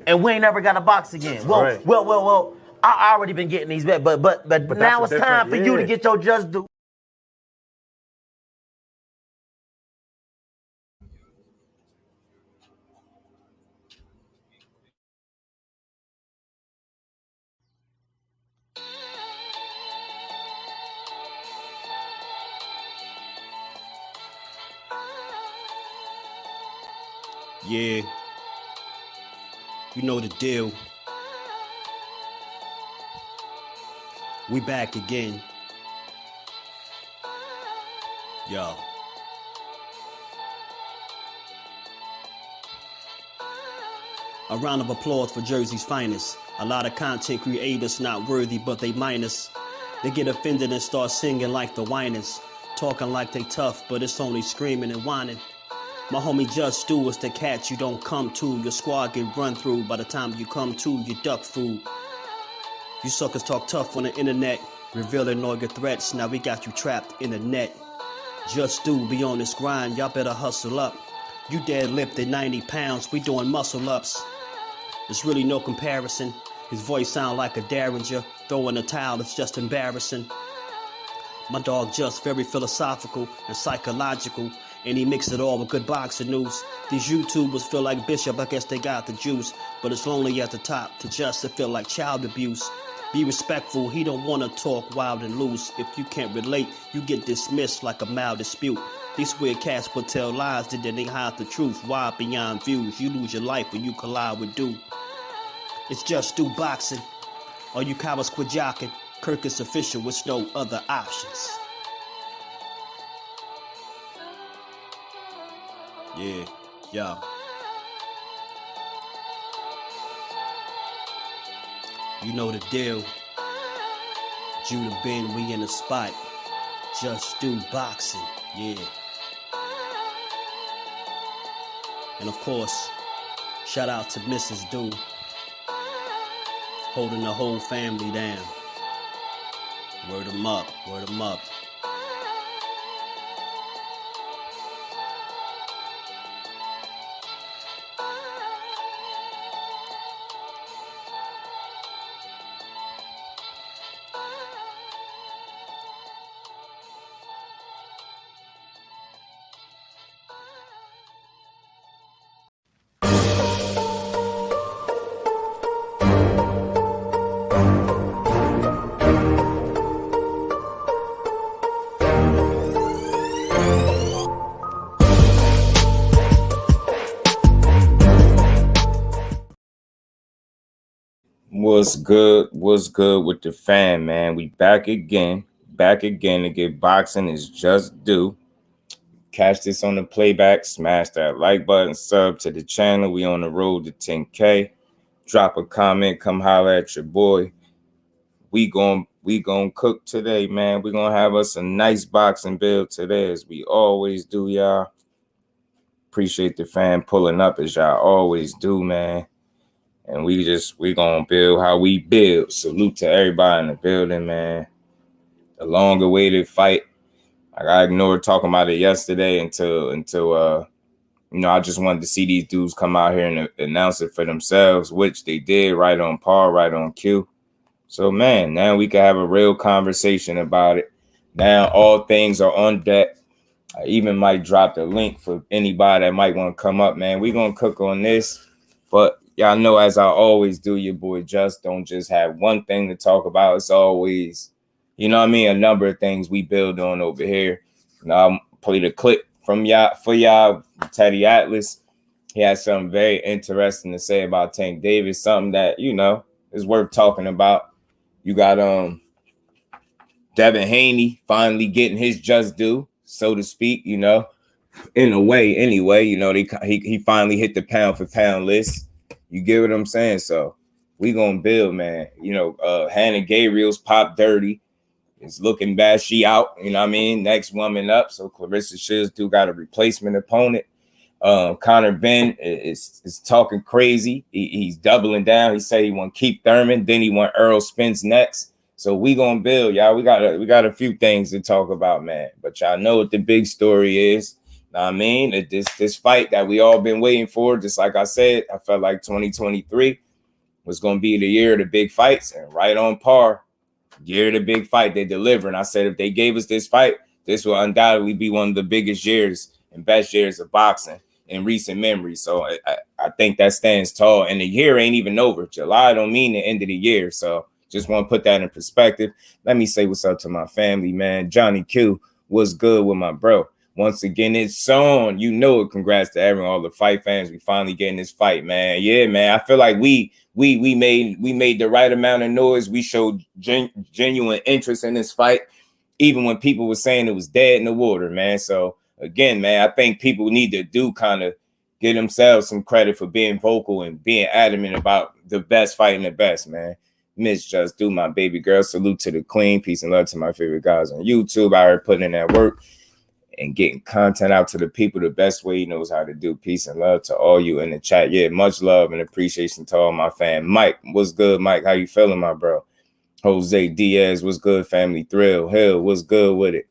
and we ain't never got a box again. Well. I already been getting these bets, but now it's time for you to get your just due. Yeah, you know the deal. We back again. Yo. A round of applause for Jersey's finest. A lot of content creators not worthy, but they minus. They get offended and start singing like the whiners. Talking like they tough, but it's only screaming and whining. My homie Just Do is the cat you don't come to. Your squad get run through. By the time you come to, you duck food. You suckers talk tough on the internet, revealing all your threats. Now we got you trapped in the net. Just Do be on this grind, y'all better hustle up. You deadlifted 90 pounds, we doing muscle ups. There's really no comparison. His voice sound like a derringer. Throwing a towel, it's just embarrassing. My dog Just very philosophical and psychological, and he mixed it all with good boxing news. These YouTubers feel like Bishop, I guess they got the juice, but it's lonely at the top to Just to feel like child abuse. Be respectful, he don't want to talk wild and loose. If you can't relate, you get dismissed like a mild dispute. These weird cats will tell lies that then they hide the truth. Why beyond views? You lose your life when you collide with Do. It's JusDueBoxing. All you cowards quit jocking. Kirk is official with no other options. Yeah, yeah. You know the deal. Judah Ben, we in the spot. JusDueBoxing, yeah. And of course, shout out to Mrs. Do, holding the whole family down. Word 'em up, word 'em up. What's good? What's good with the fan, man? We back again to get boxing is just due. Catch this on the playback, smash that like button, sub to the channel. We on the road to 10K. Drop a comment, come holler at your boy. We gon' cook today, man. We gonna have us a nice boxing build today, as we always do, y'all. Appreciate the fan pulling up as y'all always do, man. And we gonna build how we build. Salute to everybody in the building, man. The long awaited fight. I ignored talking about it yesterday until I just wanted to see these dudes come out here and announce it for themselves, which they did, right on par, right on cue. So man, now we can have a real conversation about it. Now all things are on deck. I even might drop the link for anybody that might want to come up, man. We gonna cook on this, but y'all know, as I always do, your boy Just don't just have one thing to talk about. It's always, you know what I mean, a number of things we build on over here. Now I'm play the clip from y'all for y'all. Teddy Atlas, he has something very interesting to say about Tank Davis, something that, you know, is worth talking about. You got Devin Haney finally getting his just due, so to speak, you know, in a way anyway. You know, he finally hit the pound for pound list. You get what I'm saying? So we gonna build, man. You know, Hannah Gabriel's pop dirty. It's looking bad. She out. You know what I mean? Next woman up. So Clarissa Shields do got a replacement opponent. Conor BENN is talking crazy. He's doubling down. He said he want to keep Thurman. Then he want Errol Spence next. So we gonna build, y'all. We got a few things to talk about, man. But y'all know what the big story is. I mean, this fight that we all been waiting for, just like I said, I felt like 2023 was going to be the year of the big fights, and right on par. Year of the big fight, they deliver. And I said, if they gave us this fight, this will undoubtedly be one of the biggest years and best years of boxing in recent memory. So I think that stands tall. And the year ain't even over. July don't mean the end of the year. So just want to put that in perspective. Let me say what's up to my family, man. Johnny Q, what's good with my bro? Once again, it's on. You know it. Congrats to everyone, all the fight fans. We finally getting this fight, man. Yeah, man. I feel like we made the right amount of noise. We showed genuine interest in this fight, even when people were saying it was dead in the water, man. So again, man, I think people need to kind of give themselves some credit for being vocal and being adamant about the best fighting the best, man. Miss Just Do, my baby girl. Salute to the queen. Peace and love to my favorite guys on YouTube. I heard putting in that work and getting content out to the people the best way he knows how to do. Peace and love to all you in the chat. Yeah, much love and appreciation to all my fam. Mike, what's good, Mike? How you feeling, my bro? Jose Diaz, what's good, family? Thrill Hill, what's good with it?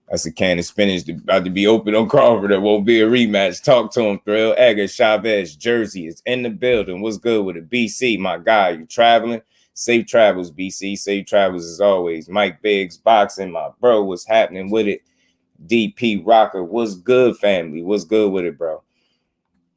That's a can of spinach about to be open on Crawford. There won't be a rematch. Talk to him, Thrill. Edgar Chavez, Jersey is in the building. What's good with it? BC, my guy, you traveling? Safe travels, BC. Safe travels as always. Mike Biggs, boxing, my bro. What's happening with it? DP Rocker, what's good, family? What's good with it, bro?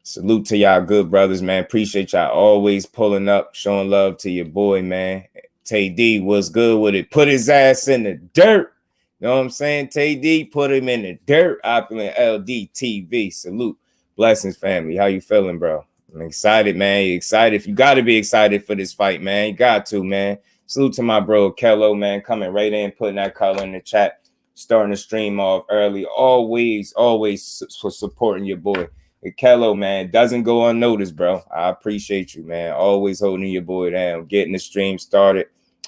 Salute to y'all good brothers, man. Appreciate y'all always pulling up, showing love to your boy, man. Tay D, what's good with it? Put his ass in the dirt. You know what I'm saying? Tay D, put him in the dirt. Opulent LD TV. Salute. Blessings, family. How you feeling, bro? I'm excited, man. You excited? You got to be excited for this fight, man. You got to, man. Salute to my bro, Kello, man. Coming right in, putting that color in the chat. Starting the stream off early, always for supporting your boy. Kello, man, doesn't go unnoticed, bro. I appreciate you, man. Always holding your boy down, getting the stream started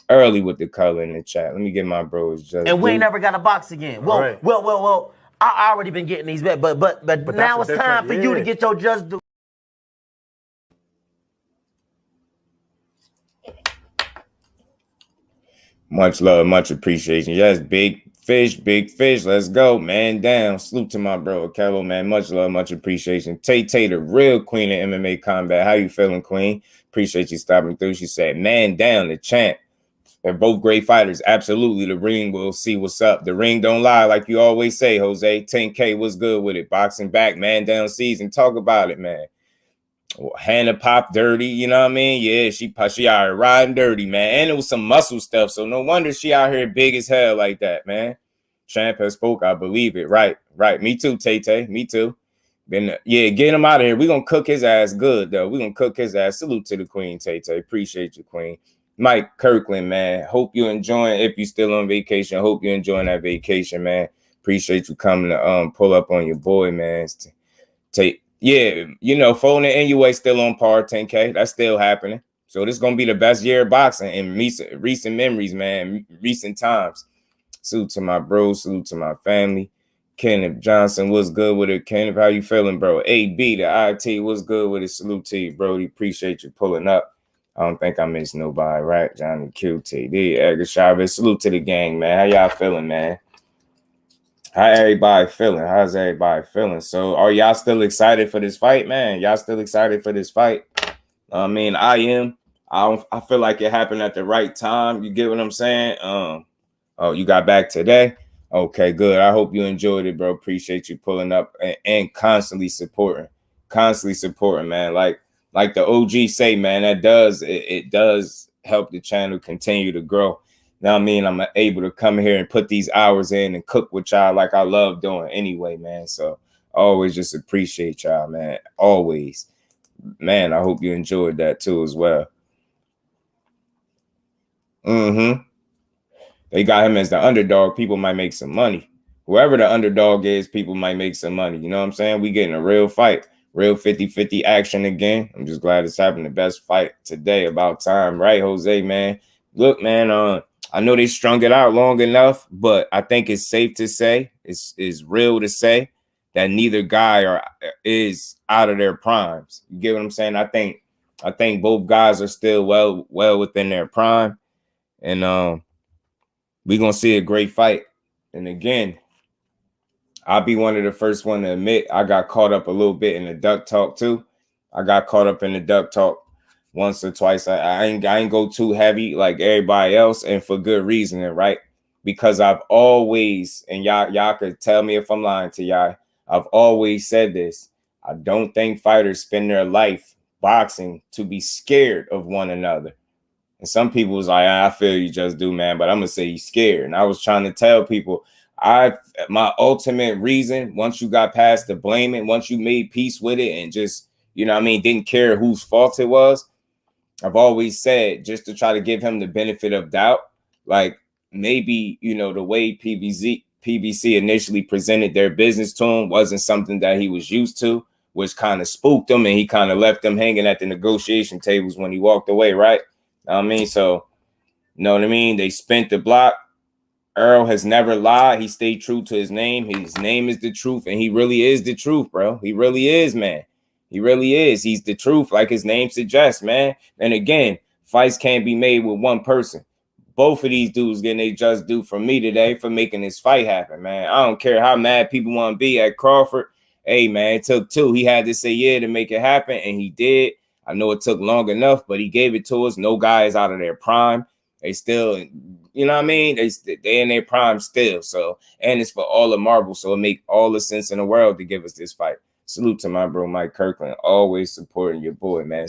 early with the color in the chat. Let me get my bros. Just and we ain't never got a box again. Well, right. well. I already been getting these bet, but now it's time for you to get your just do. Much love, much appreciation. Yes, big fish. Let's go, man. Down. Salute to my bro, Kello, man. Much love, much appreciation. Tay, the real queen of MMA combat. How you feeling, queen? Appreciate you stopping through. She said, man down, the champ. They're both great fighters. Absolutely. The ring will see what's up. The ring don't lie, like you always say, Jose. 10K, what's good with it? Boxing back, man down season. Talk about it, man. Well, Hannah popped dirty, you know what I mean? Yeah, she out here riding dirty, man. And it was some muscle stuff, so no wonder she out here big as hell like that, man. Champ has spoke, I believe it. Right. Me too, Tay. Me too. Yeah, get him out of here. We're going to cook his ass good, though. We're going to cook his ass. Salute to the queen, Tay. Appreciate you, queen. Mike Kirkland, man. Hope you're enjoying, if you're still on vacation, hope you're enjoying that vacation, man. Appreciate you coming to pull up on your boy, man. Yeah, you know, Foden and NUA still on par, 10K. That's still happening. So this is going to be the best year of boxing in recent memories, man, recent times. Salute to my bro. Salute to my family. Kenneth Johnson, what's good with it? Kenneth, how you feeling, bro? AB, the IT, what's good with it? Salute to you, Brody. Appreciate you pulling up. I don't think I missed nobody, right? Johnny QTD, Edgar Chavez. Salute to the gang, man. How y'all feeling, man? How's everybody feeling? So are y'all still excited for this fight, man? Y'all still excited for this fight? I mean, I am. I feel like it happened at the right time. You get what I'm saying? Oh, you got back today? Okay, good. I hope you enjoyed it, bro. Appreciate you pulling up and constantly supporting, man. Like the OG say, man, that does it does help the channel continue to grow. Now, I mean, I'm able to come here and put these hours in and cook with y'all like I love doing anyway, man. So always just appreciate y'all, man. Always. Man, I hope you enjoyed that too as well. They got him as the underdog. People might make some money. Whoever the underdog is, people might make some money. You know what I'm saying? We getting a real fight. Real 50-50 action again. I'm just glad it's happened. The best fight today. About time. Right, Jose, man? Look, man, I know they strung it out long enough, but I think it's safe to say, it's real to say that neither guy is out of their primes. You get what I'm saying? I think both guys are still well within their prime. And we're going to see a great fight. And again, I'll be one of the first one to admit I got caught up a little bit in the duck talk too. I got caught up in the duck talk once or twice. I ain't go too heavy like everybody else, and for good reason, right? Because I've always, and y'all could tell me if I'm lying to y'all, I've always said this. I don't think fighters spend their life boxing to be scared of one another. And some people was like, I feel you just do, man, but I'm gonna say he's scared. And I was trying to tell people, my ultimate reason, once you got past the blaming, once you made peace with it and just, you know what I mean, didn't care whose fault it was, I've always said, just to try to give him the benefit of doubt, like maybe, you know, the way PBC initially presented their business to him wasn't something that he was used to, which kind of spooked him, and he kind of left them hanging at the negotiation tables when he walked away, right? I mean, so, you know what I mean? They spent the block. Errol has never lied. He stayed true to his name. His name is the truth, and he really is the truth, bro. He really is, man. He really is. He's the truth, like his name suggests, man. And again, fights can't be made with one person. Both of these dudes getting they just due from me today for making this fight happen, man. I don't care how mad people want to be at Crawford. Hey, man, it took two. He had to say yeah to make it happen, and he did. I know it took long enough, but he gave it to us. No guy is out of their prime. They still, you know what I mean? They in their prime still. So, and it's for all the marbles. So it make all the sense in the world to give us this fight. Salute to my bro, Mike Kirkland. Always supporting your boy, man.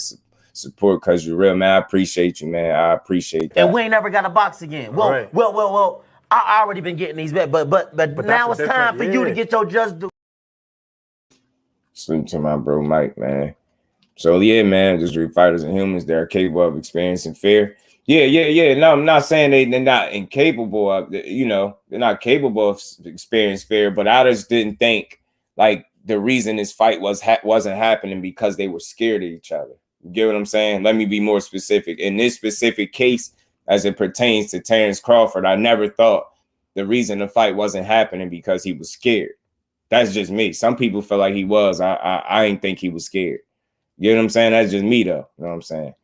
Support because you're real, man. I appreciate you, man. I appreciate that. And we ain't never got a box again. Well, right. well. I already been getting these bets, but now it's time for you to get your just due. Salute to my bro, Mike, man. So yeah, man, just fighters and humans, they're capable of experiencing fear. Yeah. No, I'm not saying they're not incapable of, you know, they're not capable of experiencing fear, but I just didn't think like the reason this fight wasn't happening because they were scared of each other. You get what I'm saying? Let me be more specific. In this specific case, as it pertains to Terence Crawford, I never thought the reason the fight wasn't happening because he was scared. That's just me. Some people feel like he was. I didn't think he was scared. You know what I'm saying? That's just me, though. You know what I'm saying?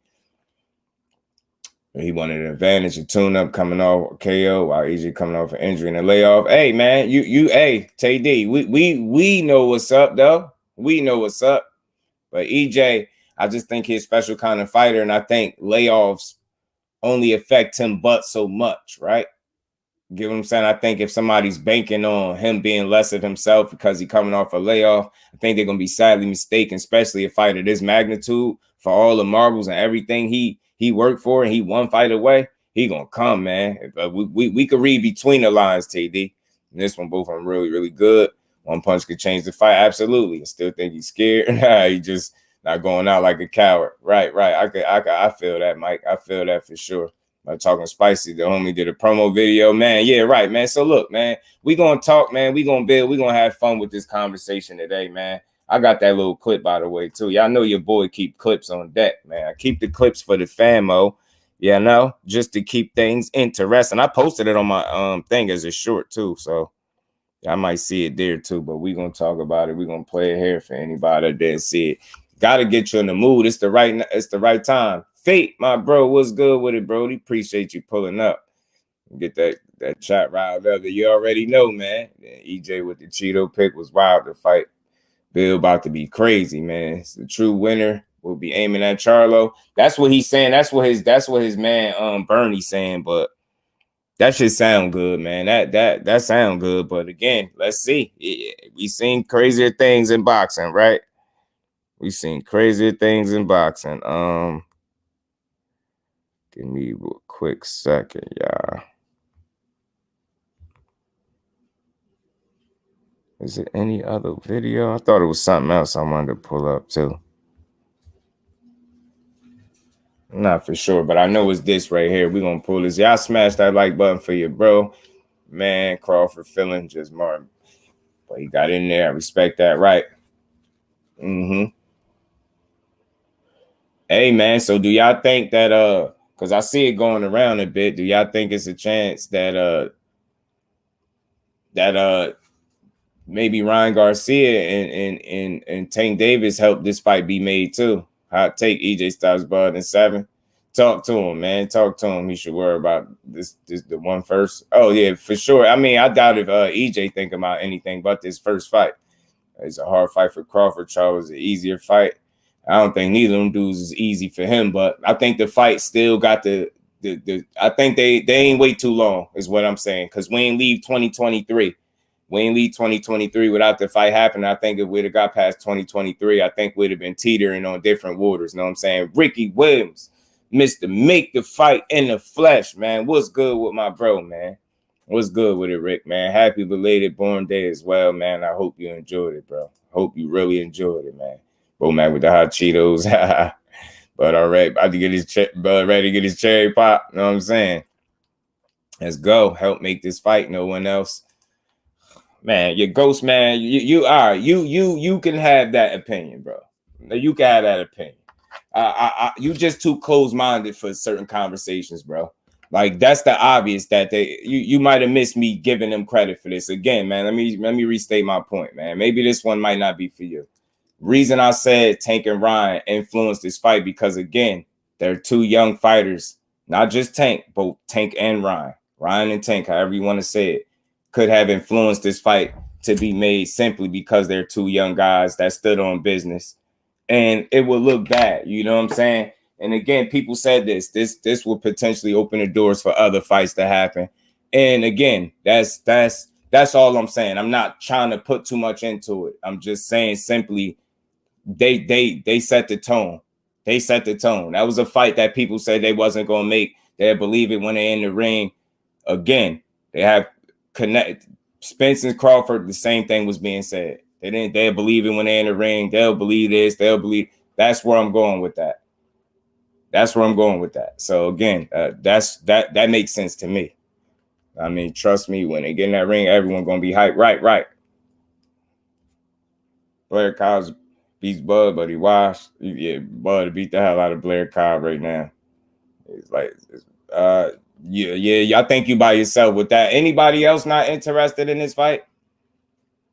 He wanted an advantage, a tune-up coming off KO while EJ coming off an injury and a layoff. Hey, man, hey, TD, we know what's up, though. We know what's up. But EJ, I just think he's a special kind of fighter, and I think layoffs only affect him but so much, right? You get what I'm saying? I think if somebody's banking on him being less of himself because he's coming off a layoff, I think they're going to be sadly mistaken, especially a fighter this magnitude for all the marbles and everything he worked for and he one fight away. He going to come, man. We could read between the lines, TD. And this one, both of them really, really good. One punch could change the fight. Absolutely. I still think he's scared. He just not going out like a coward. Right. I feel that, Mike. I feel that for sure. Talking spicy, the homie did a promo video, man. Yeah, right, man. So look, man, we gonna talk, man. We gonna build. We gonna have fun with this conversation today, man. I got that little clip, by the way, too. Y'all know your boy keep clips on deck, man. I keep the clips for the famo, yeah, no, just to keep things interesting. I posted it on my thing as a short too, so I might see it there too. But we gonna talk about it. We gonna play it here for anybody that didn't see it. Got to get you in the mood. It's the right time. Fate, my bro, what's good with it, Brody? Appreciate you pulling up. Get that chat riled up. You already know, man. EJ with the Cheeto pick was wild to fight. Bill about to be crazy, man. It's the true winner. We'll be aiming at Charlo. That's what he's saying. That's what his man Bernie's saying. But that should sound good, man. That sound good. But again, let's see. We seen crazier things in boxing, right? We seen crazier things in boxing. Give me a quick second, y'all. Is it any other video? I thought it was something else I wanted to pull up too. I'm not for sure, but I know it's this right here. We're gonna pull this. Y'all smash that like button for your bro. Man, Crawford feeling just Martin. But he got in there. I respect that, right? Hey man, so do y'all think that because I see it going around a bit, do y'all think it's a chance that maybe Ryan Garcia and Tank Davis helped this fight be made too? Hot take, EJ Styles Bud in 7. Talk to him, man. Talk to him. He should worry about this the one first. Oh yeah, for sure. I mean, I doubt if EJ think about anything but this first fight. It's a hard fight for Crawford. Charles, an easier fight. I don't think neither of them dudes is easy for him, but I think the fight still got the I think they ain't wait too long, is what I'm saying. Because we ain't leave 2023. We ain't leave 2023 without the fight happening. I think if we'd have got past 2023, I think we'd have been teetering on different waters. You know what I'm saying? Ricky Williams, Mr. Make the Fight in the Flesh, man. What's good with my bro, man? What's good with it, Rick, man? Happy belated born day as well, man. I hope you enjoyed it, bro. Hope you really enjoyed it, man. Bro, man, with the hot Cheetos. But all right, about to get his ready to get his cherry pop. You know what I'm saying? Let's go. Help make this fight. No one else. Man, your ghost, man. You can have that opinion, bro. You can have that opinion. You just too close-minded for certain conversations, bro. Like, that's the obvious that you might have missed me giving them credit for this. Again, man, let me restate my point, man. Maybe this one might not be for you. Reason I said Tank and Ryan influenced this fight because, again, they're two young fighters, not just Tank, but Tank and Ryan. Ryan and Tank, however you want to say it, could have influenced this fight to be made simply because they're two young guys that stood on business. And it would look bad, you know what I'm saying? And again, people said this will potentially open the doors for other fights to happen. And again, that's all I'm saying. I'm not trying to put too much into it. I'm just saying simply they set the tone. They set the tone. That was a fight that people said they wasn't going to make. They believe it when they're in the ring. Again, they have connect. Spence and Crawford, the same thing was being said. They'll believe it when they're in the ring. They'll believe this. They'll believe. That's where I'm going with that. That's where I'm going with that. So again, that makes sense to me. I mean, trust me, when they get in that ring, everyone's gonna be hyped. Right. Blair Cobbs beats Bud, but he washed. Yeah, Bud beat the hell out of Blair Cobb right now. It's like, yeah. I think you by yourself with that. Anybody else not interested in this fight?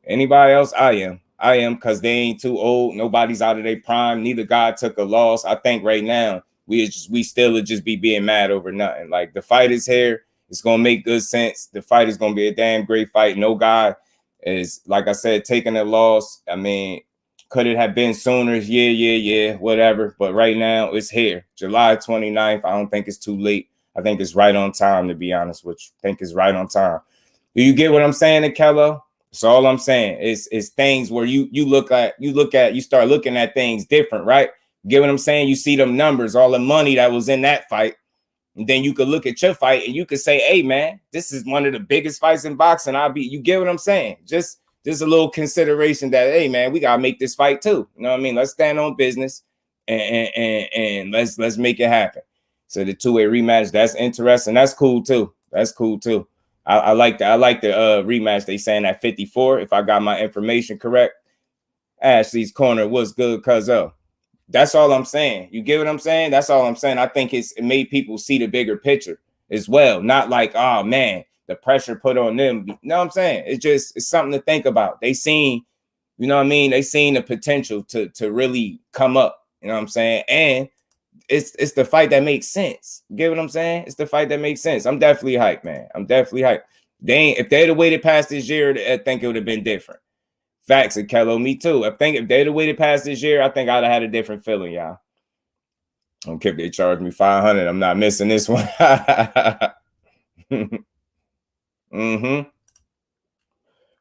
Anybody else? I am, because they ain't too old. Nobody's out of their prime. Neither guy took a loss. I think right now we still would just be being mad over nothing. Like, the fight is here. It's gonna make good sense. The fight is gonna be a damn great fight. No guy is, like I said, taking a loss. I mean, could it have been sooner? Yeah, whatever. But right now it's here. July 29th. I don't think it's too late. I think it's right on time, to be honest with you. I think it's right on time. Do you get what I'm saying, Akello? That's all I'm saying. It's things where you start looking at things different, right? You get what I'm saying? You see them numbers, all the money that was in that fight. And then you could look at your fight and you could say, hey, man, this is one of the biggest fights in boxing. You get what I'm saying? Just a little consideration that, hey, man, we got to make this fight too. You know what I mean? Let's stand on business and let's make it happen. So the two-way rematch, that's interesting. That's cool too. That's cool too. I like that. I like the rematch. They saying at 54, if I got my information correct. Ashley's Corner was good because of. That's all I'm saying. You get what I'm saying? That's all I'm saying. I think it made people see the bigger picture as well. Not like, oh man, the pressure put on them. You know what I'm saying? It's something to think about. They seen, you know what I mean? They seen the potential to really come up. You know what I'm saying? And it's the fight that makes sense. You get what I'm saying? It's the fight that makes sense. I'm definitely hyped, man. I'm definitely hyped. If they'd have waited past this year, I think it would have been different. Facts, and Kello, me too. I think if they'd have waited past this year, I think I'd have had a different feeling, y'all. I don't care if they charge me $500. I'm not missing this one.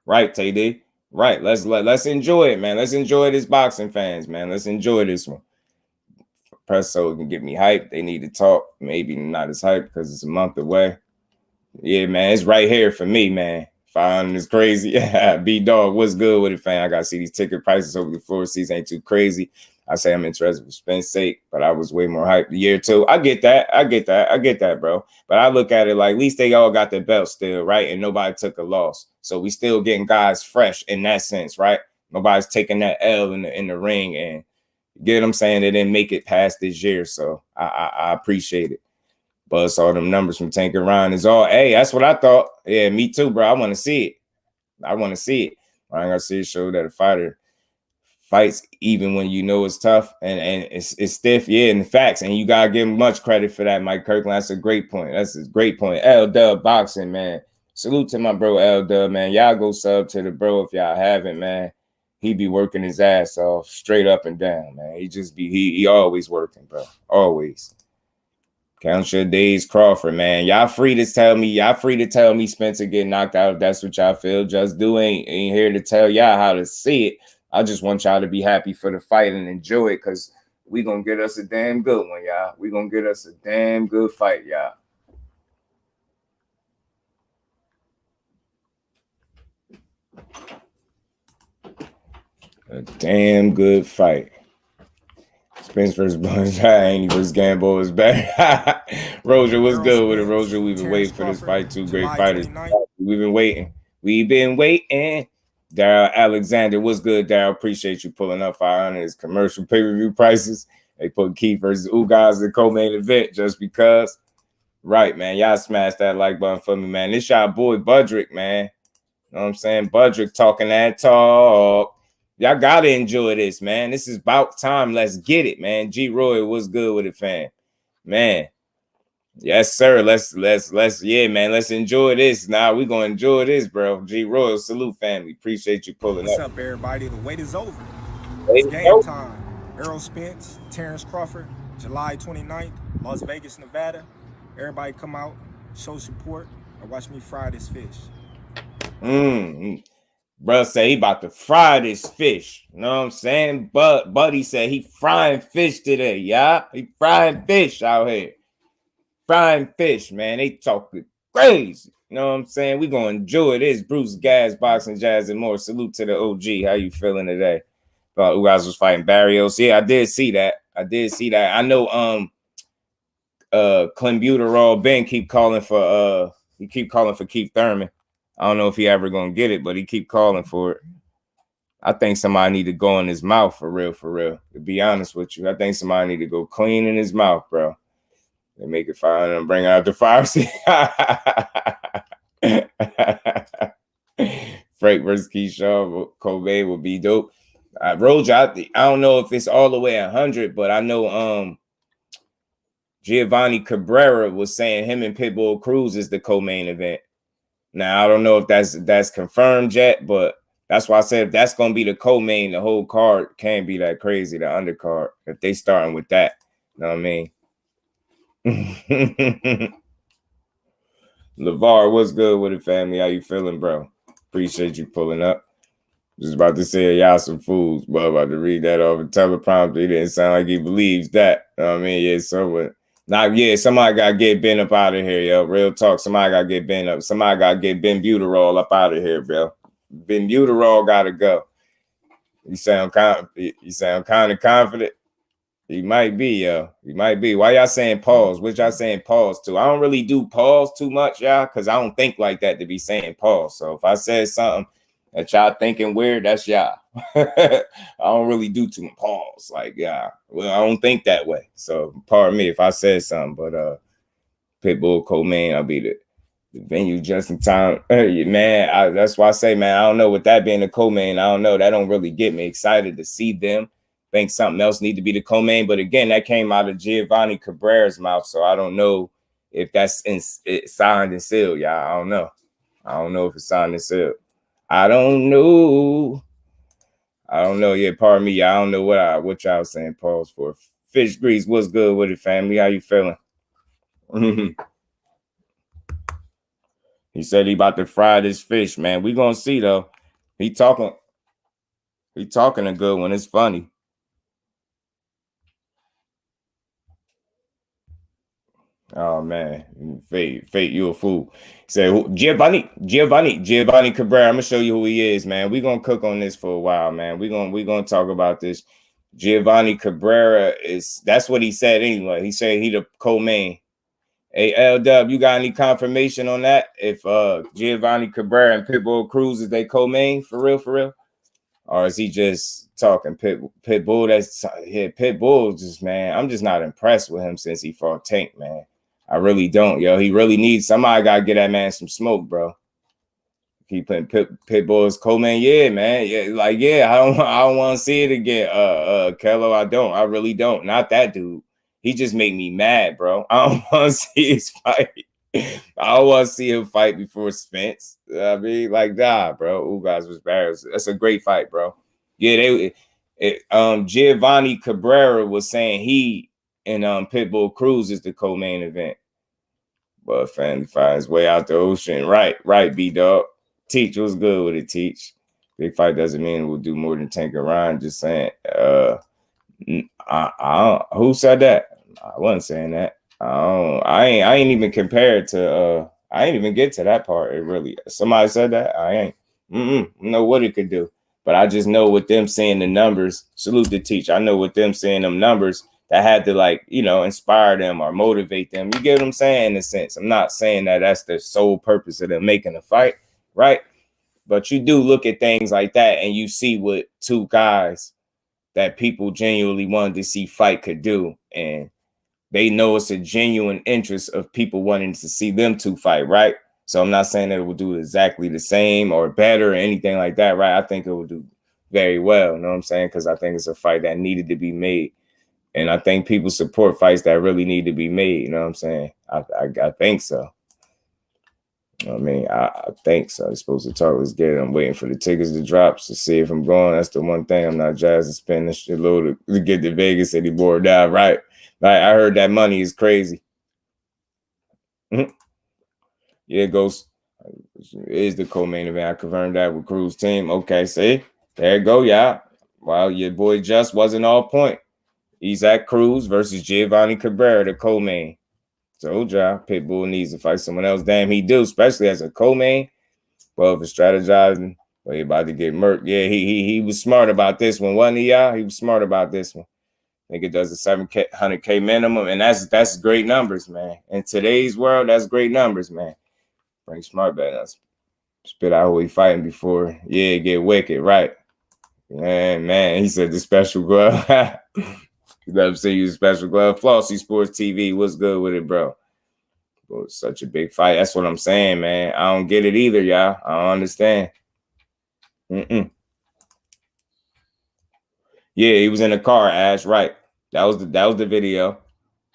Right, TD. Right. Let's enjoy it, man. Let's enjoy this, boxing fans, man. Let's enjoy this one. Press so can get me hyped. They need to talk. Maybe not as hyped because it's a month away. Yeah, man. It's right here for me, man. 500 is crazy. Yeah, B-Dog, what's good with it, fam? I got to see these ticket prices over the floor. Season ain't too crazy. I say I'm interested for Spence's sake, but I was way more hyped the year too. I get that, bro. But I look at it like, at least they all got their belt still, right? And nobody took a loss. So we still getting guys fresh in that sense, right? Nobody's taking that L in the ring. And you get what I'm saying? They didn't make it past this year. So I appreciate it. Buzz all them numbers from Tank and Ryan is all, hey, that's what I thought. Yeah, me too, bro. I want to see it. I want to see it. Ryan Garcia showed that a fighter fights even when you know it's tough and it's stiff. Yeah, in the facts. And you gotta give him much credit for that, Mike Kirkland. That's a great point. That's a great point. LWBoxing, man. Salute to my bro LW, man. Y'all go sub to the bro if y'all haven't, man. He be working his ass off straight up and down, man. He always working, bro. Always. Count your days, Crawford, man. Y'all free to tell me Spencer get knocked out if that's what y'all feel. Just do ain't here to tell y'all how to see it. I just want y'all to be happy for the fight and enjoy it, because we gonna get us a damn good one, y'all. We gonna get us a damn good fight, y'all. A damn good fight. Spence versus Bunch. Haney versus Gamble is back. Roger, what's good with it, Roger? We've been waiting for this fight. Two great fighters. We've been waiting. Daryl Alexander, what's good, Daryl? Appreciate you pulling up 500 his commercial pay-per-view prices. They put Keith versus Ugas in the co-main event just because. Right, man. Y'all smash that like button for me, man. This y'all boy Budrick, man. You know what I'm saying? Budrick talking that talk. Y'all gotta enjoy this, man. This is about time. Let's get it, man. G Roy, what's good with it, fam? Man. Yes, sir. Let's yeah, man. Let's enjoy this. Now we gonna enjoy this, bro. G Royal, salute, family. Appreciate you pulling What's up. What's up, everybody? The wait is over. It's game time. Errol Spence, Terence Crawford, July 29th, Las Vegas, Nevada. Everybody come out, show support, and watch me fry this fish. Bro say he about to fry this fish. You know what I'm saying? But Buddy said he frying fish today, yeah? He frying fish out here. Frying fish, man. They talking crazy. You know what I'm saying? We gonna enjoy this. Bruce Gas, Boxing, Jazz, and more. Salute to the OG. How you feeling today? Thought you guys was fighting Barrios. Yeah, I did see that. I know Clenbuterol Ben keep calling for Keith Thurman. I don't know if he ever gonna get it, but he keep calling for it. I think somebody need to go in his mouth for real. To be honest with you, I think somebody need to go clean in his mouth, bro. They make it fire and bring out the fire. Frank versus Keyshawn Kobe will be dope. Roger, I don't know if it's all the way 100, but I know Giovanni Cabrera was saying him and Pitbull Cruz is the co-main event. Now I don't know if that's confirmed yet, but that's why I said if that's gonna be the co-main, the whole card can't be that crazy. The undercard, if they starting with that, you know what I mean? LeVar, what's good with it, family? How you feeling, bro? Appreciate you pulling up. Just about to say y'all some fools, but about to read that off a teleprompter. He didn't sound like he believes that. You know what I mean? Yeah, somewhat. Somebody gotta get Ben up out of here, yo. Real talk. Somebody gotta get Ben up. Somebody gotta get Ben Buterol up out of here, bro. Ben Buterol gotta go. You sound kind of confident. He might be, yo. He might be. Why y'all saying pause? What y'all saying pause to? I don't really do pause too much, y'all, because I don't think like that to be saying pause. So if I said something that y'all thinking weird, that's y'all. I don't really do too much pause. Like, yeah. Well, I don't think that way. So pardon me if I said something, but Pitbull co-main, I'll be the venue just in time. Man, that's why I say, man, I don't know with that being the co-main. I don't know. That don't really get me excited to see them. Think something else need to be the co-main, but again, that came out of Giovanni Cabrera's mouth, so I don't know if that's signed and sealed, y'all. I don't know if it's signed and sealed. I don't know. Yeah, pardon me, y'all. I don't know what y'all was saying pause for. Fish Grease, what's good with it, family? How you feeling? He said he about to fry this fish, man. We gonna see though. He talking a good one. It's funny. Oh man, Fate, you a fool. Say Giovanni Cabrera. I'm gonna show you who he is, man. We gonna cook on this for a while, man. We gonna talk about this. Giovanni Cabrera that's what he said anyway. He said he the co-main. Hey LW, you got any confirmation on that? If Giovanni Cabrera and Pitbull Cruz is they co-main for real? Or is he just talking Pitbull? Pitbull just, man, I'm just not impressed with him since he fought Tank, man. I really don't, yo. He really needs somebody. Gotta get that man some smoke, bro. Keep putting Pitbull as co-main. Yeah, man. Yeah, like, yeah, I don't want to see it again. Kello, I really don't. Not that dude. He just make me mad, bro. I don't want to see his fight. I don't want to see him fight before Spence. I mean, like, nah, bro. Ugas was bad. That's a great fight, bro. Yeah, Giovanni Cabrera was saying he and Pitbull Cruz is the co-main event. But family finds way out the ocean. Right, B-Dog. Teach was good with it, Teach. Big fight doesn't mean we'll do more than Tank and Ryan. Just saying. Who said that? I wasn't saying that. I ain't even compared to I ain't even get to that part. It really somebody said that. I ain't know what it could do. But I just know with them saying the numbers, salute the Teach. I know with them saying them numbers that had to, like, you know, inspire them or motivate them. You get what I'm saying? In a sense, I'm not saying that that's the sole purpose of them making a fight, right? But you do look at things like that and you see what two guys that people genuinely wanted to see fight could do. And they know it's a genuine interest of people wanting to see them two fight, right? So I'm not saying that it will do exactly the same or better or anything like that, right? I think it will do very well, you know what I'm saying? Because I think it's a fight that needed to be made. And I think people support fights that really need to be made, you know what I'm saying? I think so. I mean, I think so. I'm supposed to talk. Let's get it. I'm waiting for the tickets to drop to see if I'm going. That's the one thing. I'm not jazzed to spend this shit load to get to Vegas anymore. Now, right? Like, I heard that money is crazy. Yeah, Ghost is the co-main event. I confirmed that with Cruz team. Okay, see? There you go, y'all. Well, your boy Just wasn't all point. He's at Cruz versus Giovanni Cabrera, the co-main. Told y'all, Pitbull needs to fight someone else. Damn, he do, especially as a co-main. Well, for strategizing, well, he about to get murked. Yeah, he was smart about this one, wasn't he, y'all? He was smart about this one. I think it does a 700K minimum, and that's great numbers, man. In today's world, that's great numbers, man. Frank Smart bet us. Spit out who he fighting before. Yeah, get wicked, right? Man, he said the special glove. You love to see you special glove. Flossy Sports TV. What's good with it, bro? Well, it's such a big fight. That's what I'm saying, man. I don't get it either, y'all. I don't understand. Yeah, he was in the car, Ash. Right. That was the video.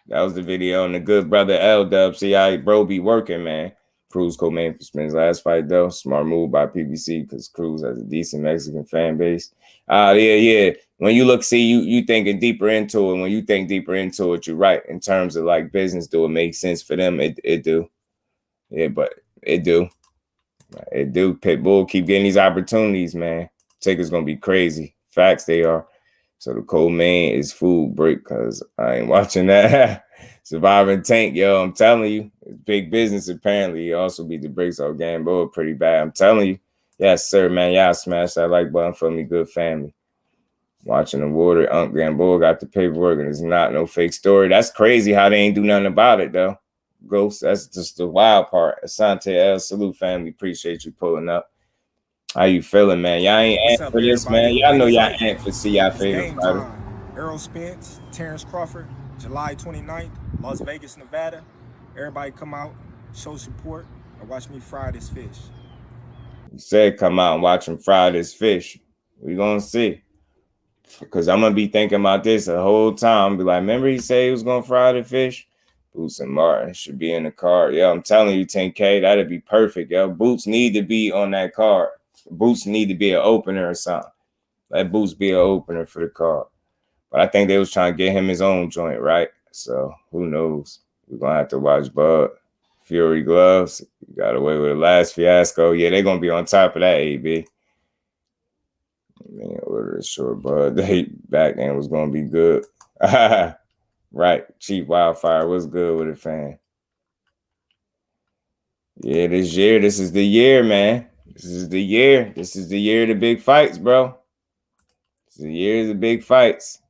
That was the video. And the good brother L-Dub. See how bro be working, man. Cruz co-main for Spence last fight, though. Smart move by PBC because Cruz has a decent Mexican fan base. Yeah. When you look, see, you thinking deeper into it. When you think deeper into it, you're right. In terms of, like, business, do it make sense for them? It do. Yeah, but it do. It do. Pitbull keep getting these opportunities, man. Tickets going to be crazy. Facts, they are. So the co-main is food break because I ain't watching that. Surviving Tank, yo, I'm telling you. It's big business, apparently. He also beat the brakes off Gamboa pretty bad. I'm telling you. Yes, sir, man. Y'all smash that like button for me. Good family. Watching the water. Unc Gamboa got the paperwork, and it's not no fake story. That's crazy how they ain't do nothing about it, though. Ghost, that's just the wild part. Asante L, salute family. Appreciate you pulling up. How you feeling, man? Y'all ain't amped for this, man. Y'all know y'all amped for see y'all favorite fighter. Errol Spence, Terence Crawford, July 29th, Las Vegas, Nevada. Everybody come out, show support, and watch me fry this fish. You said come out and watch him fry this fish. We gonna see. Because I'm gonna be thinking about this the whole time. Be like, remember he said he was gonna fry the fish? Boots and Martin should be in the card. Yo, I'm telling you, 10K, that'd be perfect. Yo, Boots need to be on that card. Boots need to be an opener or something. Let Boots be an opener for the card. But I think they was trying to get him his own joint, right? So who knows? We're gonna have to watch Bud. Fury gloves. You got away with the last fiasco. Yeah, they're gonna be on top of that, AB. Man, order a short Bud. They back then was gonna be good. Right. Chief Wildfire. What's good with it, fam? Yeah, this is the year, man. This is the year. This is the year of the big fights, bro. This is the year of the big fights.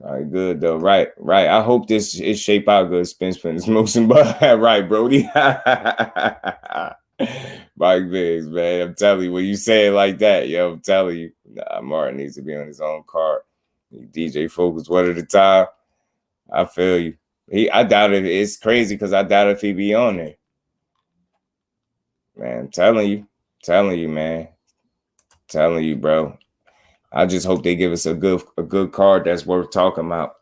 All right, good though. Right. I hope this is shape out good. Spence putting his motion, but right, Brody. Mike Biggs, man. I'm telling you, when you say it like that, yo, I'm telling you, Martin needs to be on his own card. DJ Focus one at a time. I feel you. I doubt it. It's crazy because I doubt if he be on there. Man, I'm telling you. Telling you, man. Telling you, bro. I just hope they give us a good card that's worth talking about.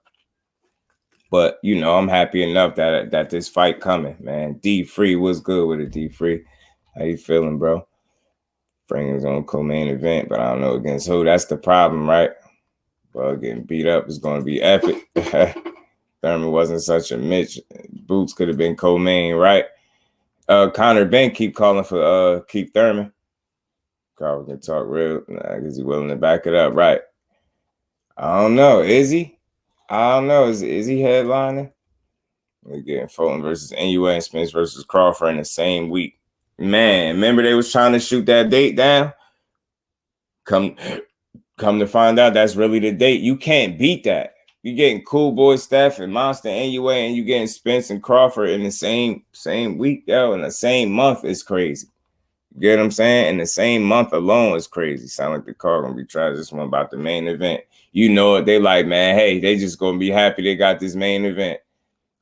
But you know, I'm happy enough that this fight coming, man. D Free was good with it. D Free, how you feeling, bro? Bring his own co-main event, but I don't know against who. That's the problem, right? Well, getting beat up is going to be epic. Thurman wasn't such a Mitch. Boots could have been co-main, right? Conor Ben keep calling for Keith Thurman. Carl can talk real. Is he willing to back it up, right? I don't know. Is he? I don't know. Is he headlining? We're getting Fulton versus NUA and Spence versus Crawford in the same week. Man, remember they was trying to shoot that date down? Come to find out that's really the date. You can't beat that. You're getting Cool Boy Steph and Monster NUA, and you getting Spence and Crawford in the same week, yo, in the same month is crazy. You get what I'm saying? In the same month alone is crazy. Sound like the car gonna be trying this one about the main event. You know it. They like, man, hey, they just gonna be happy they got this main event.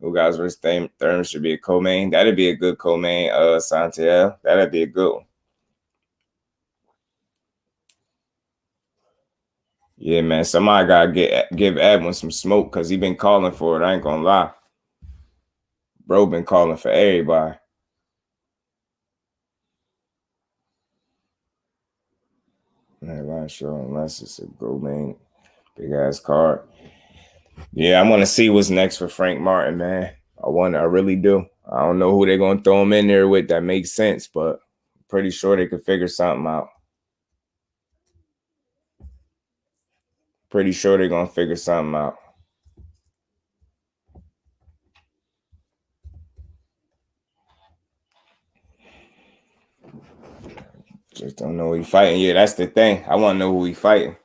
Who guys versus Thurman should be a co-main. That'd be a good co-main, Santiago. That'd be a good one. Yeah, man. Somebody gotta give Edwin some smoke because he been calling for it. I ain't gonna lie. Bro been calling for everybody. Man, show unless it's a go-main, big ass card. Yeah, I want to see what's next for Frank Martin, man. I really do. I don't know who they're gonna throw him in there with that makes sense, but I'm pretty sure they could figure something out. Pretty sure they're gonna figure something out. Just don't know who he's fighting. Yeah, that's the thing. I want to know who he's fighting.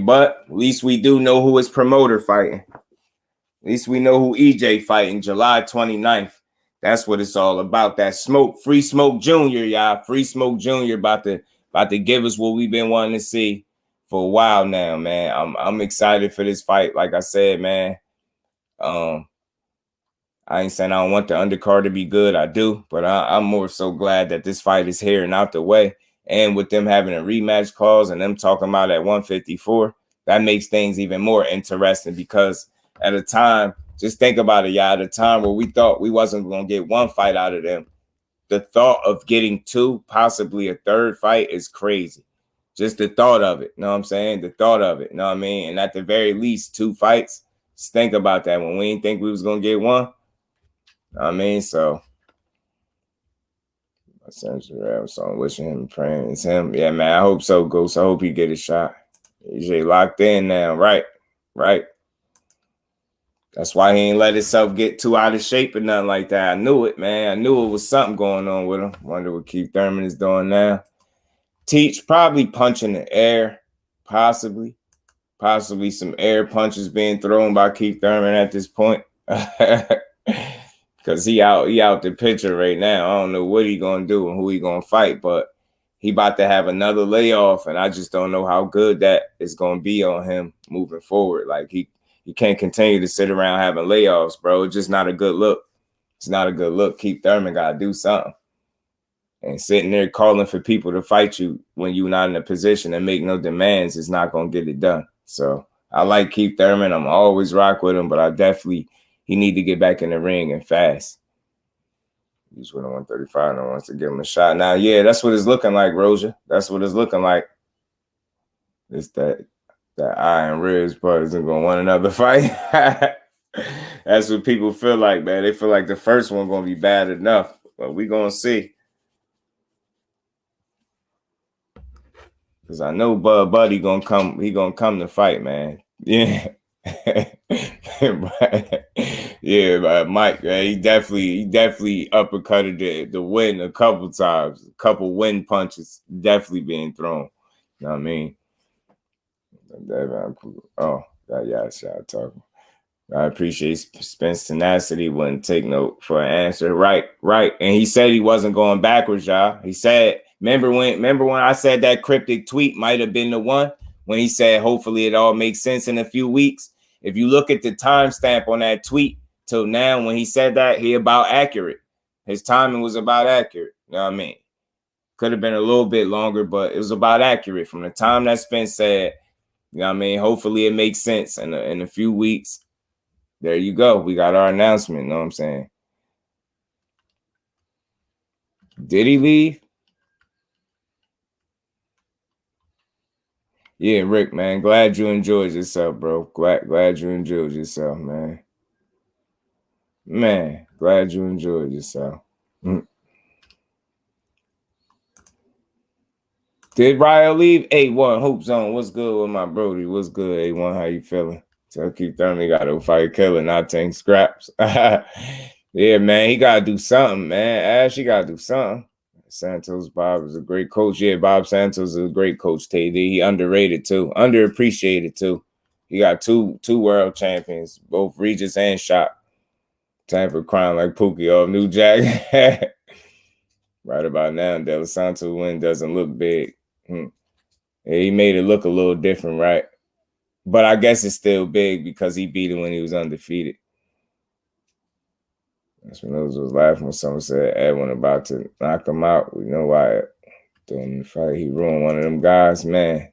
But at least we do know who his promoter fighting. At least we know who EJ fighting July 29th. That's what it's all about. That smoke, Free Smoke Jr., y'all. Free Smoke Jr. about to give us what we've been wanting to see for a while now, man. I'm excited for this fight. Like I said, man. I ain't saying I don't want the undercard to be good. I do, but I'm more so glad that this fight is here and out the way. And with them having a rematch clause and them talking about at 154, that makes things even more interesting because at a time, just think about it, y'all, at a time where we thought we wasn't going to get one fight out of them, the thought of getting two, possibly a third fight is crazy. Just the thought of it, you know what I'm saying? The thought of it, you know what I mean? And at the very least, two fights, just think about that. When we didn't think we was going to get one, I mean, so essentially, so I'm wishing him and praying it's him. Yeah, man, I hope so, Ghost. I hope he get a shot. EJ locked in now, right? That's why he ain't let himself get too out of shape or nothing like that. I knew it, man. I knew it was something going on with him. Wonder what Keith Thurman is doing now. Teach probably punching the air, possibly some air punches being thrown by Keith Thurman at this point. Because he out the picture right now. I don't know what he gonna do and who he gonna fight, but he about to have another layoff, and I just don't know how good that is gonna be on him moving forward. Like he can't continue to sit around having layoffs, bro. It's just not a good look. It's not a good look. Keith Thurman gotta do something. And sitting there calling for people to fight you when you're not in a position to make no demands is not gonna get it done. So I like Keith Thurman. I'm always rock with him, but he need to get back in the ring and fast. He's winning 135 and wants to give him a shot. Now, yeah, that's what it's looking like, Roja. That's what it's looking like. It's that iron ribs part isn't going to want another fight. That's what people feel like, man. They feel like the first one going to be bad enough. But we going to see. Because I know Buddy going to come. He going to come to fight, man. Yeah. Yeah, but Mike, man, he definitely uppercutted the win a couple times, a couple win punches definitely being thrown. You know what I mean? Oh, yeah, shot talking. I appreciate Spence tenacity. Wouldn't take no for an answer. Right. And he said he wasn't going backwards, y'all. He said, remember when I said that cryptic tweet might have been the one when he said, hopefully it all makes sense in a few weeks. If you look at the timestamp on that tweet till now, when he said that, he about accurate. His timing was about accurate. You know what I mean? Could have been a little bit longer, but it was about accurate from the time that Spence said, you know what I mean? Hopefully it makes sense in a few weeks. There you go. We got our announcement. You know what I'm saying? Did he leave? Yeah, Rick, man. Glad you enjoyed yourself, bro. Glad you enjoyed yourself, man. Man, glad you enjoyed yourself. Did Ryo leave? A1 Hoop Zone. What's good with my Brody? What's good, A1? How you feeling? So keep Thurman got to fight killer, not tank scraps. Yeah, man, he gotta do something, man. Ash, he gotta do something. Santos Bob is a great coach. Yeah, Bob Santos is a great coach, TD. He underrated too, underappreciated too. He got two world champions, both Regis and Shot. Time for crying like Pookie off New Jack. Right about now, De Los Santos win doesn't look big. Yeah, he made it look a little different, right? But I guess it's still big because he beat him when he was undefeated. That's when those was laughing when someone said Edwin about to knock him out. We know why during the fight he ruined one of them guys, man.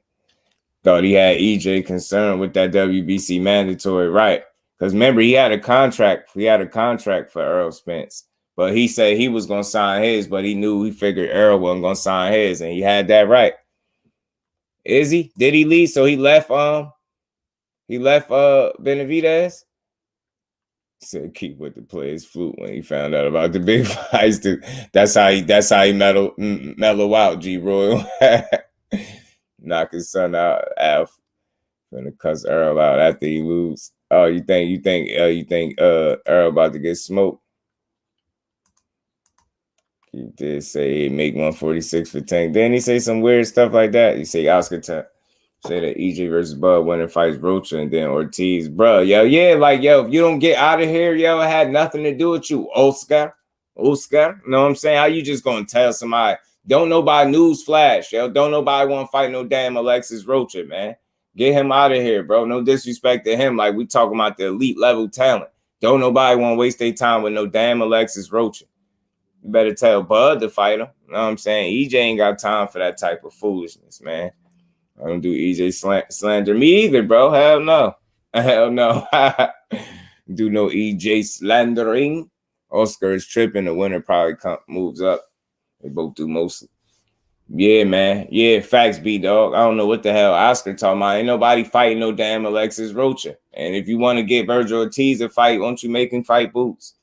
Thought he had EJ concerned with that WBC mandatory, right? Because remember, he had a contract. He had a contract for Errol Spence. But he said he was gonna sign his, but he figured Errol wasn't gonna sign his, and he had that right. Is he? Did he leave? So he left Benavidez? Said keep with the players flute when he found out about the big fights. That's how he mellow out, G Royal. Knock his son out, Alf. Gonna cuss Earl out after he lose. Oh, you think Earl about to get smoked? He did say he'd make 146 for Tank. Didn't he say some weird stuff like that? He say Oscar say that EJ versus Bud winner fights Rocha and then Ortiz. Bro, yo, yeah, like, yo, if you don't get out of here, yo, it had nothing to do with you, Oscar. You know what I'm saying? How you just gonna tell somebody? Don't nobody news flash, yo. Don't nobody want to fight no damn Alexis Rocha, man. Get him out of here, bro. No disrespect to him. Like, we talking about the elite level talent. Don't nobody want to waste their time with no damn Alexis Rocha. You better tell Bud to fight him. You know what I'm saying? EJ ain't got time for that type of foolishness, man. I don't do EJ slander. Me either, bro. Hell no. Hell no. Do no EJ slandering. Oscar is tripping. The winner probably moves up. They both do mostly. Yeah, man. Yeah, facts be, dog. I don't know what the hell Oscar talking about. Ain't nobody fighting no damn Alexis Rocha. And if you want to get Virgil Ortiz a fight, won't you make him fight Boots?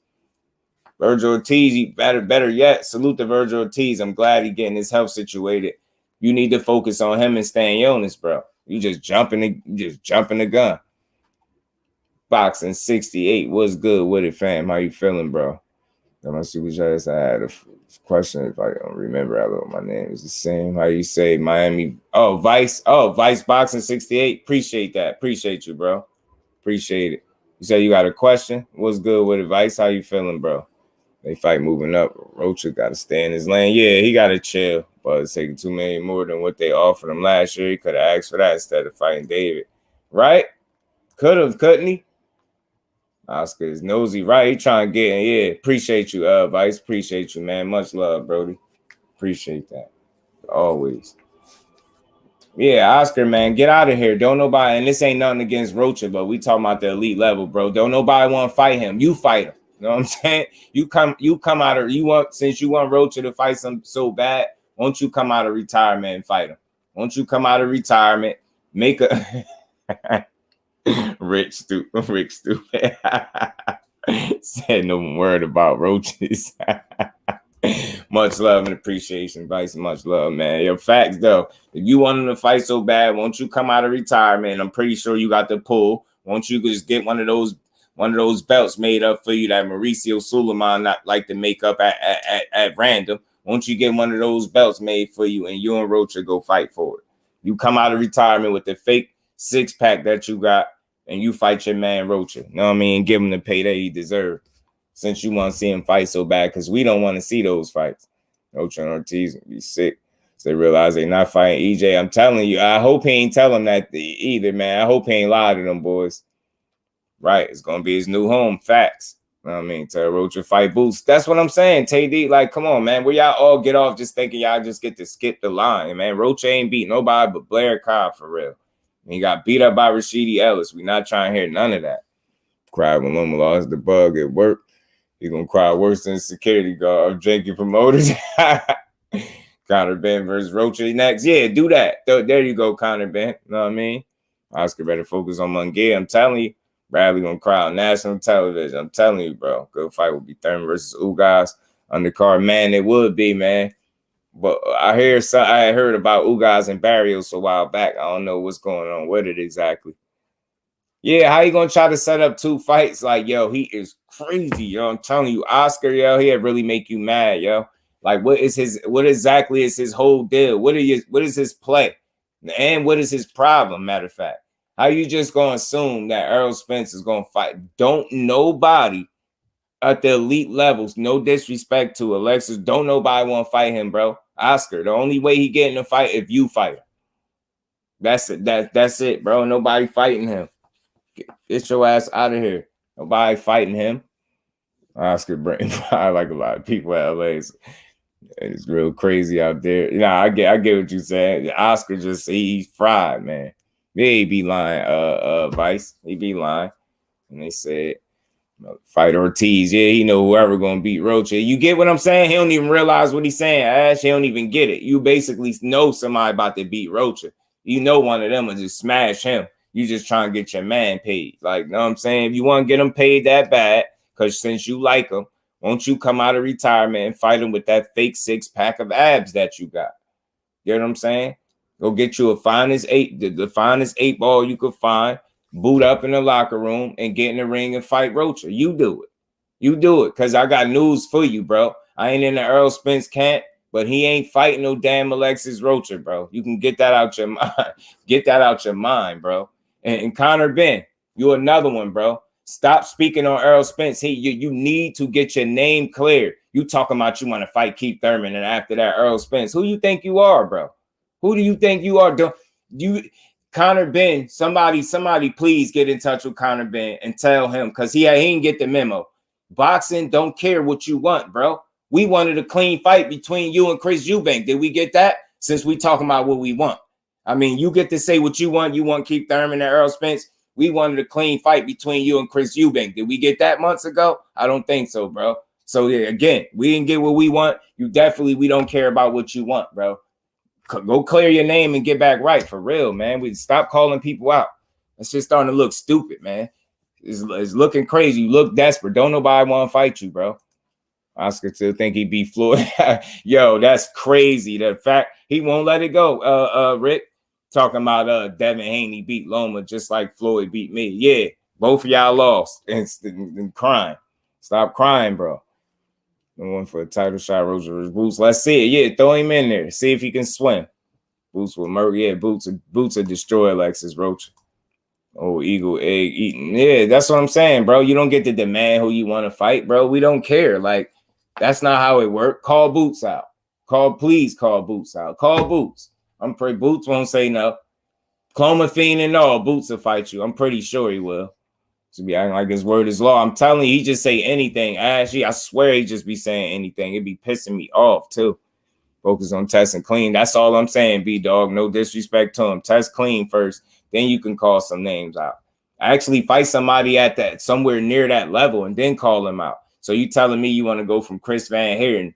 Virgil Ortiz, better yet, salute to Virgil Ortiz. I'm glad he getting his health situated. You need to focus on him and staying illness, bro. You just jumping the gun. Boxing 68. What's good with it, fam? How you feeling, bro? I'm gonna see what y'all I had a question if I don't remember. I know my name is the same. How you say Miami? Oh, Vice. Oh, Vice Boxing 68. Appreciate that. Appreciate you, bro. Appreciate it. You say you got a question? What's good with it, Vice? How you feeling, bro? They fight moving up. Rocha got to stay in his lane. Yeah, he got to chill. But it's taking $2 million more than what they offered him last year. He could have asked for that instead of fighting David. Right? Could have, couldn't he? Oscar is nosy. Right? He trying to get in. Yeah, appreciate you, Vice. Appreciate you, man. Much love, Brody. Appreciate that. Always. Yeah, Oscar, man, get out of here. Don't nobody, and this ain't nothing against Rocha, but we talking about the elite level, bro. Don't nobody want to fight him. You fight him. You know what I'm saying? You come out of since you want Rocha to fight some so bad, won't you come out of retirement and fight him? Won't you come out of retirement, make a Rick stupid said no word about roaches. Much love and appreciation, Vice. Much love, man. Your facts, though. If you want him to fight so bad, won't you come out of retirement? I'm pretty sure you got the pull. Won't you just get one of those belts made up for you that Mauricio Suleiman not like to make up at random? Won't you get one of those belts made for you and you and Rocha go fight for it? You come out of retirement with the fake six-pack that you got and you fight your man Rocha. You know what I mean? Give him the payday he deserves. Since you want to see him fight so bad, because we don't want to see those fights. Rocha and Ortiz be sick. So they realize they're not fighting EJ. I'm telling you, I hope he ain't tell them that either, man. I hope he ain't lied to them boys. Right, it's going to be his new home. Facts. I mean, tell Rocha fight Boots. That's what I'm saying, TD. Like, come on, man. Where y'all all get off just thinking y'all just get to skip the line, man. Rocha ain't beat nobody but Blair Cobb for real. And he got beat up by Rashidi Ellis. We not trying to hear none of that. Cried when Loma lost the bug at work. He gonna cry worse than security guard janky promoters. Conor Ben versus Rocha next. Yeah, do that. There you go, Conor Ben. You know what I mean? Oscar better focus on Munguia. I'm telling you. Bradley gonna cry on national television. I'm telling you, bro. Good fight would be Thurman versus Ugas. Undercard, man, it would be, man. But I heard about Ugas and Barrios a while back. I don't know what's going on with it exactly. Yeah, how you gonna try to set up 2 fights? Like, yo, he is crazy, yo. I'm telling you, Oscar, yo, he'll really make you mad, yo. Like, what exactly is his whole deal? What is his play? And what is his problem, matter of fact? How you just gonna assume that Errol Spence is gonna fight? Don't nobody at the elite levels, no disrespect to Alexis, don't nobody want to fight him, bro. Oscar, the only way he get in a fight if you fight him. That's it. That's it, bro. Nobody fighting him. Get your ass out of here. Nobody fighting him. Oscar brain fire like a lot of people at LA. It's real crazy out there. You know, I get what you saying. Oscar just he's fried, man. They be lying, Vice. He be lying. And they said, fight Ortiz. Yeah, he know whoever gonna beat Rocha. You get what I'm saying? He don't even realize what he's saying, Ash. He don't even get it. You basically know somebody about to beat Rocha. You know one of them will just smash him. You just trying to get your man paid. Like, know what I'm saying? If you want to get him paid that bad, because since you like him, won't you come out of retirement and fight him with that fake 6-pack of abs that you got? You know what I'm saying? Go get you the finest 8 ball you could find, boot up in the locker room, and get in the ring and fight Rocha. You do it. You do it, because I got news for you, bro. I ain't in the Errol Spence camp, but he ain't fighting no damn Alexis Rocha, bro. You can get that out your mind. Get that out your mind, bro. And Conor Ben, you another one, bro. Stop speaking on Errol Spence. You need to get your name clear. You talking about you want to fight Keith Thurman, and after that, Errol Spence. Who you think you are, bro? Who do you think you are? Conor Ben, somebody please get in touch with Conor Ben and tell him, because he didn't get the memo. Boxing don't care what you want, bro. We wanted a clean fight between you and Chris Eubank. Did we get that? Since we talking about what we want. I mean, you get to say what you want. You want Keith Thurman and Errol Spence. We wanted a clean fight between you and Chris Eubank. Did we get that months ago? I don't think so, bro. So yeah, again, we didn't get what we want. We don't care about what you want, bro. Go clear your name and get back right, for real, man. We stop calling people out. It's just starting to look stupid, man. It's looking crazy. You look desperate. Don't nobody want to fight you, bro. Oscar still think he beat Floyd. Yo, that's crazy. The fact he won't let it go. Rick talking about Devin Haney beat Loma just like Floyd beat me. Yeah, both of y'all lost and crying. Stop crying, bro. The one for a title shot, Rocha versus Boots. Let's see it. Yeah, throw him in there. See if he can swim. Boots will murder. Yeah, Boots will destroy Alexis Rocha. Oh, eagle egg eating. Yeah, that's what I'm saying, bro. You don't get to demand who you want to fight, bro. We don't care. Like, that's not how it works. Call Boots out. Please call Boots out. Call Boots. I'm pretty Boots won't say no. Clomiphene and all, Boots will fight you. I'm pretty sure he will. To be acting like his word is law. I'm telling you, he just say anything. Ashley, I swear he just be saying anything. It'd be pissing me off too. Focus on testing clean. That's all I'm saying, B-Dog. No disrespect to him. Test clean first. Then you can call some names out. Actually fight somebody at that somewhere near that level and then call them out. So you telling me you want to go from Chris Van Heeren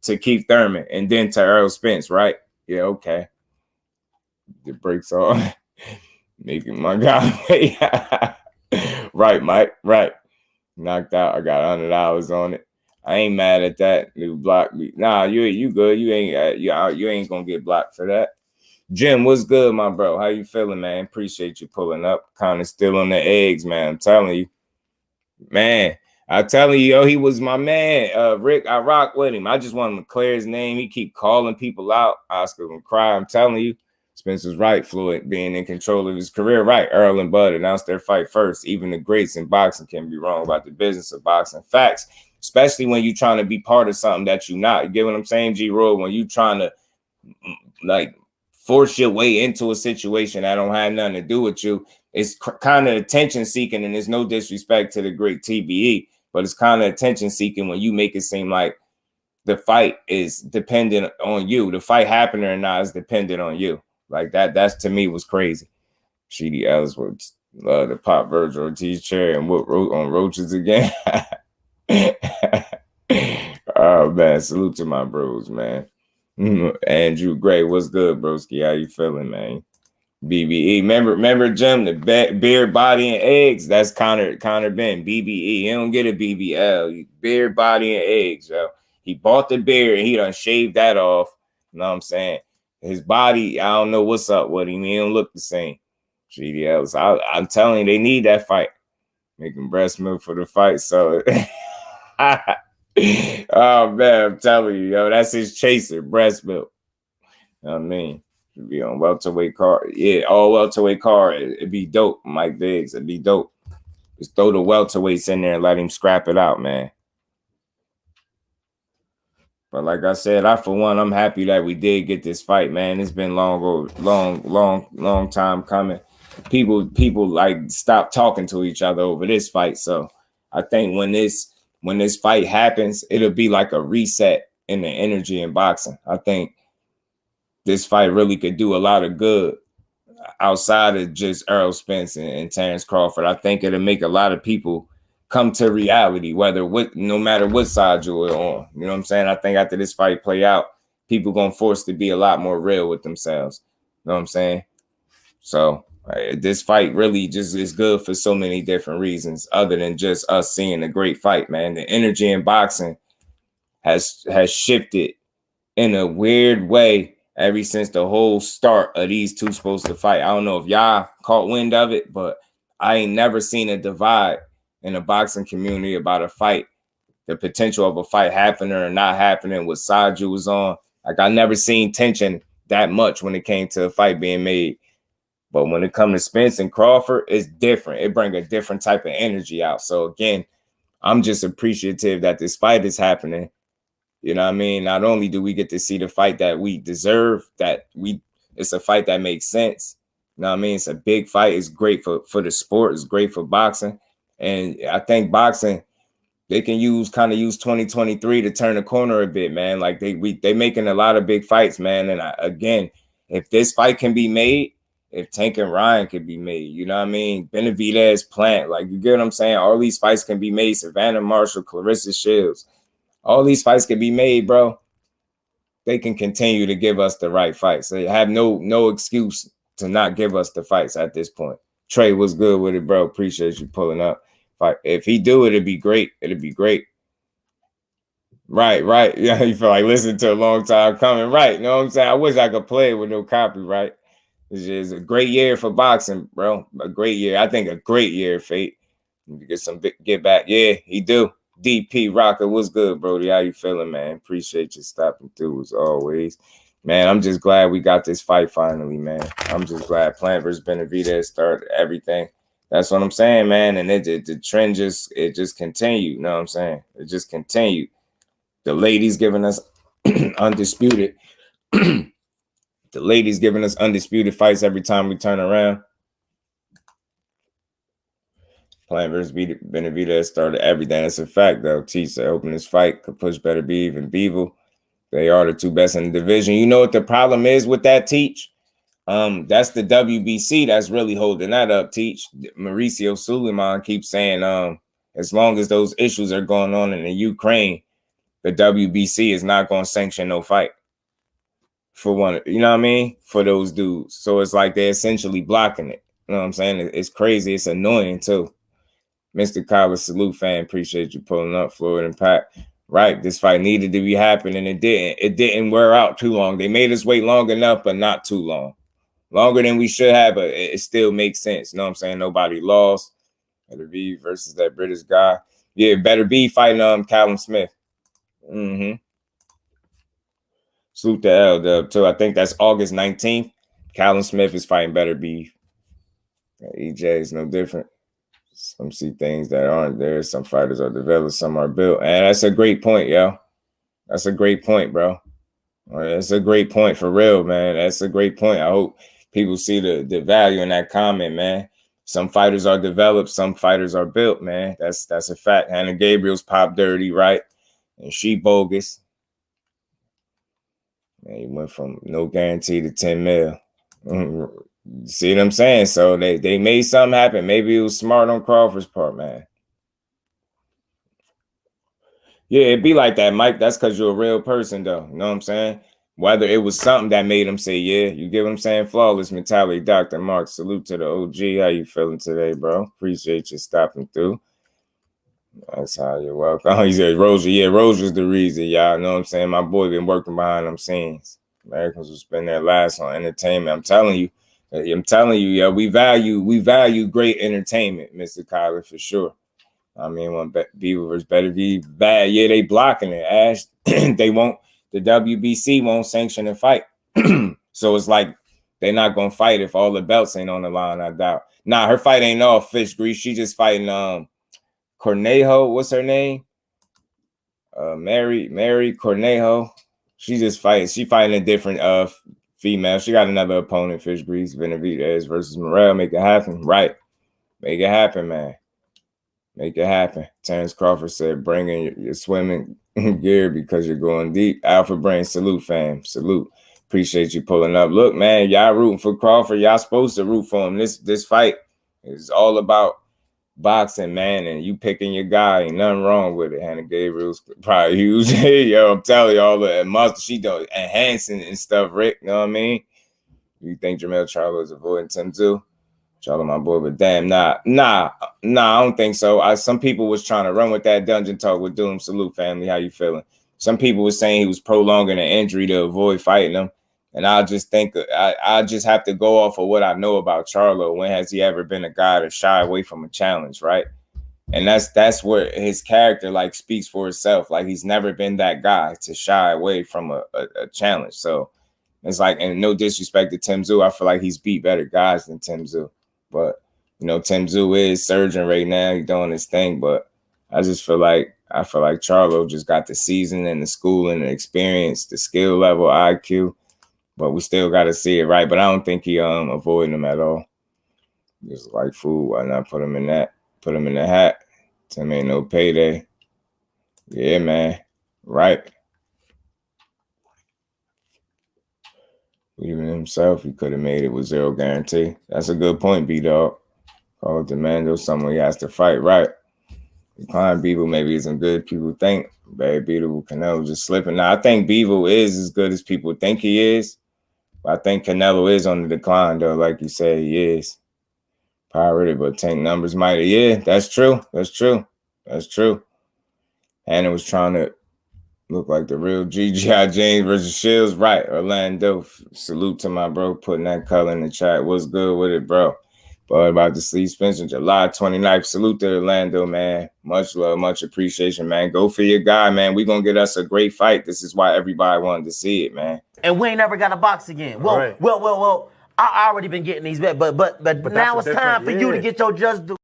to Keith Thurman and then to Errol Spence, right? Yeah, okay. The breaks off. Making my guy. Right, Mike. Right. Knocked out. I got $100 on it. I ain't mad at that. You blocked me. Nah, you good. You ain't gonna get blocked for that. Jim, what's good, my bro? How you feeling, man? Appreciate you pulling up. Kind of still on the eggs, man. I'm telling you. Man, I'm telling you, yo, he was my man. Rick, I rock with him. I just want him to clear his name. He keep calling people out. Oscar gonna cry. I'm telling you. Spencer's right, Floyd being in control of his career. Right, Earl and Bud announced their fight first. Even the greats in boxing can be wrong about the business of boxing. Facts, especially when you're trying to be part of something that you're not. You get what I'm saying, G-Roy? When you're trying to, like, force your way into a situation that don't have nothing to do with you, it's kind of attention-seeking, and there's no disrespect to the great TBE. but it's kind of attention seeking when you make it seem like the fight is dependent on you. The fight happening or not is dependent on you. Like that's to me was crazy. Sheedy Ellis would love to pop Virgil Ortiz chair and whoop on roaches again. Oh man, salute to my bros, man. Andrew Gray, what's good, broski? How you feeling, man? BBE, remember Jim, the beard, body, and eggs. That's Connor Ben. BBE, he don't get a BBL. Beard, body, and eggs, yo. He bought the beard and he done shaved that off. You know what I'm saying? His body, I don't know what's up with him. He don't look the same. GDLs, I'm telling you, they need that fight. Making breast milk for the fight. So, oh man, I'm telling you, yo, that's his chaser, breast milk. You know what I mean? Should be on welterweight card. Yeah, all welterweight card. It'd be dope, Mike Biggs. It'd be dope. Just throw the welterweights in there and let him scrap it out, man. But like I said, for one, I'm happy that we did get this fight, man. It's been long time coming. People like stop talking to each other over this fight. So I think when this fight happens, it'll be like a reset in the energy in boxing. I think this fight really could do a lot of good outside of just Errol Spence and Terence Crawford. I think it'll make a lot of people come to reality, no matter what side you're on. You know what I'm saying? I think after this fight play out, people gonna force to be a lot more real with themselves. You know what I'm saying? So this fight really just is good for so many different reasons, other than just us seeing a great fight, man. The energy in boxing has shifted in a weird way ever since the whole start of these two supposed to fight. I don't know if y'all caught wind of it, but I ain't never seen a divide in the boxing community about a fight, the potential of a fight happening or not happening, what side you was on. Like, I never seen tension that much when it came to a fight being made. But when it comes to Spence and Crawford, it's different. It brings a different type of energy out. So again, I'm just appreciative that this fight is happening. You know what I mean? Not only do we get to see the fight that we deserve, it's a fight that makes sense. You know what I mean? It's a big fight. It's great for the sport. It's great for boxing. And I think boxing, they can use 2023 to turn the corner a bit, man. Like they making a lot of big fights, man. And again, if this fight can be made, if Tank and Ryan could be made, you know what I mean? Benavidez, Plant, like, you get what I'm saying? All these fights can be made. Savannah Marshall, Clarissa Shields, all these fights can be made, bro. They can continue to give us the right fights. They have no excuse to not give us the fights at this point. Trey was good with it, bro. Appreciate you pulling up. If he do it, it'd be great. It'd be great. Right. Yeah, you feel like listening to a long time coming. Right. You know what I'm saying? I wish I could play it with no copyright. This is a great year for boxing, bro. A great year. I think a great year, Fate. Get back. Yeah, he do. DP Rocker, what's good, Brody? How you feeling, man? Appreciate you stopping through as always. Man, I'm just glad we got this fight finally, man. I'm just glad Plant versus Benavidez started everything. That's what I'm saying, man. And the trend just continued. You know what I'm saying? It just continued. The ladies giving us undisputed. The ladies giving us undisputed fights every time we turn around. Plant versus Benavidez started everything. That's a fact, though. Teach said, hoping this fight could push Better Beef and Beevil. They are the two best in the division. You know what the problem is with that, Teach? That's the WBC that's really holding that up, Teach. Mauricio Suleiman keeps saying, as long as those issues are going on in the Ukraine, the WBC is not going to sanction no fight. For one, you know what I mean? For those dudes. So it's like they're essentially blocking it. You know what I'm saying? It's crazy. It's annoying, too. Mr. Collins, salute fan. Appreciate you pulling up, Floyd and Pat. Right, this fight needed to be happening. It didn't. It didn't wear out too long. They made us wait long enough, but not too long. Longer than we should have, but it still makes sense. You know what I'm saying? Nobody lost. Better Be versus that British guy. Yeah, Better Be fighting Callum Smith. Salute to L-Dub, too. I think that's August 19th. Callum Smith is fighting Better Be. EJ is no different. Some see things that aren't there. Some fighters are developed, some are built. And that's a great point, yo. That's a great point, bro. That's a great point for real, man. That's a great point. I hope people see the value in that comment, man. Some fighters are developed, some fighters are built, man. That's a fact. Hannah Gabriel's pop dirty, right? And she bogus. Man, he went from no guarantee to 10 mil. See what I'm saying? So they made something happen. Maybe it was smart on Crawford's part, man. Yeah, it'd be like that, Mike. That's because you're a real person, though. You know what I'm saying? Whether it was something that made him say, yeah, you get what I'm saying? Flawless mentality, Dr. Mark. Salute to the OG. How you feeling today, bro? Appreciate you stopping through. That's how you're welcome. Oh, he said Rozier. Yeah, Rozier's the reason, y'all. Know what I'm saying? My boy been working behind them scenes. Americans will spend their lives on entertainment. I'm telling you, yeah, we value great entertainment, Mr. Kyler, for sure. I mean, when Beaver versus Better be bad, yeah, they blocking it. Ash, they won't. The WBC won't sanction a fight, so it's like they're not gonna fight if all the belts ain't on the line. I doubt. Nah, her fight ain't all fish grease. She just fighting Conejo. What's her name? Mary Cornejo. She just fighting. She fighting a different female. She got another opponent, fish grease. Benavidez versus Morel. Make it happen, right? Make it happen, man. Make it happen. Terence Crawford said, bring in your swimming gear because you're going deep. Alpha Brain, salute, fam. Salute. Appreciate you pulling up. Look, man, y'all rooting for Crawford. Y'all supposed to root for him. This fight is all about boxing, man, and you picking your guy. Ain't nothing wrong with it. Hannah Gabriel's probably huge. Yo, I'm telling you, all the muscle she does, enhancing and stuff, Rick. You know what I mean? You think Jermell Charlo is avoiding Tim too? Charlo, my boy, but damn, nah, I don't think so. Some people was trying to run with that dungeon talk with Doom. Salute, family. How you feeling? Some people was saying he was prolonging an injury to avoid fighting him. And I just think I just have to go off of what I know about Charlo. When has he ever been a guy to shy away from a challenge, right? And that's where his character like speaks for itself. Like he's never been that guy to shy away from a challenge. So it's like, and no disrespect to Tim Tszyu, I feel like he's beat better guys than Tim Tszyu. But, you know, Tim Tszyu is surging right now. He's doing his thing. But I feel like Charlo just got the season and the schooling and the experience, the skill level, IQ. But we still got to see it, right? But I don't think he avoiding him at all. Just like food, why not put him in that? Put him in the hat. Tim ain't no payday. Yeah, man. Right. Even himself, he could have made it with zero guarantee. That's a good point, B-Dog. Call it Demando, someone he has to fight, right? Klein Beaver maybe isn't good. People think very beautiful. Canelo just slipping. Now, I think Beaver is as good as people think he is. But I think Canelo is on the decline, though, like you said, he is. Pirated, but tank numbers mighty. Yeah, that's true. That's true. That's true. Hannah was trying to look like the real G.I. James versus Shields. Right, Orlando. Salute to my bro putting that color in the chat. What's good with it, bro? But about to see Spencer, July 29th. Salute to Orlando, man. Much love, much appreciation, man. Go for your guy, man. We're going to get us a great fight. This is why everybody wanted to see it, man. And we ain't never got a box again. Well, right. well. I already been getting these bets, but now it's time for you to get your just do.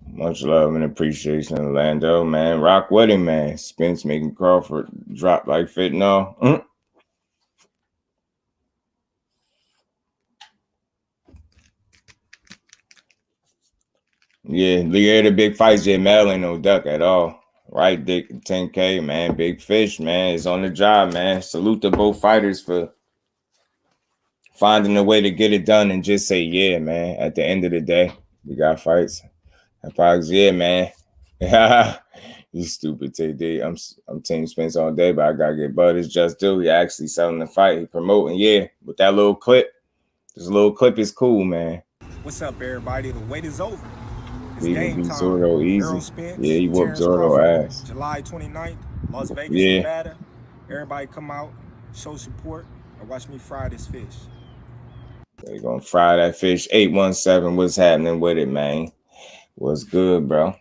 Much love and appreciation, Orlando, man. Rock with him, man. Spence making Crawford drop like fentanyl. Yeah, the big fights, Mel ain't no duck at all. Right, Dick, 10K, man. Big fish, man. Is on the job, man. Salute to both fighters for finding a way to get it done and just say, yeah, man. At the end of the day, we got fights. And Fox, yeah, man. You stupid, TD. I'm Team Spence all day, but I gotta get Bud. It's just do. He actually selling the fight. He promoting, yeah. With that little clip, this little clip is cool, man. What's up, everybody? The wait is over. It's game time. Zorro easy. Errol Spence, yeah, he whooped Terence Zorro Crawford, ass. July 29th, Las Vegas, Nevada. Everybody come out, show support, and watch me fry this fish. They're gonna fry that fish. 817, what's happening with it, man? What's good, bro?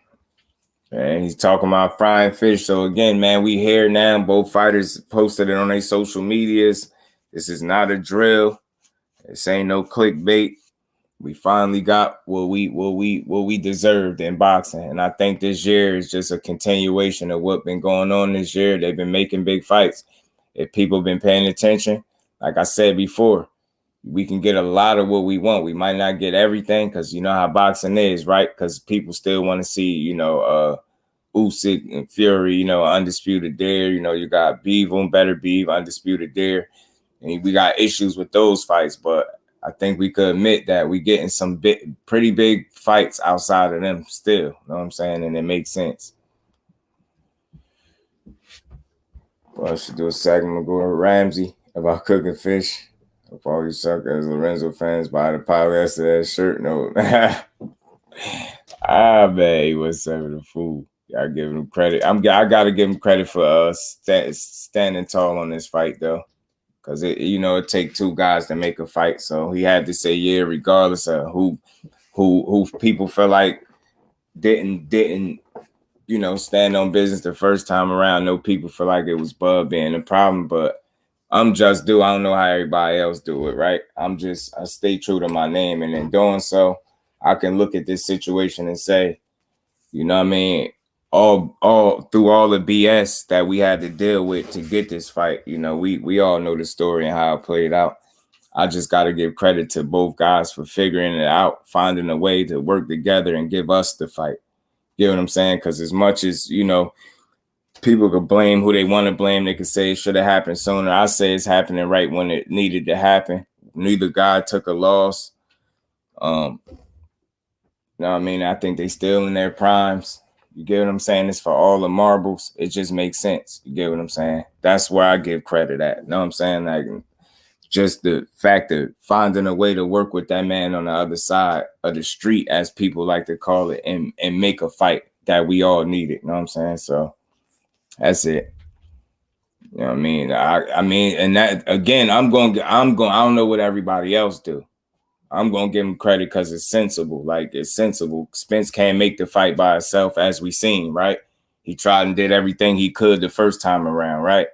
Man, he's talking about frying fish. So again, man, we here now. Both fighters posted it on their social medias. This is not a drill. This ain't no clickbait. We finally got what we deserved in boxing. And I think this year is just a continuation of what's been going on this year. They've been making big fights. If people have been paying attention, like I said before, we can get a lot of what we want. We might not get everything because you know how boxing is, right? Because people still want to see, you know, Usyk and Fury, you know, Undisputed there. You know, you got Beav, Better Beav, Undisputed there. And we got issues with those fights, but I think we could admit that we getting some pretty big fights outside of them still. You know what I'm saying? And it makes sense. Well, I should do a segment with Gordon Ramsay about cooking fish. Hope all you suckers Lorenzo fans buy the polyester that shirt. No. Man, he was serving the food. I give him credit. I got to give him credit for standing tall on this fight, though. Because, you know, it takes two guys to make a fight. So he had to say, yeah, regardless of who people feel like didn't, you know, stand on business the first time around. No people feel like it was Bud being the problem. But I'm just I don't know how everybody else do it, right? I stay true to my name. And in doing so, I can look at this situation and say, you know what I mean? All through all the BS that we had to deal with to get this fight, you know, we all know the story and how it played out. I just got to give credit to both guys for figuring it out, finding a way to work together and give us the fight. You know what I'm saying? Because as much as, you know, people could blame who they want to blame, they could say it should have happened sooner. I say it's happening right when it needed to happen. Neither guy took a loss. You know what I mean? I think they still in their primes. You get what I'm saying? It's for all the marbles. It just makes sense. You get what I'm saying? That's where I give credit at. You know what I'm saying? Like, just the fact of finding a way to work with that man on the other side of the street, as people like to call it, and make a fight that we all needed. You know what I'm saying? So that's it. You know what I mean? I mean, and that again, I don't know what everybody else do. I'm going to give him credit because it's sensible. Like, it's sensible. Spence can't make the fight by himself, as we seen, right? He tried and did everything he could the first time around, right?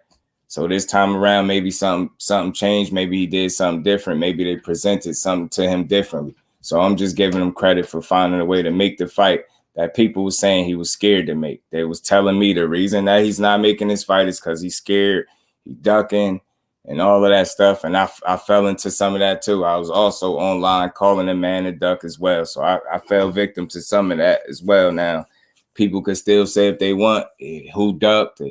So this time around, maybe something changed. Maybe he did something different. Maybe they presented something to him differently. So I'm just giving him credit for finding a way to make the fight that people were saying he was scared to make. They was telling me the reason that he's not making this fight is because he's scared, he's ducking, and all of that stuff. And I fell into some of that too. I was also online calling a man a duck as well. So I fell victim to some of that as well. Now, people could still say if they want, who ducked,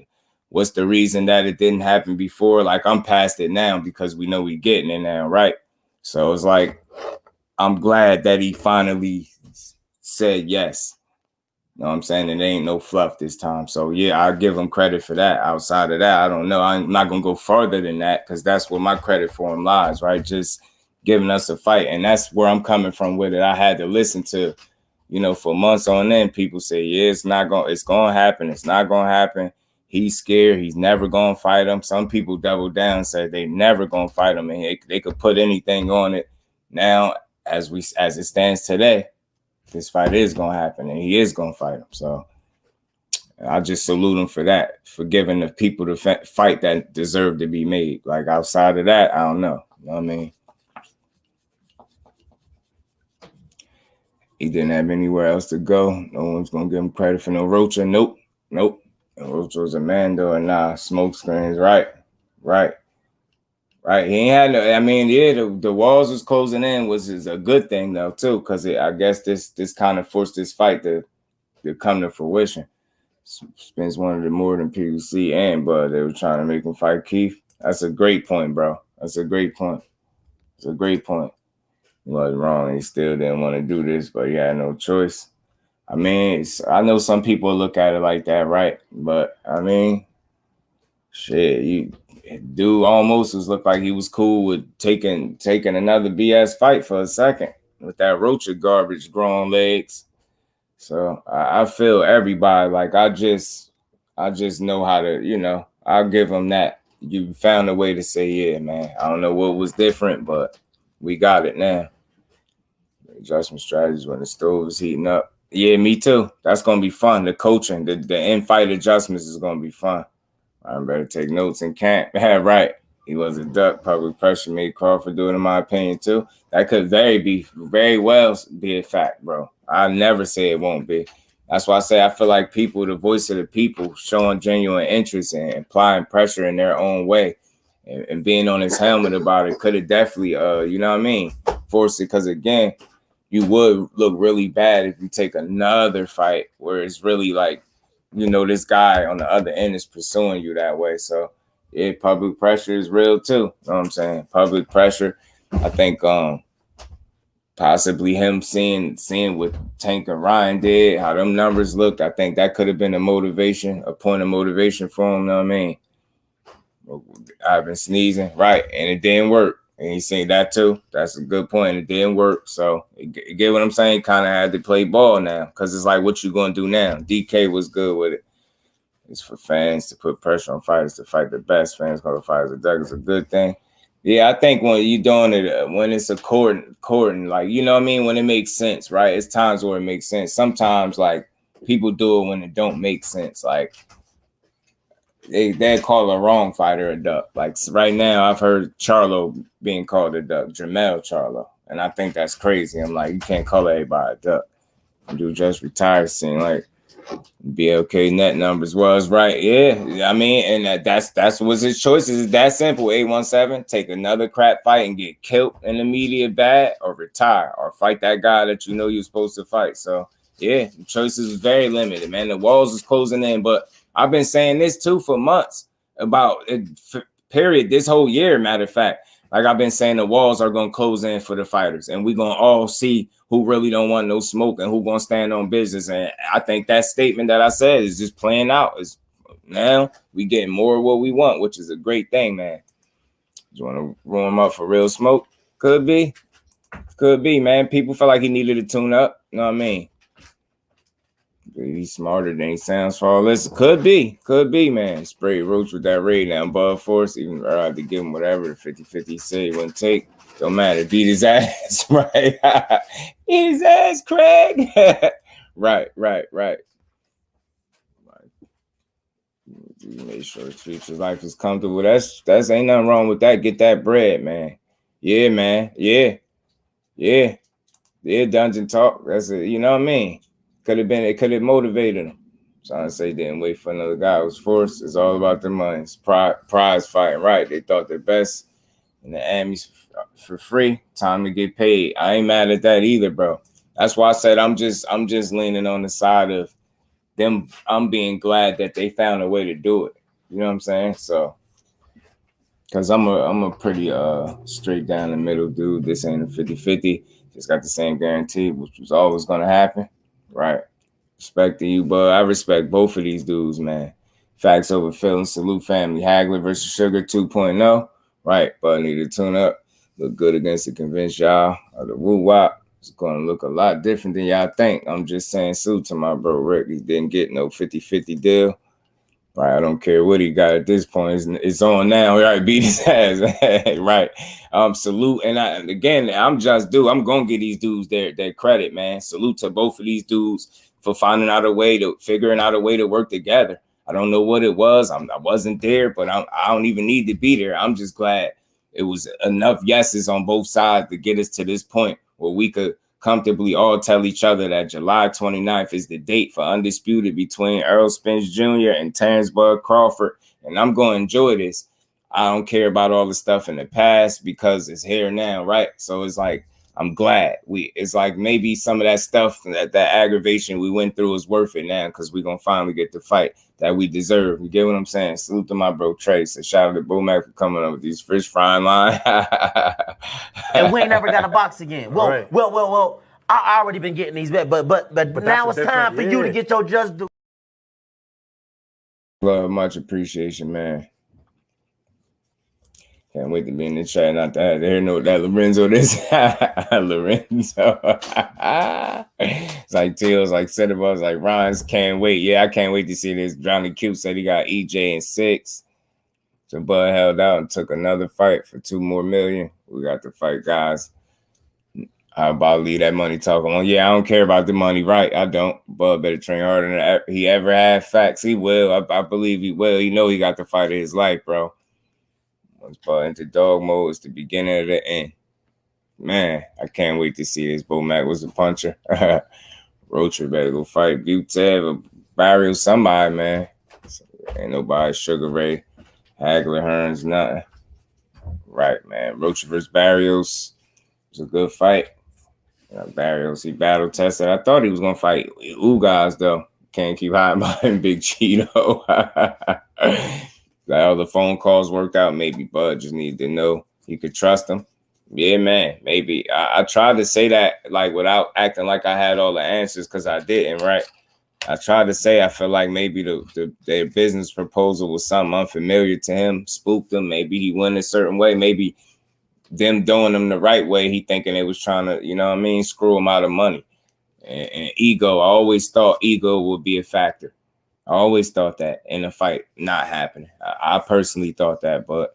what's the reason that it didn't happen before? Like, I'm past it now because we know we getting it now, right? So it's like, I'm glad that he finally said yes. You know what I'm saying? And there ain't no fluff this time. So, yeah, I'll give him credit for that. Outside of that, I don't know. I'm not going to go further than that because that's where my credit for him lies, right? Just giving us a fight. And that's where I'm coming from with it. I had to listen to, you know, for months on end, people say, yeah, it's going to happen. It's not going to happen. He's scared. He's never going to fight him. Some people double down and say they never going to fight him. And they could put anything on it. Now, as it stands today, this fight is going to happen, and he is going to fight him. So I just salute him for that, for giving the people the fight that deserve to be made. Like, outside of that, I don't know. You know what I mean? He didn't have anywhere else to go. No one's going to give him credit for no Rocha. Nope. Rocha was a man, though, and nah, smoke screens. Right. He ain't had no, I mean, yeah, the walls was closing in is a good thing, though, too, because I guess this kind of forced this fight to come to fruition. Spence wanted it more than people see, but they were trying to make him fight Keith. That's a great point, bro. That's a great point. It's a great point. He wasn't wrong. He still didn't want to do this, but he had no choice. I mean, I know some people look at it like that, right? But, I mean, shit, dude almost looked like he was cool with taking another BS fight for a second with that Rocha garbage growing legs. So I feel everybody, like, I just know how to, you know, I'll give him that. You found a way to say, yeah, man, I don't know what was different, but we got it now. Adjustment strategies when the stove is heating up. Yeah, me too. That's going to be fun. The coaching, the in-fight adjustments is going to be fun. I better take notes in camp. Yeah, right. He was a duck. Public pressure made Crawford do it, in my opinion, too. That could very well be a fact, bro. I never say it won't be. That's why I say I feel like people, the voice of the people, showing genuine interest and applying pressure in their own way and being on his helmet about it could have definitely, you know what I mean, forced it. Because again, you would look really bad if you take another fight where it's really like, you know, this guy on the other end is pursuing you that way. So yeah, public pressure is real too. You know what I'm saying? Public pressure. I think possibly him seeing what Tank and Ryan did, how them numbers looked. I think that could have been a point of motivation for him. You know what I mean? I've been sneezing, right, and it didn't work. And he seen that too. That's a good point. It didn't work. So you get what I'm saying? Kind of had to play ball now, because it's like, what you gonna do now? DK was good with it. It's for fans to put pressure on fighters to fight the best. Fans go to fighters. It's a good thing. Yeah, I think when you're doing it, when it's a courting, like, you know what I mean, when it makes sense, right? It's times where it makes sense. Sometimes, like, people do it when it don't make sense. Like, they call a wrong fighter a duck. Like right now, I've heard Charlo being called a duck, Jamel Charlo, and I think that's crazy. I'm like, you can't call everybody a duck. Dude just retired, seeing like BLK net numbers was right. Yeah, I mean, and that's was his choices. It's that simple. 817, take another crap fight and get killed in the media bad, or retire, or fight that guy that you know you're supposed to fight. So yeah, the choices was very limited, man. The walls was closing in, but I've been saying this too for months about it, period. This whole year, matter of fact, like I've been saying, the walls are going to close in for the fighters, and we're going to all see who really don't want no smoke and who going to stand on business. And I think that statement that I said is just playing out. Is now we getting more of what we want, which is a great thing, man. You want to roll him up for real smoke? Could be, man. People felt like he needed to tune up. You know what I mean? He's smarter than he sounds for all this. Could be, man. Spray Roach with that raid now. Above force, even I had to give him whatever the 50-50 said he wouldn't take. Don't matter. Beat his ass, right? Beat his ass, Craig. right. Make sure his future life is comfortable. That's ain't nothing wrong with that. Get that bread, man. Yeah, man. Yeah. Dungeon talk. That's it. You know what I mean? It could have motivated him. Trying to say didn't wait for another guy. It was forced. It's all about the money. It's prize fighting, right? They thought their best in the Emmys for free. Time to get paid. I ain't mad at that either, bro. That's why I said I'm just leaning on the side of them. I'm being glad that they found a way to do it. You know what I'm saying? So, because I'm a pretty straight down the middle dude. This ain't a 50-50. Just got the same guarantee, which was always gonna happen. Right. Respect to you, but I respect both of these dudes, man. Facts over feelings. Salute family. Hagler versus Sugar 2.0. Right. But I need to tune up. Look good against the convince y'all. Or the woo wop. It's going to look a lot different than y'all think. I'm just saying salute to my bro Rick. He didn't get no 50-50 deal. Right. I don't care what he got at this point. It's on now. Right. Beat his ass. Right. Salute. And again, I'm just dude. I'm going to give these dudes their credit, man. Salute to both of these dudes for figuring out a way to work together. I don't know what it was. I wasn't there, but I don't even need to be there. I'm just glad it was enough yeses on both sides to get us to this point where we could comfortably all tell each other that July 29th is the date for Undisputed between Errol Spence Jr. and Terence Crawford. And I'm going to enjoy this. I don't care about all the stuff in the past because it's here now, right? So it's like, I'm glad it's like maybe some of that stuff, that aggravation we went through is worth it now, because we're going to finally get the fight that we deserve. You get what I'm saying? Salute to my bro Trace. And shout out to Bo Mac for coming up with these fish frying line. And we ain't never got a box again. Well, right. well. I already been getting these bets, but now it's time for you to get your just due. Love, much appreciation, man. Can't wait to be in the chat. Not that there know that Lorenzo this Lorenzo. It's like Teals, like Cinnabons, like Ryan's. Can't wait. Yeah, I can't wait to see this. Johnny Q said he got EJ in 6. So Bud held out and took another fight for $2 more million. We got to fight, guys. How about leave that money talking on? Yeah, I don't care about the money, right? I don't. Bud better train harder than he ever had. Facts, he will. I believe he will. You know he got the fight of his life, bro. Once Bud into dog mode, it's the beginning of the end. Man, I can't wait to see this. Bo Mac was a puncher. Rocher better go fight Butev or Barry or somebody, man. Ain't nobody Sugar Ray, Hagler, Hearns, nothing. Right, man. Roach versus Barrios was a good fight. Barrios, he battle tested. I thought he was gonna fight Ugas though. Can't keep hiding behind Big Cheeto. Like all the phone calls worked out. Maybe Bud just needed to know you could trust him. Yeah, man. Maybe I tried to say that like without acting like I had all the answers because I didn't. Right. I tried to say I feel like maybe their business proposal was something unfamiliar to him, spooked him. Maybe he went a certain way. Maybe them doing them the right way, he thinking they was trying to, you know what I mean, screw him out of money. And ego, I always thought ego would be a factor. I always thought that in a fight not happening. I personally thought that, but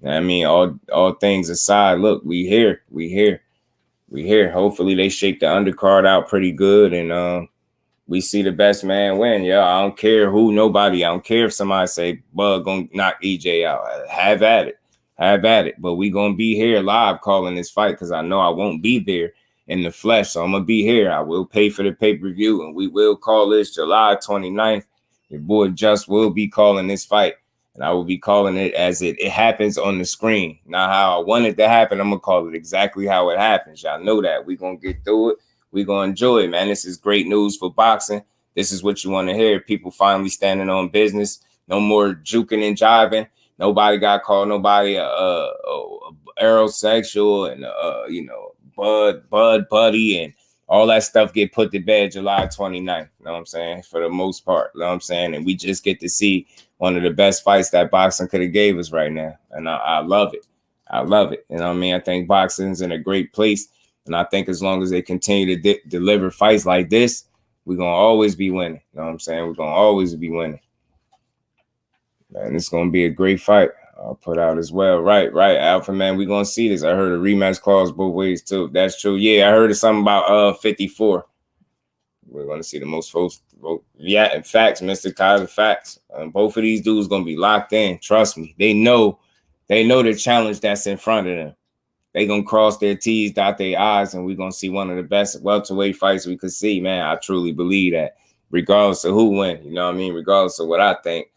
I mean, all things aside, look, we here. Hopefully they shake the undercard out pretty good, and we see the best man win. Yeah, I don't care who, nobody. I don't care if somebody say Bud gonna knock EJ out. Have at it. But we gonna be here live calling this fight because I know I won't be there in the flesh. So I'm gonna be here. I will pay for the pay-per-view, and we will call this July 29th. Your boy Just will be calling this fight, and I will be calling it as it happens on the screen. Not how I want it to happen. I'm gonna call it exactly how it happens. Y'all know that. We gonna get through it. We gonna enjoy it, man. This is great news for boxing. This is what you want to hear. People finally standing on business. No more juking and jiving. Nobody got called nobody aerosexual and buddy and all that stuff get put to bed July 29th. You know what I'm saying? For the most part. You know what I'm saying? And we just get to see one of the best fights that boxing could have gave us right now. And I love it. I love it. You know what I mean? I think boxing's in a great place. And I think as long as they continue to deliver fights like this, we're going to always be winning. You know what I'm saying? We're going to always be winning. Man, it's going to be a great fight. I'll put out as well. Right. Alpha, man, we're going to see this. I heard a rematch clause both ways, too. That's true. Yeah, I heard something about 54. We're going to see the most votes. Yeah, in facts, Mr. Kyler, facts. Both of these dudes going to be locked in. Trust me. They know the challenge that's in front of them. They going to cross their T's, dot their I's, and we're going to see one of the best welterweight fights we could see, man. I truly believe that, regardless of who wins, you know what I mean? Regardless of what I think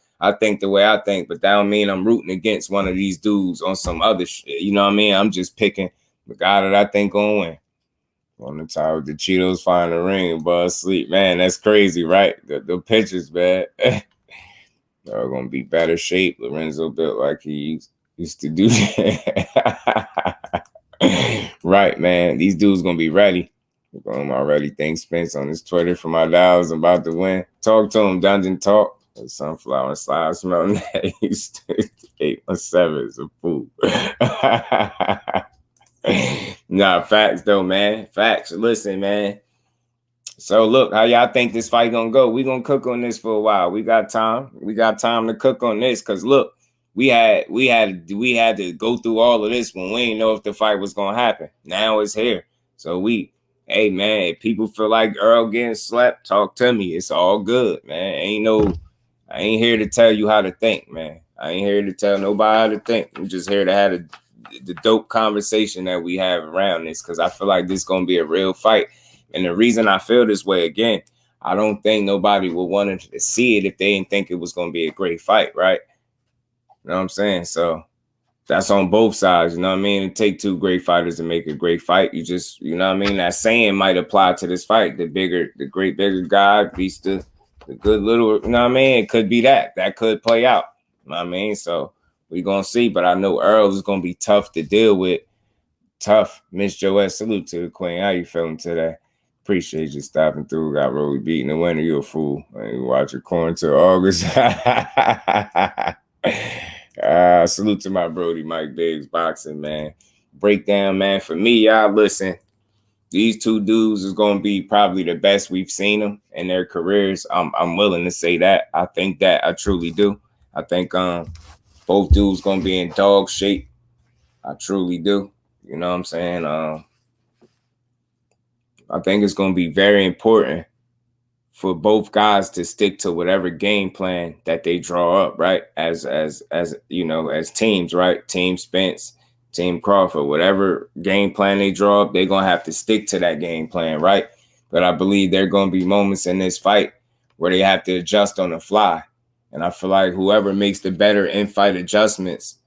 the way I think, but that don't mean I'm rooting against one of these dudes on some other shit, you know what I mean? I'm just picking the guy that I think going to win. On the top with the Cheetos find the ring, but sleep, man, that's crazy, right? The pictures, man. They're going to be better shape. Lorenzo built like he used to do that. Right, man. These dudes gonna be ready. I'm already thank Spence on his Twitter for my $1 about to win. Talk to him, Dungeon Talk. Sunflower slide smelling that. He's 817 is a fool. Nah, facts though, man. Facts. Listen, man. So look, how y'all think this fight gonna go? We gonna cook on this for a while. We got time. We got time to cook on this because look. We had to go through all of this when we didn't know if the fight was gonna happen. Now it's here. So hey man, if people feel like Earl getting slapped, talk to me. It's all good, man. I ain't here to tell you how to think, man. I ain't here to tell nobody how to think. I'm just here to have the dope conversation that we have around this because I feel like this is gonna be a real fight. And the reason I feel this way, again, I don't think nobody would want to see it if they didn't think it was gonna be a great fight, right? You know what I'm saying? So that's on both sides. You know what I mean? It take two great fighters to make a great fight. You know what I mean? That saying might apply to this fight. The great bigger guy beats the good little, you know what I mean? It could be that. That could play out. You know what I mean? So we're going to see. But I know Earl is going to be tough to deal with. Tough. Miss Joette, salute to the queen. How you feeling today? Appreciate you stopping through. Got Roly beating the winner. You a fool. You watch your corn till August. Salute to my Brody, Mike Biggs, boxing, man. Breakdown, man. For me, y'all, listen, these two dudes is going to be probably the best we've seen them in their careers. I'm willing to say that. I think that. I truly do. I think both dudes going to be in dog shape. I truly do. You know what I'm saying? I think it's going to be very important for both guys to stick to whatever game plan that they draw up, right? As you know, as teams, right? Team Spence, Team Crawford, whatever game plan they draw up, they're going to have to stick to that game plan, right? But I believe there are going to be moments in this fight where they have to adjust on the fly. And I feel like whoever makes the better in-fight adjustments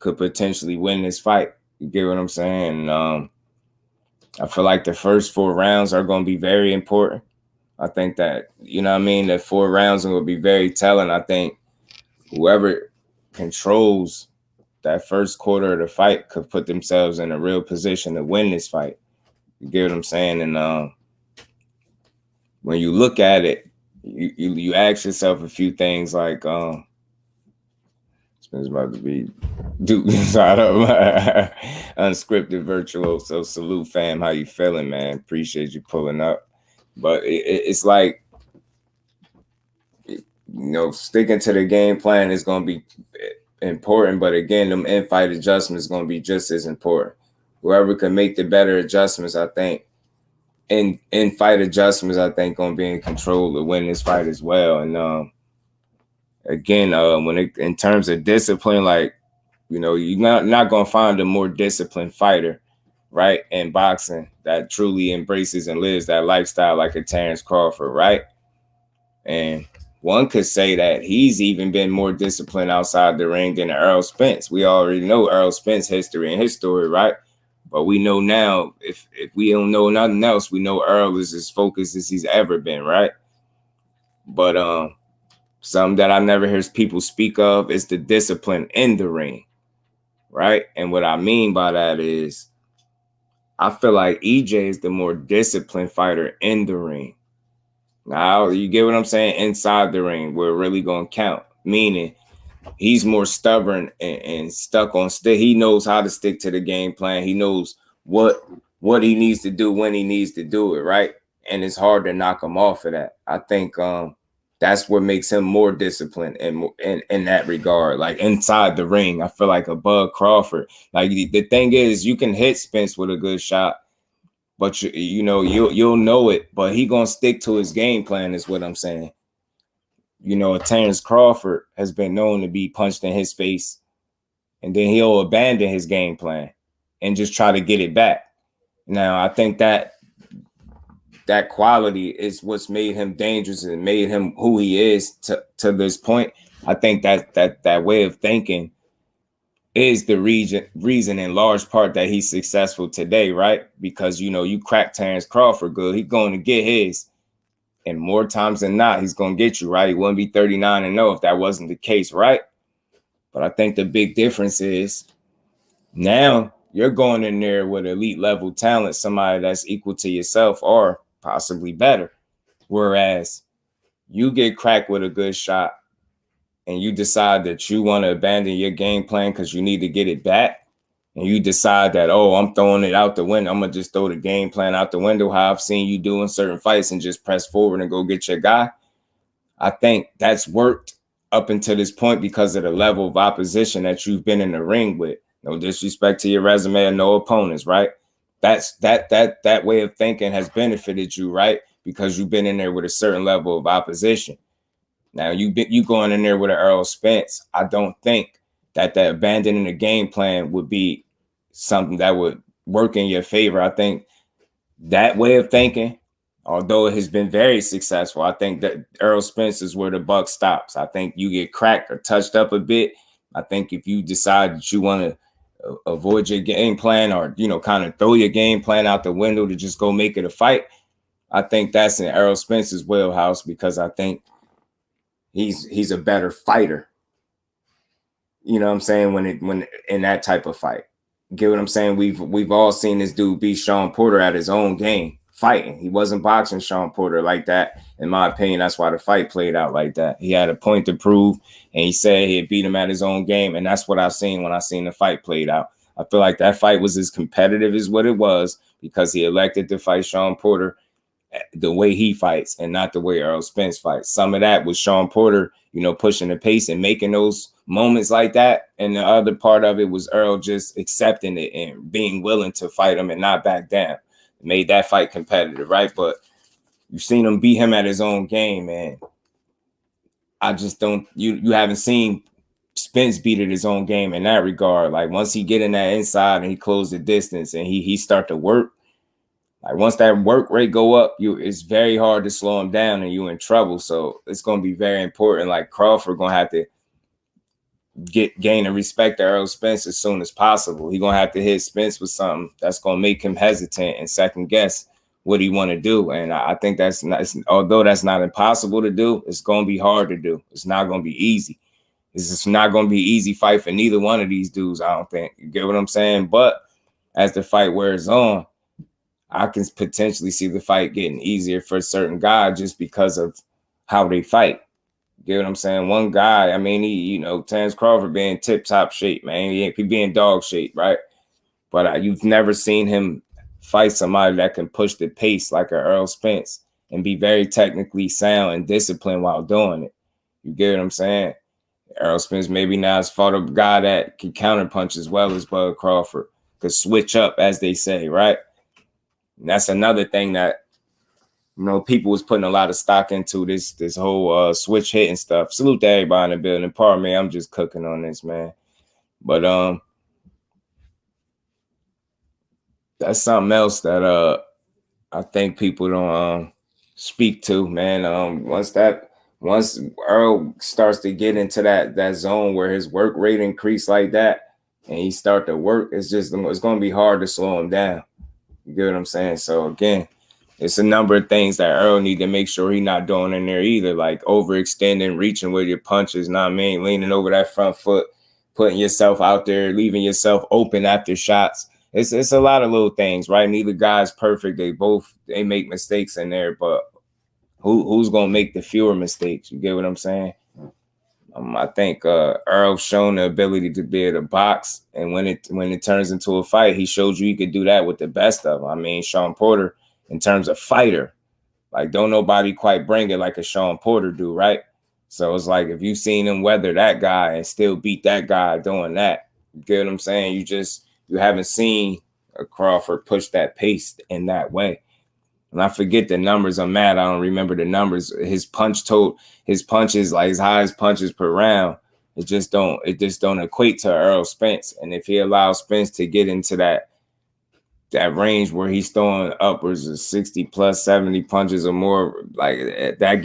could potentially win this fight. You get what I'm saying? I feel like the first 4 rounds are going to be very important. I think that, you know what I mean, that 4 rounds are going to be very telling. I think whoever controls that first quarter of the fight could put themselves in a real position to win this fight. You get what I'm saying? And when you look at it, you ask yourself a few things like, it's about to be unscripted virtuoso. Salute, fam. How you feeling, man? Appreciate you pulling up. But it's like, you know, sticking to the game plan is going to be important. But again, them in-fight adjustments is going to be just as important. Whoever can make the better adjustments, I think, in-fight adjustments, I think, going to be in control to win this fight as well. And again, in terms of discipline, like, you know, you're not going to find a more disciplined fighter, right, in boxing that truly embraces and lives that lifestyle like a Terence Crawford, right? And one could say that he's even been more disciplined outside the ring than Errol Spence. We already know Errol Spence's history and his story, right? But we know now, if we don't know nothing else, we know Errol is as focused as he's ever been, right? But something that I never hear people speak of is the discipline in the ring, right? And what I mean by that is I feel like EJ is the more disciplined fighter in the ring. Now, you get what I'm saying? Inside the ring, we're really going to count, meaning he's more stubborn and stuck on stick. He knows how to stick to the game plan. He knows what he needs to do when he needs to do it, right? And it's hard to knock him off of that. I think that's what makes him more disciplined in that regard. Like inside the ring, I feel like above Crawford. Like the thing is, you can hit Spence with a good shot, but you know you'll know it. But he gonna stick to his game plan, is what I'm saying. You know, Terence Crawford has been known to be punched in his face, and then he'll abandon his game plan and just try to get it back. Now, I think that quality is what's made him dangerous and made him who he is to this point. I think that way of thinking is the reason in large part that he's successful today, right? Because, you know, you crack Terence Crawford good, he's going to get his. And more times than not, he's going to get you, right? He wouldn't be 39-0 if that wasn't the case, right? But I think the big difference is now you're going in there with elite level talent, somebody that's equal to yourself or possibly better. Whereas you get cracked with a good shot and you decide that you want to abandon your game plan because you need to get it back. And you decide that, oh, I'm throwing it out the window. I'm going to just throw the game plan out the window, how I've seen you do in certain fights, and just press forward and go get your guy. I think that's worked up until this point because of the level of opposition that you've been in the ring with. No disrespect to your resume and no opponents, right? That way of thinking has benefited you, right? Because you've been in there with a certain level of opposition. Now, you going in there with an Errol Spence, I don't think that abandoning the game plan would be something that would work in your favor. I think that way of thinking, although it has been very successful, I think that Errol Spence is where the buck stops. I think you get cracked or touched up a bit. I think if you decide that you want to avoid your game plan or, you know, kind of throw your game plan out the window to just go make it a fight, I think that's in Errol Spence's wheelhouse because I think he's a better fighter. You know what I'm saying? When in that type of fight, get what I'm saying? We've all seen this dude beat Sean Porter at his own game fighting. He wasn't boxing Sean Porter like that. In my opinion, that's why the fight played out like that. He had a point to prove, and he said he had beat him at his own game. And that's what I've seen when I seen the fight played out. I feel like that fight was as competitive as what it was because he elected to fight Sean Porter the way he fights and not the way Errol Spence fights. Some of that was Sean Porter, you know, pushing the pace and making those moments like that. And the other part of it was Errol just accepting it and being willing to fight him and not back down. It made that fight competitive, right? But you've seen him beat him at his own game, man. I just don't, you haven't seen Spence beat at his own game in that regard. Like once he get in that inside and he close the distance and he start to work, like once that work rate go up, it's very hard to slow him down and you in trouble. So it's going to be very important. Like Crawford going to have to gain the respect of Errol Spence as soon as possible. He gonna have to hit Spence with something that's gonna make him hesitant and second guess what he want to do. And I think that's not, although that's not impossible to do, it's gonna be hard to do. It's not gonna be easy. It's just not gonna be an easy fight for neither one of these dudes, I don't think. You get what I'm saying? But as the fight wears on, I can potentially see the fight getting easier for a certain guy just because of how they fight. You get what I'm saying? One guy, I mean, he, Terence Crawford being tip-top shape, man. He being dog shape, right? But you've never seen him fight somebody that can push the pace like a Errol Spence and be very technically sound and disciplined while doing it. You get what I'm saying? Errol Spence maybe now has fought a guy that can counterpunch as well as Bud Crawford, could switch up, as they say, right? And that's another thing that, people was putting a lot of stock into this whole switch hitting stuff. Salute to everybody in the building. Pardon me, I'm just cooking on this, man. But that's something else that I think people don't speak to, man. Once Errol starts to get into that zone where his work rate increase like that, and he start to work, it's going to be hard to slow him down. You get what I'm saying? So again, it's a number of things that Errol need to make sure he's not doing in there either, like overextending, reaching with your punches, leaning over that front foot, putting yourself out there, leaving yourself open after shots. It's a lot of little things, right? Neither guy's perfect. They make mistakes in there, but who's gonna make the fewer mistakes? You get what I'm saying? I think Errol's shown the ability to be able to box, and when it turns into a fight, he showed you he could do that with the best of them. I mean, Sean Porter, in terms of fighter, like don't nobody quite bring it like a Sean Porter do, right? So it's like if you've seen him weather that guy and still beat that guy doing that, you get what I'm saying? You haven't seen a Crawford push that pace in that way. And I forget the numbers. I'm mad I don't remember the numbers. His punches, like his highest punches per round, it just don't equate to Errol Spence. And if he allows Spence to get into that range where he's throwing upwards of 60 plus 70 punches or more, like that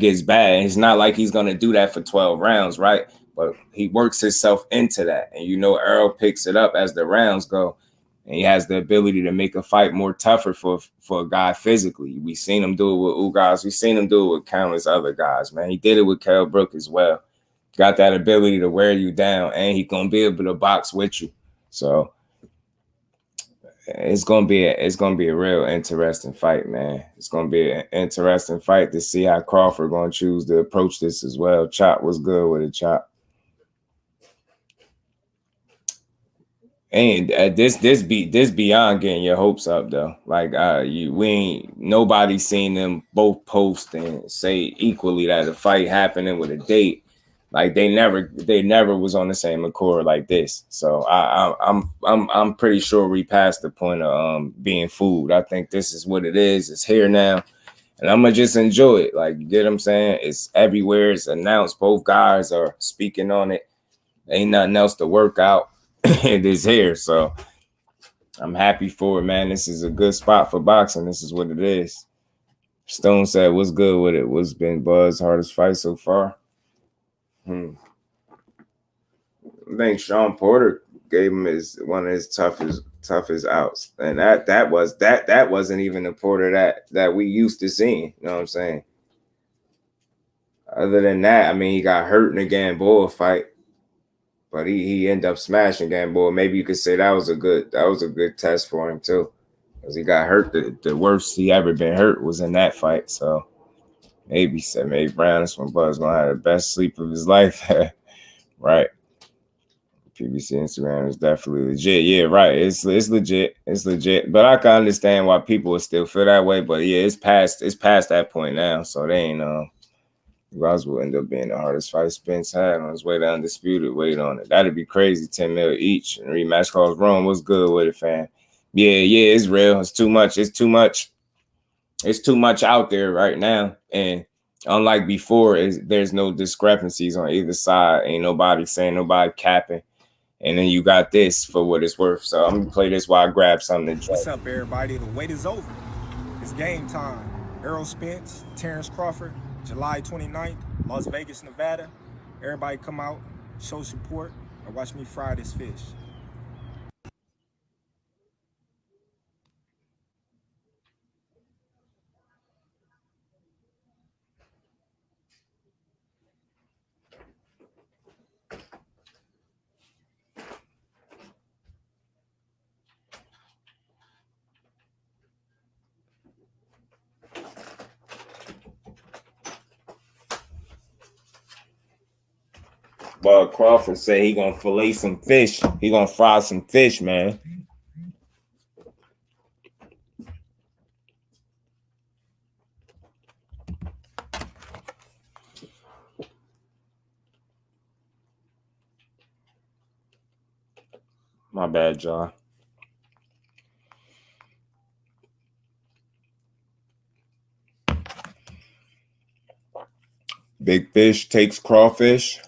gets bad. It's not like he's gonna do that for 12 rounds, right? But he works himself into that. And Errol picks it up as the rounds go. And he has the ability to make a fight more tougher for a guy physically. We've seen him do it with Ugas. We've seen him do it with countless other guys, man. He did it with Kell Brook as well. Got that ability to wear you down, and he's going to be able to box with you. So it's going to be a real interesting fight, man. It's going to be an interesting fight to see how Crawford going to choose to approach this as well. Chop was good with it, Chop. And this beyond getting your hopes up though. Like nobody's seen them both post and say equally that a fight happening with a date. Like they never was on the same accord like this. So I'm pretty sure we passed the point of being fooled. I think this is what it is. It's here now, and I'm gonna just enjoy it. Like, you get what I'm saying? It's everywhere. It's announced. Both guys are speaking on it. Ain't nothing else to work out. It is here, so I'm happy for it, man. This is a good spot for boxing. This is what it is. Stone said, "What's good with it? What's been Bud's hardest fight so far?" I think Sean Porter gave him one of his toughest outs, and that wasn't even the Porter that we used to seeing. You know what I'm saying? Other than that, I mean, he got hurt in the Gamboa fight. But he ended up smashing Gamboa. Maybe you could say that was a good test for him too, because he got hurt. The worst he ever been hurt was in that fight. So maybe Brown, this one Bud's gonna have the best sleep of his life, right? PBC Instagram is definitely legit. Yeah, right. It's legit. It's legit. But I can understand why people would still feel that way. But yeah, it's past that point now. So they ain't Ross will end up being the hardest fight Spence had on his way to Undisputed. Wait on it. That'd be crazy. 10 mil each. And rematch calls Rome. What's good with it, fam? Yeah, it's real. It's too much. It's too much. It's too much out there right now. And unlike before, there's no discrepancies on either side. Ain't nobody saying, nobody capping. And then you got this for what it's worth. So I'm gonna play this while I grab something to drink. What's up, everybody? The wait is over. It's game time. Errol Spence, Terence Crawford, July 29th, Las Vegas, Nevada. Everybody come out, show support, and watch me fry this fish. Bud Crawford say he gonna fillet some fish. He gonna fry some fish, man. My bad, y'all. Big Fish takes Crawfish.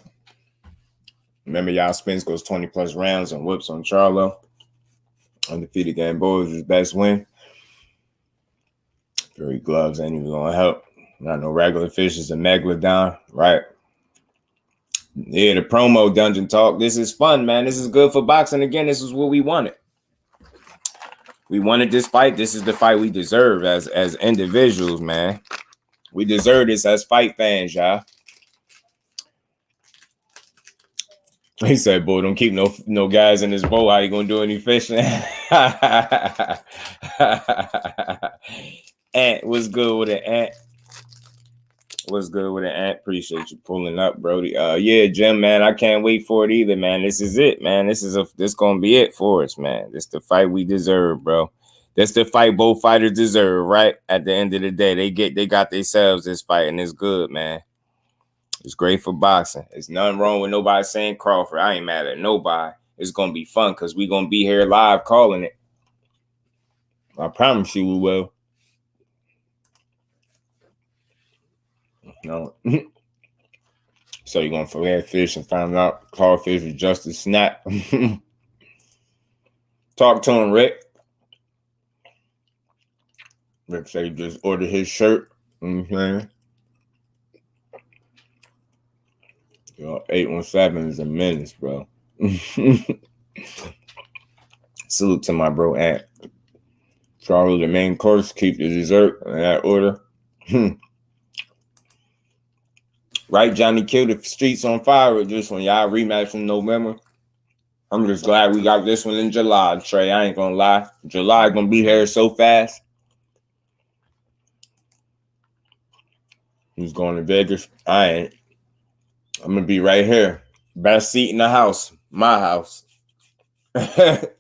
Remember, y'all Spence goes 20+ rounds and whips on Charlo. Undefeated Gamboa's his best win. Fury gloves ain't even gonna help. Not no regular fish, it's a megalodon, right? Yeah, the promo dungeon talk. This is fun, man. This is good for boxing. Again, this is what we wanted. We wanted this fight. This is the fight we deserve as individuals, man. We deserve this as fight fans, y'all. He said, boy, don't keep no guys in this boat. How you gonna do any fishing? Ant, what's good with it, Ant? What's good with it, Ant? Appreciate you pulling up, Brody. Yeah, Jim, man, I can't wait for it either, man. This is it, man. This gonna be it for us, man. This the fight we deserve, bro. That's the fight both fighters deserve, right? At the end of the day, they got themselves this fight, and it's good, man. It's great for boxing. There's nothing wrong with nobody saying Crawford. I ain't mad at nobody. It's gonna be fun because we gonna be here live calling it. I promise you we will. No. So you're gonna fillet fish and find out Clawfish is just a snap. Talk to him, Rick. Rick said he just ordered his shirt. You know what I'm saying? 817 is a menace, bro. Salute to my bro Ant. Charlie, the main course, keep the dessert in that order. Right, Johnny killed the streets on fire with this one. Y'all rematch in November. I'm just glad we got this one in July, Trey. I ain't gonna lie. July gonna be here so fast. Who's going to Vegas? I ain't. I'm gonna be right here. Best seat in the house. My house. That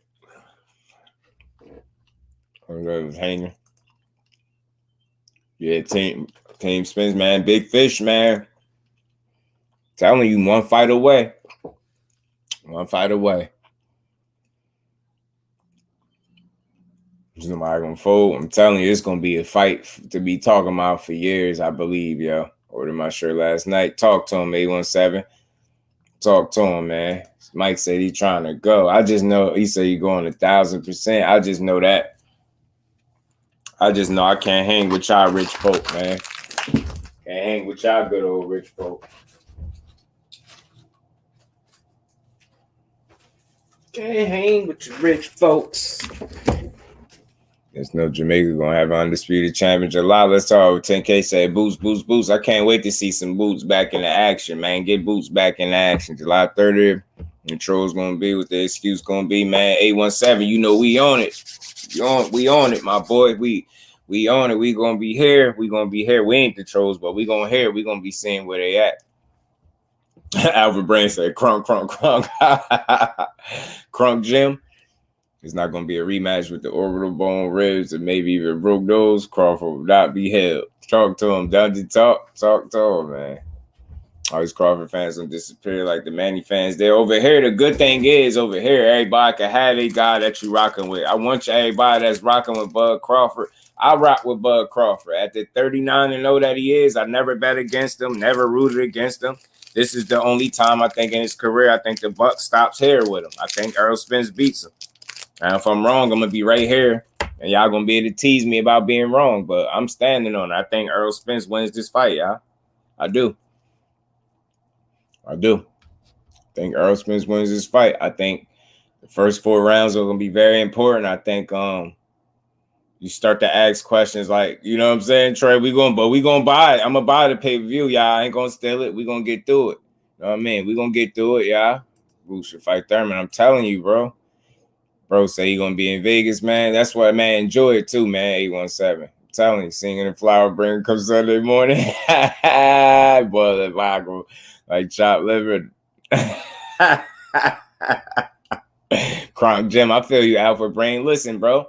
was hanging. Yeah, team Spence, man. Big Fish, man. Telling you, one fight away. One fight away. Somebody gonna fold. I'm telling you, it's gonna be a fight to be talking about for years, I believe, yo. Ordered my shirt last night. Talk to him, 817. Talk to him, man. Mike said he trying to go. I just know he said he going 1,000%. I just know that. I just know I can't hang with y'all rich folk, man. Can't hang with y'all good old rich folk. Can't hang with you rich folks. There's no Jamaica gonna have an undisputed champion July. Let's talk. 10K said boots, boots, boots. I can't wait to see some boots back in the action, man. Get boots back in action. July 30th. The trolls gonna be what the excuse gonna be, man. 817. You know we on it. We on it, my boy. We on it. We gonna be here. We gonna be here. We ain't the trolls, but we gonna hear. We gonna be seeing where they at. Albert Brain said, crunk, crunk, crunk. Crunk Jim. It's not going to be a rematch with the orbital bone ribs and maybe even broke those. Crawford will not be held. Talk to him. Dungeon talk. Talk to him, man. All these Crawford fans don't disappear like the Manny fans. They're over here. The good thing is over here, everybody can have a guy that you rocking with. I want you, everybody that's rocking with Bud Crawford. I rock with Bud Crawford. At the 39-0 that he is, I never bet against him, never rooted against him. This is the only time I think in his career I think the buck stops here with him. I think Errol Spence beats him. And if I'm wrong, I'm going to be right here. And y'all going to be able to tease me about being wrong. But I'm standing on it. I think Errol Spence wins this fight, y'all. I do. I think Errol Spence wins this fight. I think the first 4 rounds are gonna be very important. I think you start to ask questions like, you know what I'm saying, Trey, we gonna buy it. I'm gonna buy the pay-per-view, y'all. I ain't gonna steal it. We gonna get through it. You know what I mean? We gonna get through it, y'all. Bruce should fight Thurman. I'm telling you, bro. Bro say he gonna be in Vegas, man. That's why, man, enjoy it too, man. 817. I'm telling you, singing in Flower Bring come Sunday morning. Boy, that vibe like chopped liver. Kronk Jim, I feel you, Alpha Brain. Listen, bro.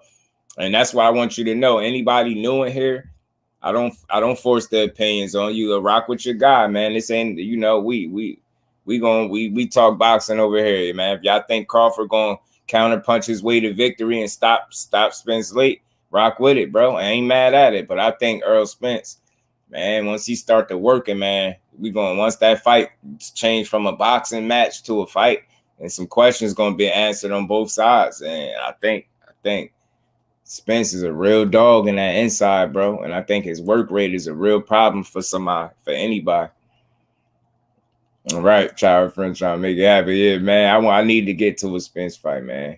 And that's why I want you to know, anybody new in here, I don't force the opinions on you. Rock with your guy, man. This ain't, you know, we talk boxing over here, man. If y'all think Crawford gonna counter punch his way to victory and stop Spence late, rock with it, bro. I ain't mad at it. But I think Errol Spence, man, once he start to working, man, once that fight change from a boxing match to a fight, and some questions gonna be answered on both sides. And I think Spence is a real dog in that inside, bro. And I think his work rate is a real problem for anybody. All right, child friends trying to make it happen. Yeah, man. I need to get to a Spence fight, man.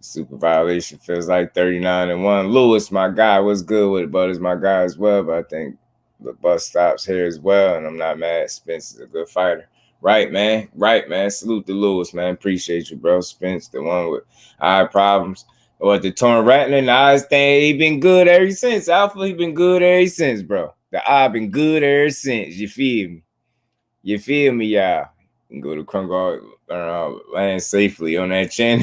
Super violation feels like 39-1. Lewis, my guy, was good with it, but is my guy as well. But I think the bus stops here as well, and I'm not mad. Spence is a good fighter. Right, man. Right, man. Salute to Lewis, man. Appreciate you, bro. Spence, the one with eye problems. Or the torn retina, the eyes thing, he been good ever since. Alpha, he been good ever since, bro. The eye been good ever since. You feel me? You feel me, y'all? You can go to Krungar, land safely on that chin.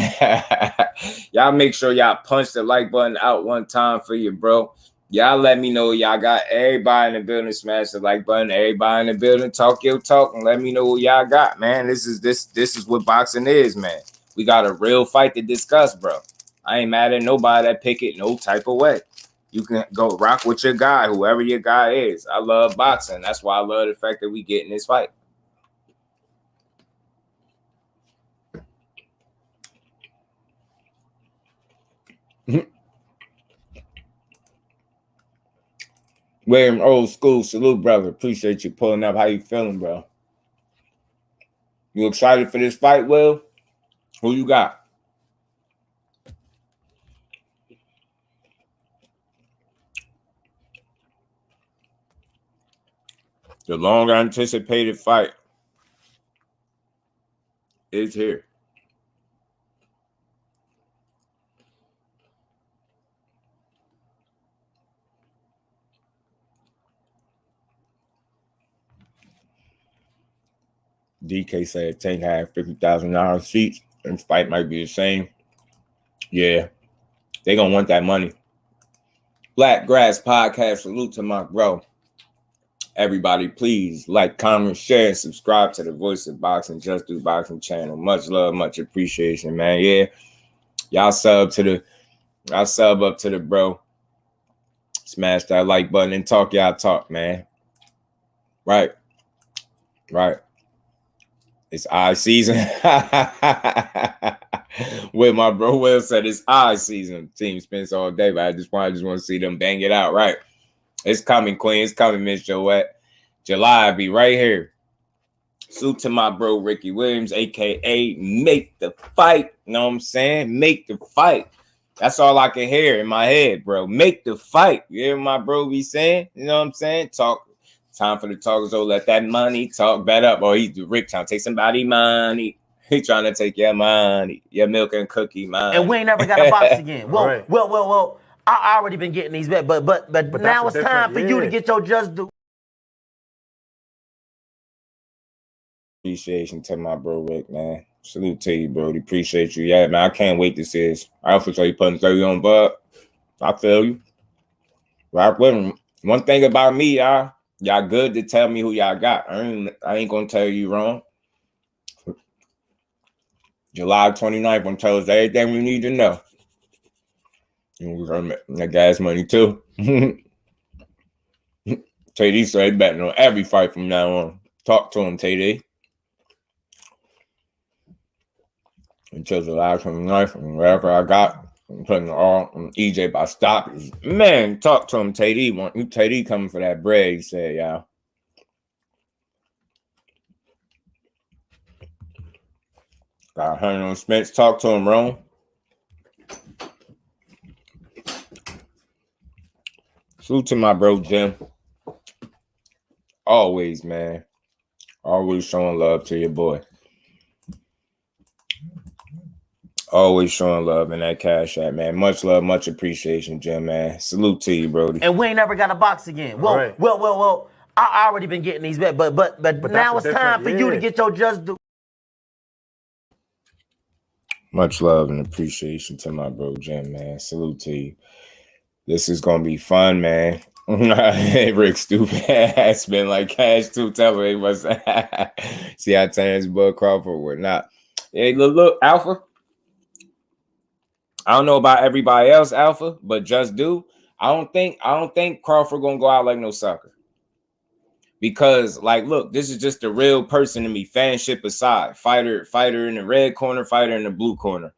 Y'all make sure y'all punch the like button out one time for you, bro. Y'all let me know y'all got everybody in the building. Smash the like button. Everybody in the building. Talk your talk and let me know what y'all got, man. This is what boxing is, man. We got a real fight to discuss, bro. I ain't mad at nobody that pick it no type of way. You can go rock with your guy, whoever your guy is. I love boxing. That's why I love the fact that we get in this fight. William, old school, salute, brother. Appreciate you pulling up. How you feeling, bro? You excited for this fight, Will? Who you got? The long anticipated fight is here. DK said Tank had $50,000 seats and the fight might be the same. Yeah, they gonna want that money. Black Grass Podcast, salute to my bro. Everybody, please like, comment, share, and subscribe to the Voice of Boxing, Just Do Boxing channel. Much love, much appreciation, man. Yeah, y'all sub up to the bro. Smash that like button and talk y'all talk, man. Right. It's eye season. With my bro Will said it's eye season. Team Spence all day, but I just want to see them bang it out. Right. It's coming, Queen. It's coming, Miss Joette. July be right here. Salute to my bro Ricky Williams, aka Make the Fight. You know what I'm saying? Make the fight. That's all I can hear in my head, bro. Make the fight. You hear my bro be saying? You know what I'm saying? Talk. Time for the talkers. So let that money talk back up. Or he's Rick trying to take somebody money. He trying to take your money, your milk and cookie money. And we ain't never got a box again. Well. I already been getting these bets, but now it's time for you to get your just do. Appreciation to my bro Rick, man. Salute to you, bro. Appreciate you. Yeah, man. I can't wait to see this. I also tell you putting 30 on Bud. I feel you. Rock with him. One thing about me, y'all good to tell me who y'all got. I ain't gonna tell you wrong. July 29th gonna tell us everything we need to know. And we're gonna make that gas money too. TD said betting on every fight from now on. Talk to him, TD. Until July 29th, and wherever I got, I'm putting it all on EJ by stop. Man, talk to him, TD. TD coming for that bread, he said, y'all. Got 100 on Spence. Talk to him, Rome. Salute to my bro, Jim. Always, man. Always showing love to your boy. Always showing love in that Cash App, man. Much love, much appreciation, Jim, man. Salute to you, Brody. And we ain't never got a box again. Well. I already been getting these bets, but now it's time for you to get your just due. Much love and appreciation to my bro, Jim, man. Salute to you. This is gonna be fun, man. Rick stupid ass been like Cash too. Tell me must see how Terence Crawford would not. Hey, look, Alpha. I don't know about everybody else, Alpha, but just do. I don't think Crawford gonna go out like no sucker. Because, like, look, this is just a real person to me. Fanship aside, fighter in the red corner, fighter in the blue corner.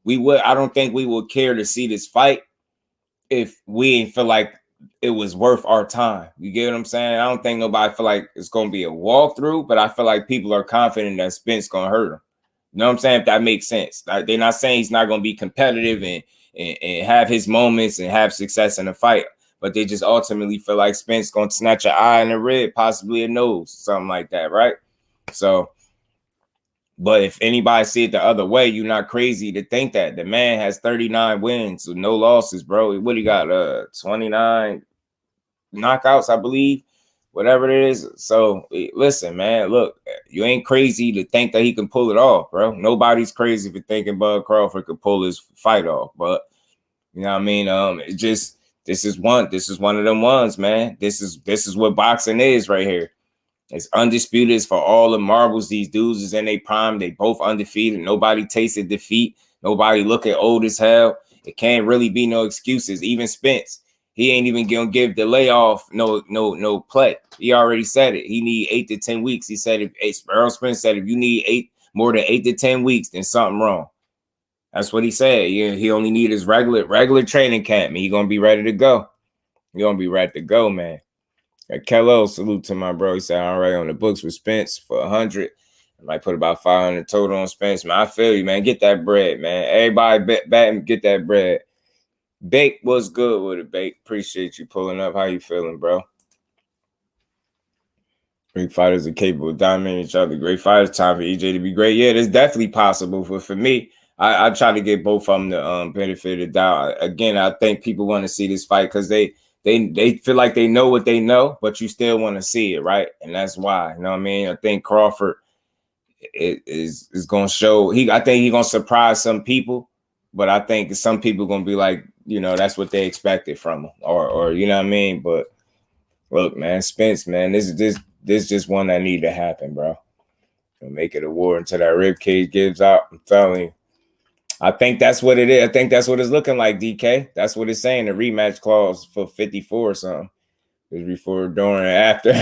I don't think we would care to see this fight if we ain't feel like it was worth our time. You get what I'm saying? I don't think nobody feel like it's gonna be a walkthrough, but I feel like people are confident that Spence gonna hurt him. You know what I'm saying? If that makes sense. They're not saying he's not gonna be competitive and have his moments and have success in the fight, but they just ultimately feel like Spence gonna snatch an eye and a rib, possibly a nose, something like that, right? So, but if anybody see it the other way, you're not crazy to think that. The man has 39 wins with no losses, bro. What he got? 29 knockouts, I believe, whatever it is. So listen, man, look, you ain't crazy to think that he can pull it off, bro. Nobody's crazy for thinking Bud Crawford could pull his fight off, but you know what I mean? It just this is one of them ones, man. This is what boxing is right here. It's undisputed. It's for all the marbles. These dudes is in their prime. They both undefeated. Nobody tasted defeat. Nobody looking old as hell. It can't really be no excuses. Even Spence, he ain't even gonna give the layoff no play. He already said it. He need 8 to 10 weeks. He said Errol Spence said if you need more than 8 to 10 weeks, then something wrong. That's what he said. He only need his regular training camp. And he gonna be ready to go. He gonna be ready to go, man. Kello, salute to my bro. He said, all right, on the books with Spence for 100. I might put about 500 total on Spence. Man, I feel you, man. Get that bread, man. Everybody bet and get that bread. Bake, what's good with it, Bake? Appreciate you pulling up. How you feeling, bro? Great fighters are capable of dominating each other. Great fighters, time for EJ to be great. Yeah, it's definitely possible. But for me, I try to get both of them the benefit of the doubt. Again, I think people want to see this fight because they feel like they know what they know, but you still want to see it, right? And that's why, you know what I mean? I think Crawford is going to show. I think he's going to surprise some people, but I think some people going to be like, you know, that's what they expected from him, or you know what I mean? But look, man, Spence, man, this just one that need to happen, bro. Make it a war until that rib cage gives out. I'm telling you. I think that's what it is. I think that's what it's looking like, DK. That's what it's saying, the rematch clause for 54 or something. It was before, during, and after.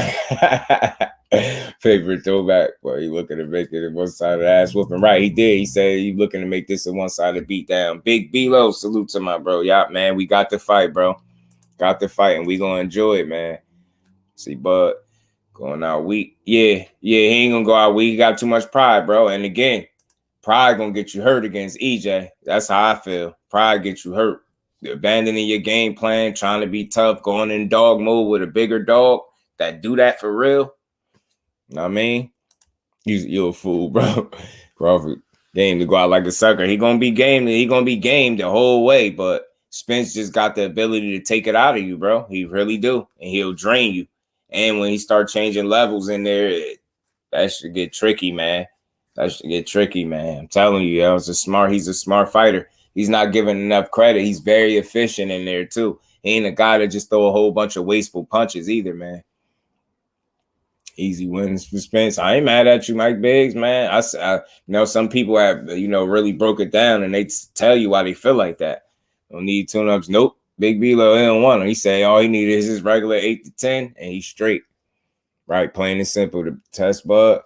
Favorite throwback. Well, he looking to make it a one-sided ass whooping. Right, he did. He said he looking to make this a one-sided beat down. Big B-Lo, salute to my bro. Yeah, man, we got the fight, bro. Got the fight, and we going to enjoy it, man. See, Bud going out weak. Yeah, he ain't going to go out weak. He got too much pride, bro. And again, pride gonna get you hurt against EJ. That's how I feel. Pride gets you hurt. Abandoning your game plan, trying to be tough, going in dog mode with a bigger dog that do that for real. You know what I mean? You're a fool, bro. Crawford game to go out like a sucker. He gonna be game. He gonna be game the whole way. But Spence just got the ability to take it out of you, bro. He really do, and he'll drain you. And when he start changing levels in there, that should get tricky, man. That should get tricky, man. I'm telling you, he's a smart fighter. He's not given enough credit. He's very efficient in there, too. He ain't a guy that just throw a whole bunch of wasteful punches either, man. Easy wins for Spence. I ain't mad at you, Mike Biggs, man. I know some people have, really broke it down, and they tell you why they feel like that. Don't need tune-ups. Nope. Big B-Lo, he don't want him. He say all he needed is his regular 8 to 10, and he's straight. Right, plain and simple. The test bud.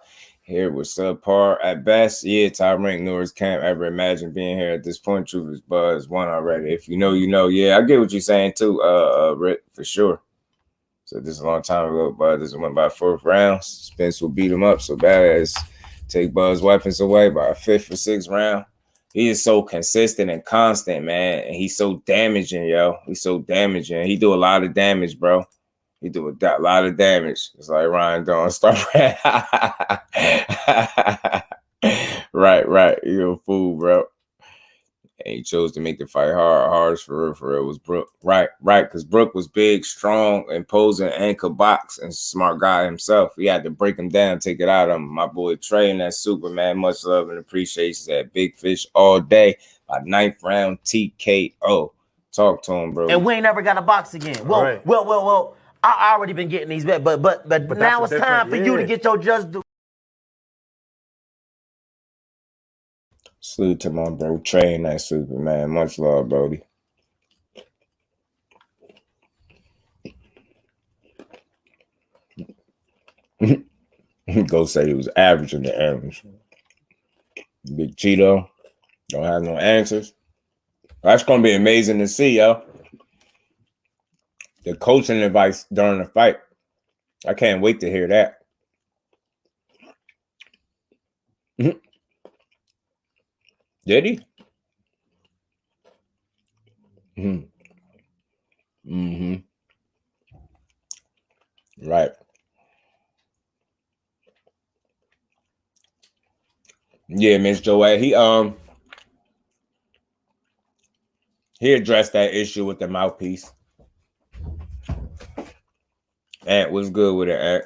Here was subpar at best. Yeah, top rank Norris can't ever imagine being here at this point. Truth is Buzz won already. If you know, you know. Yeah, I get what you're saying too, Rick, for sure. So this is a long time ago, but this went by 4th round. Spence will beat him up so bad as Take Buzz weapons away by a 5th or 6th round. He is so consistent and constant, man. And he's so damaging, yo. He's so damaging. He do a lot of damage, bro. He do a lot of damage. It's like Ryan don't start. Right. You a fool, bro. And he chose to make the fight hard for real. It was Brook. Right. Because Brook was big, strong, imposing, and could box, and smart guy himself. He had to break him down, take it out of him. My boy Trey and that Superman, much love and appreciation. That big fish all day. By 9th round TKO. Talk to him, bro. And we ain't never got a box again. Well. I already been getting these bets, but now it's time for you to get your just due. Salute to my bro Trey and that Superman. Much love, Brody. Go say he was averaging the average. Big Cheeto. Don't have no answers. That's going to be amazing to see, yo. The coaching advice during the fight. I can't wait to hear that. Did he? Right. Yeah, Miss Joette. He addressed that issue with the mouthpiece. Ant was good with it,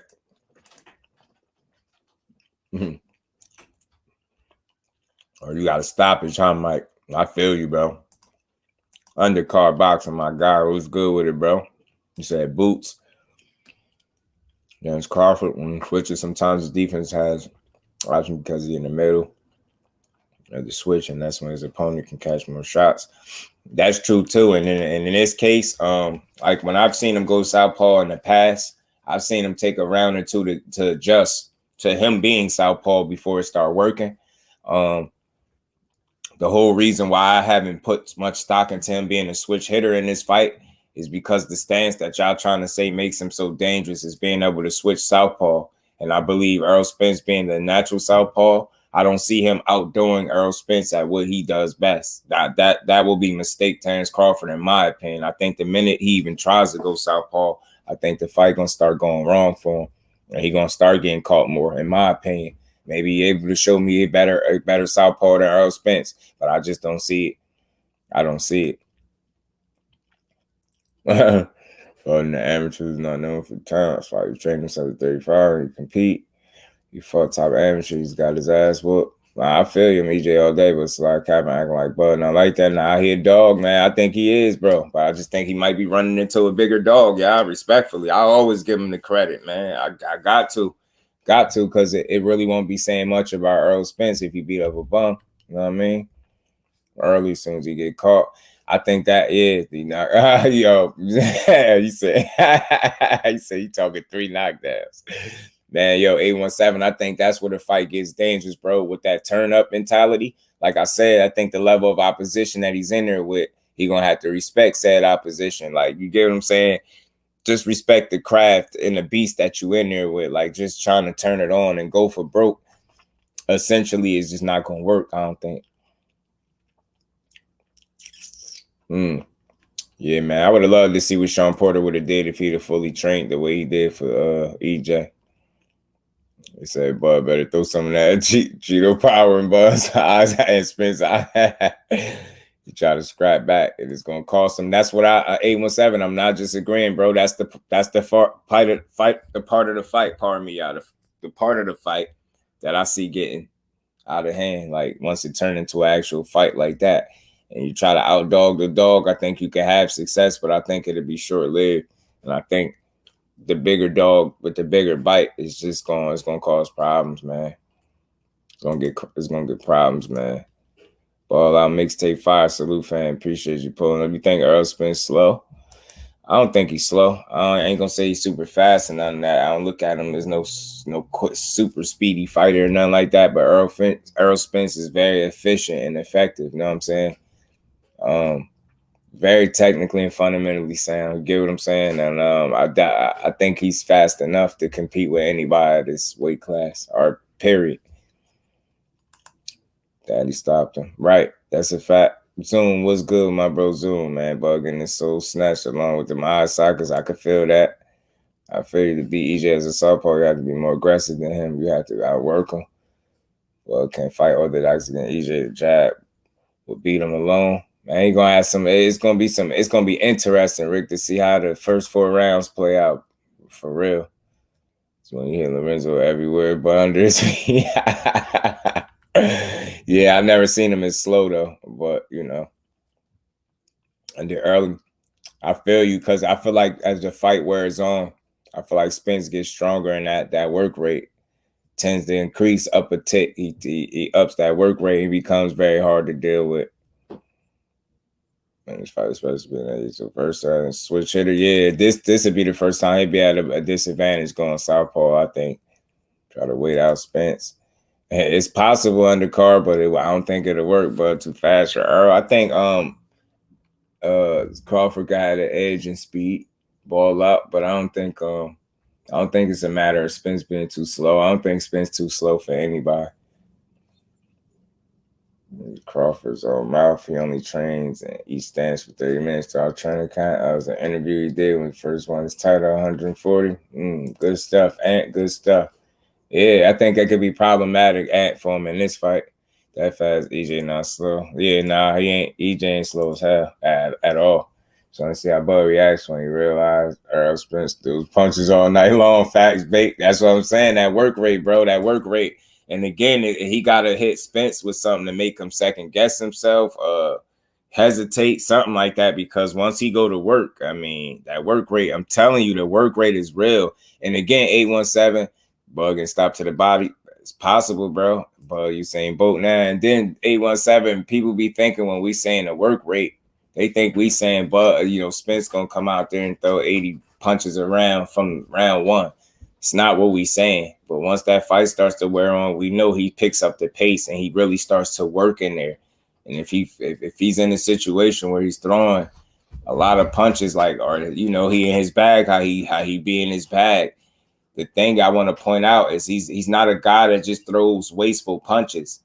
Ant. Or you gotta stop it, huh, Mike? I feel you, bro. Undercard boxing, my guy, was good with it, bro. You said boots. Terence Crawford, when he switches, sometimes his defense has option because he's in the middle of the switch, and that's when his opponent can catch more shots. That's true too. And in this case, like when I've seen him go southpaw in the past, I've seen him take a round or two to adjust to him being southpaw before it started working. The whole reason why I haven't put much stock into him being a switch hitter in this fight is because the stance that y'all trying to say makes him so dangerous is being able to switch southpaw. And I believe Errol Spence being the natural southpaw, I don't see him outdoing Errol Spence at what he does best. That will be mistake Terence Crawford, in my opinion. I think the minute he even tries to go southpaw, I think the fight gonna start going wrong for him, and he gonna start getting caught more, in my opinion. Maybe he able to show me a better southpaw than Errol Spence, but I just don't see it. I don't see it. Well, the amateurs not known for talent. So he trained himself at 35. He compete. He fought top amateur. He's got his ass whooped. I feel you, EJ, all day, but it's like Captain acting like Bud. Not like that. Now, he a dog, man. I think he is, bro. But I just think he might be running into a bigger dog. Yeah, respectfully. I always give him the credit, man. I got to, because it really won't be saying much about Errol Spence if he beat up a bum. You know what I mean? Early, as soon as he get caught. I think that is the knock. Yo, you said you talking 3 knockdowns. Man, yo, 817, I think that's where the fight gets dangerous, bro, with that turn-up mentality. Like I said, I think the level of opposition that he's in there with, he going to have to respect said opposition. Like, you get what I'm saying? Just respect the craft and the beast that you in there with. Like, just trying to turn it on and go for broke, essentially, is just not going to work, I don't think. Yeah, man, I would have loved to see what Sean Porter would have did if he'd have fully trained the way he did for EJ. They said, Bud, better throw some of that Cheeto power in Bud's eyes and Spence. You try to scrap back, and it's gonna cost him. That's what 817. I'm not just agreeing, bro. That's the part of the fight. Pardon me, the part of the fight that I see getting out of hand. Like once it turned into an actual fight like that, and you try to outdog the dog, I think you can have success, but I think it'll be short lived. And I think the bigger dog with the bigger bite is just it's gonna cause problems, man. It's gonna get problems, man. Ball out mixtape fire. Salute, fan. Appreciate you pulling up. You think Errol Spence slow? I don't think he's slow. I ain't gonna say he's super fast and none of that. I don't look at him as no super speedy fighter or nothing like that. But Errol Spence is very efficient and effective. You know what I'm saying? Very technically and fundamentally sound. You get what I'm saying? And I think he's fast enough to compete with anybody at this weight class, or period. Daddy stopped him. Right. That's a fact. Zoom was good, my bro. Zoom, man. Bugging his soul snatched along with the eye sockets. I could feel that. I feel you to beat EJ as a southpaw, you have to be more aggressive than him. You have to outwork him. Well, can't fight orthodox against EJ. The jab will beat him alone. Man, he gonna have some. It's gonna be interesting, Rick, to see how the first 4 rounds play out for real. It's when you hear Lorenzo everywhere but under his feet. Yeah, I've never seen him as slow though, but you know, and the early, I feel you because I feel like as the fight wears on, I feel like Spence gets stronger and that work rate tends to increase up a tick. He ups that work rate and becomes very hard to deal with. And this fight is supposed to be the first switch hitter. Yeah, this would be the first time he'd be at a disadvantage going southpaw, I think. Try to wait out Spence. It's possible undercard, but I don't think it'll work, but too fast for Errol. I think Crawford got an edge in speed, ball out, but I don't think it's a matter of Spence being too slow. I don't think Spence too slow for anybody. Crawford's old mouth. He only trains and he stands for 30 minutes to our training camp. That was an interview he did when he first won his title, 140. Good stuff, Ant. Good stuff. Yeah, I think that could be problematic, Ant, for him in this fight. That fast, EJ not slow. Yeah, nah, EJ ain't slow as hell at all. So let's see how Bud reacts when he realized Errol Spence threw punches all night long. Facts, bait. That's what I'm saying. That work rate, bro. That work rate. And again, he got to hit Spence with something to make him second guess himself, hesitate, something like that. Because once he go to work, I mean, that work rate, I'm telling you, the work rate is real. And again, 817, Bug and stop to the body. It's possible, bro. But you saying boat now. And then 817, people be thinking when we saying the work rate, they think we saying, but Spence going to come out there and throw 80 punches around from round 1. It's not what we saying, but once that fight starts to wear on, we know he picks up the pace and he really starts to work in there. And if he's in a situation where he's throwing a lot of punches, he in his bag, how he be in his bag. The thing I want to point out is he's not a guy that just throws wasteful punches.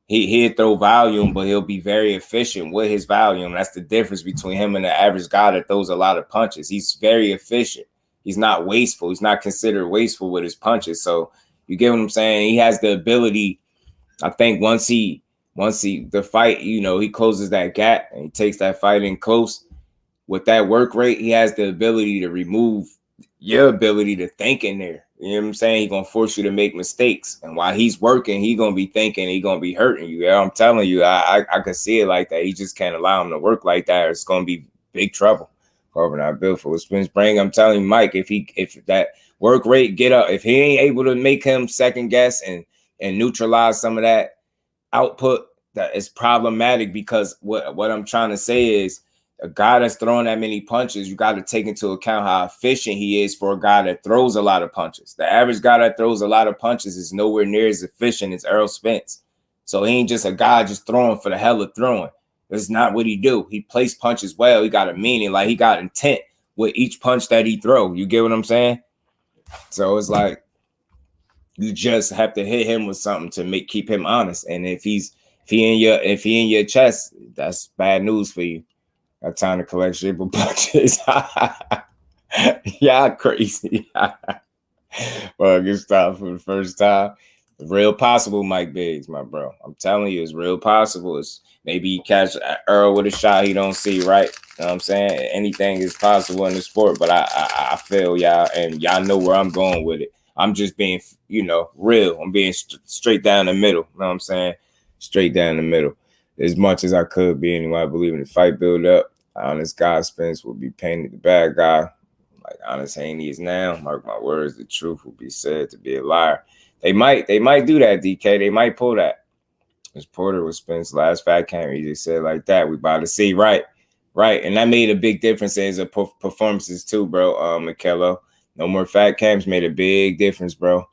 He'll throw volume, but he'll be very efficient with his volume. That's the difference between him and the average guy that throws a lot of punches. He's very efficient. He's not wasteful. He's not considered wasteful with his punches. So you get what I'm saying? He has the ability. I think once the fight, he closes that gap and he takes that fight in close with that work rate, he has the ability to remove your ability to think in there. You know what I'm saying? He's going to force you to make mistakes. And while he's working, he's going to be thinking, he's going to be hurting you. Yeah, I'm telling you, I can see it like that. He just can't allow him to work like that, or it's going to be big trouble. Crawford not built for Spence bring. I'm telling you, Mike, if that work rate get up, if he ain't able to make him second guess and neutralize some of that output, that is problematic. Because what I'm trying to say is a guy that's throwing that many punches, you got to take into account how efficient he is for a guy that throws a lot of punches. The average guy that throws a lot of punches is nowhere near as efficient as Errol Spence. So he ain't just a guy just throwing for the hell of throwing. That's not what he do. He plays punches well. He got a meaning, like he got intent with each punch that he throw. You get what I'm saying? So it's like you just have to hit him with something to keep him honest. And if he in your chest, that's bad news for you. Got time to collect shape of punches. Y'all crazy. Well, good stuff for the first time. Real possible, Mike Biggs, my bro. I'm telling you, it's real possible. It's maybe you catch Earl with a shot he don't see, right? You know what I'm saying? Anything is possible in the sport, but I feel y'all, and y'all know where I'm going with it. I'm just being, real. I'm being straight down the middle. You know what I'm saying? Straight down the middle. As much as I could be anyway. I believe in the fight build up. Honest guy Spence will be painted the bad guy. Like honest Haney is now. Mark my words, the truth will be said to be a liar. They might do that, DK. They might pull that. As Porter was Spence's last fat camp, he just said like that. We about to see, right. And that made a big difference in his performances too, bro. Mikello. No more fat camps made a big difference, bro.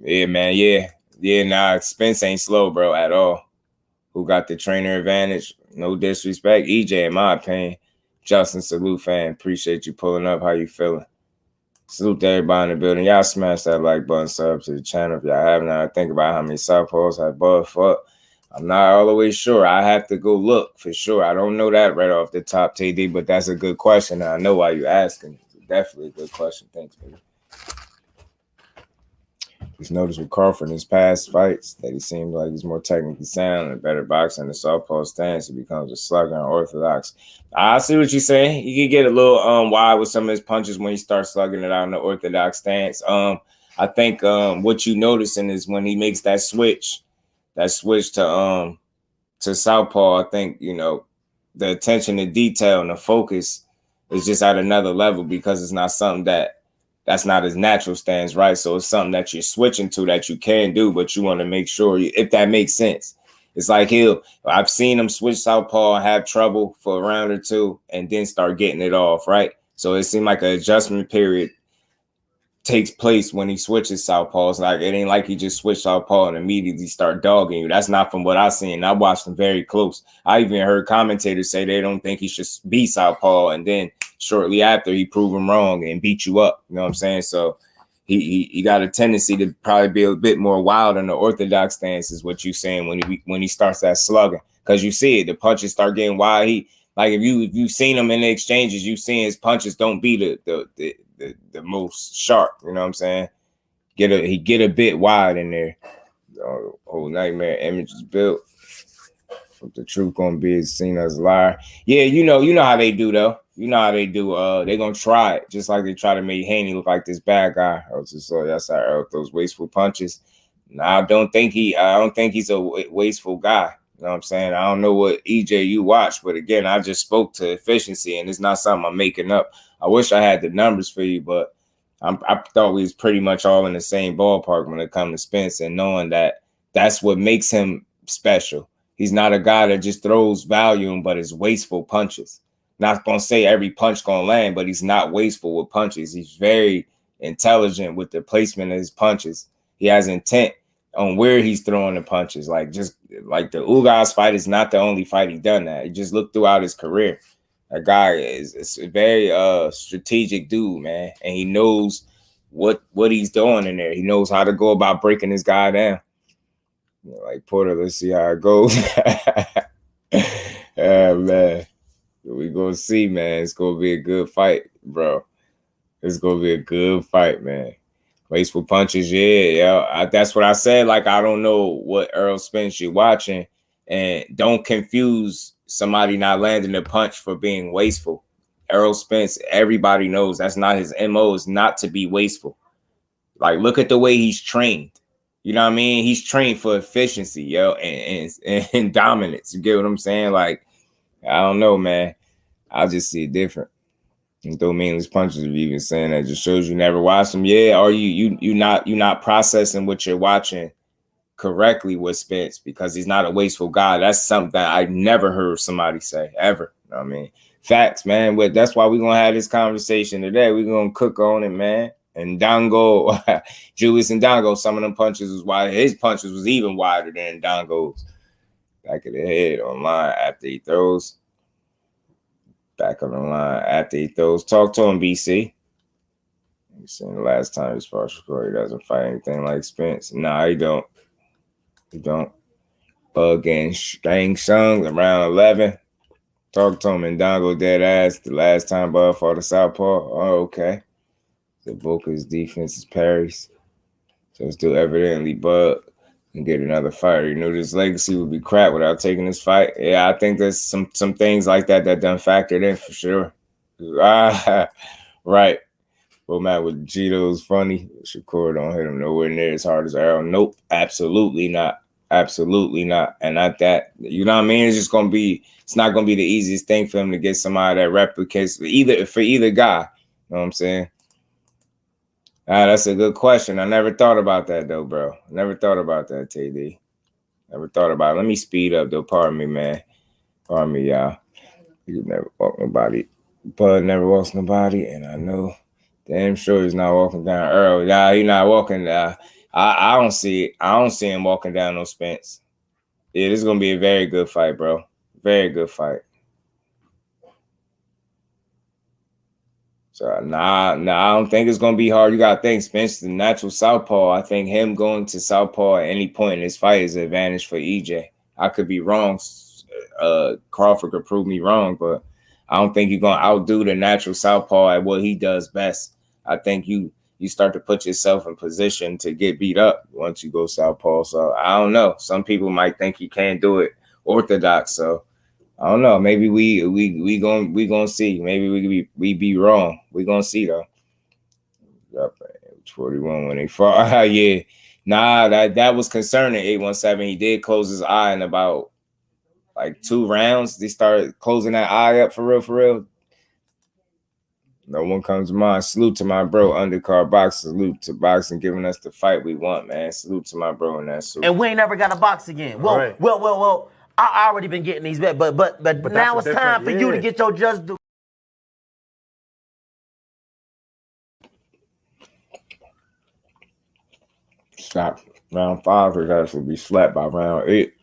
Yeah, man. Yeah, nah, Spence ain't slow, bro, at all. Who got the trainer advantage? No disrespect. EJ, in my opinion. Justin, salute, fan. Appreciate you pulling up. How you feeling? Salute to everybody in the building. Y'all smash that like button, sub to the channel if y'all haven't. I think about how many southpaws I bought. Fuck. I'm not all the way sure. I have to go look for sure. I don't know that right off the top, TD, but that's a good question. I know why you're asking. It's definitely a good question. Thanks, baby. Just noticed with Crawford in his past fights that he seems like he's more technically sound and better boxer in the southpaw stance. He becomes a slugger and orthodox. I see what you're saying. You can get a little wide with some of his punches when you start slugging it out in the orthodox stance. I think what you noticing is when he makes that switch to southpaw, I think, you know, the attention to detail and the focus is just at another level because it's not something that's not his natural stance, right? So it's something that you're switching to that you can do, but you want to make sure, if that makes sense. It's like I've seen him switch southpaw and have trouble for a round or two and then start getting it off, right? So it seemed like an adjustment period takes place when he switches southpaws. Like it ain't like he just switched southpaw and immediately start dogging you. That's not from what I've seen. I watched him very close. I even heard commentators say they don't think he should be southpaw, and then shortly after he proved him wrong and beat you up. You know what I'm saying? So he got a tendency to probably be a bit more wild in the orthodox stance, is what you're saying when he starts that slugging, because you see it, the punches start getting wide. If you've seen him in the exchanges, you seen his punches don't be the most sharp. You know what I'm saying? He get a bit wide in there. Whole nightmare image is built. What the truth gonna be is seen as a liar. Yeah, you know how they do though. You know how they do. They gonna try it just like they try to make Haney look like this bad guy. I was just so that's how Errol those wasteful punches. Now I don't think he's a wasteful guy. You know what I'm saying? I don't know what EJ you watch, but again, I just spoke to efficiency, and it's not something I'm making up. I wish I had the numbers for you, but I thought we was pretty much all in the same ballpark when it comes to Spence, and knowing that that's what makes him special. He's not a guy that just throws volume, but is wasteful punches. Not gonna say every punch gonna land, but he's not wasteful with punches. He's very intelligent with the placement of his punches. He has intent on where he's throwing the punches. Just like the Ugas fight is not the only fight he done that. He just looked throughout his career. That guy is a very strategic dude, man, and he knows what he's doing in there. He knows how to go about breaking this guy down. You know, like Porter, let's see how it goes. Man, we gonna see, man. It's gonna be a good fight, bro. It's gonna be a good fight, man. Wasteful punches, yeah. That's what I said. Like, I don't know what Errol Spence you're watching, and don't confuse somebody not landing a punch for being wasteful. Errol Spence, everybody knows that's not his MO, is not to be wasteful. Like, look at the way he's trained. You know what I mean? He's trained for efficiency, yo, and dominance. You get what I'm saying? Like, I don't know, man. I just see it different. And throw meaningless punches, if you even saying that, just shows you never watched them. Yeah, or you not processing what you're watching correctly with Spence, because he's not a wasteful guy. That's something that I never heard somebody say ever. You know what I mean? Facts, man. That's why we're gonna have this conversation today. We're gonna cook on it, man. And Dongo, Julius and Dongo, some of them punches was wide. His punches was even wider than Dongo's. Back of the head online after he throws. Back on the line after he throws. Talk to him, BC. You seen the last time his partial he doesn't fight anything like Spence. Nah, he don't. He don't. Bug and Gang Sung around 11. Talk to him and Dongo dead ass the last time Bud fought the Southpaw. Oh, okay. The bulk of his defense is parries. So it's still evidently Bud and get another fighter. You know, this legacy would be crap without taking this fight. Yeah, I think there's some things like that done factored in for sure. Right. Well, man, with Gito's funny. Shakur don't hit him nowhere near as hard as Errol. Nope, absolutely not. Absolutely not. And not that, you know what I mean? It's not gonna be the easiest thing for him to get somebody that replicates either guy. You know what I'm saying? That's a good question. I never thought about that though, bro. Never thought about that, TD. Never thought about it. Let me speed up though. Pardon me, man. Pardon me, y'all. You never walk nobody. Bud never walks nobody, and I know damn sure he's not walking down Earl. Nah, he's not walking. I don't see it. I don't see him walking down no Spence. Yeah, this is gonna be a very good fight, bro. Very good fight. So nah, I don't think it's gonna be hard. You gotta think Spence is the natural southpaw. I think him going to southpaw at any point in this fight is an advantage for EJ. I could be wrong. Crawford could prove me wrong, but I don't think you're going to outdo the natural southpaw at what he does best. I think you start to put yourself in position to get beat up once you go southpaw. So I don't know. Some people might think he can't do it orthodox. So I don't know. Maybe we gonna see. Maybe we be wrong. We gonna see though. 41 when they fought. Yeah. Nah, that was concerning. 817. He did close his eye in about like 2 rounds. They started closing that eye up for real. No one comes to mind. Salute to my bro, Undercard Boxing. Salute to boxing giving us the fight we want, man. Salute to my bro in that suit. And we ain't never got to box again. Well. I already been getting these bets, but now it's time for you to get your just due. Stop. Round 5, his ass will be slapped by round 8.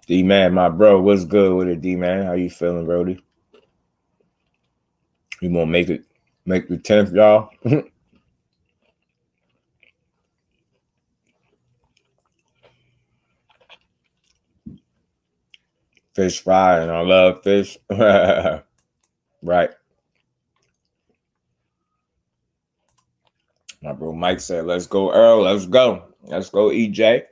D-Man, my bro, what's good with it, D-Man? How you feeling, Brody? You gonna make the 10th, y'all? Fish fry, and I love fish. Right. My bro Mike said, let's go, Earl. Let's go. Let's go, EJ.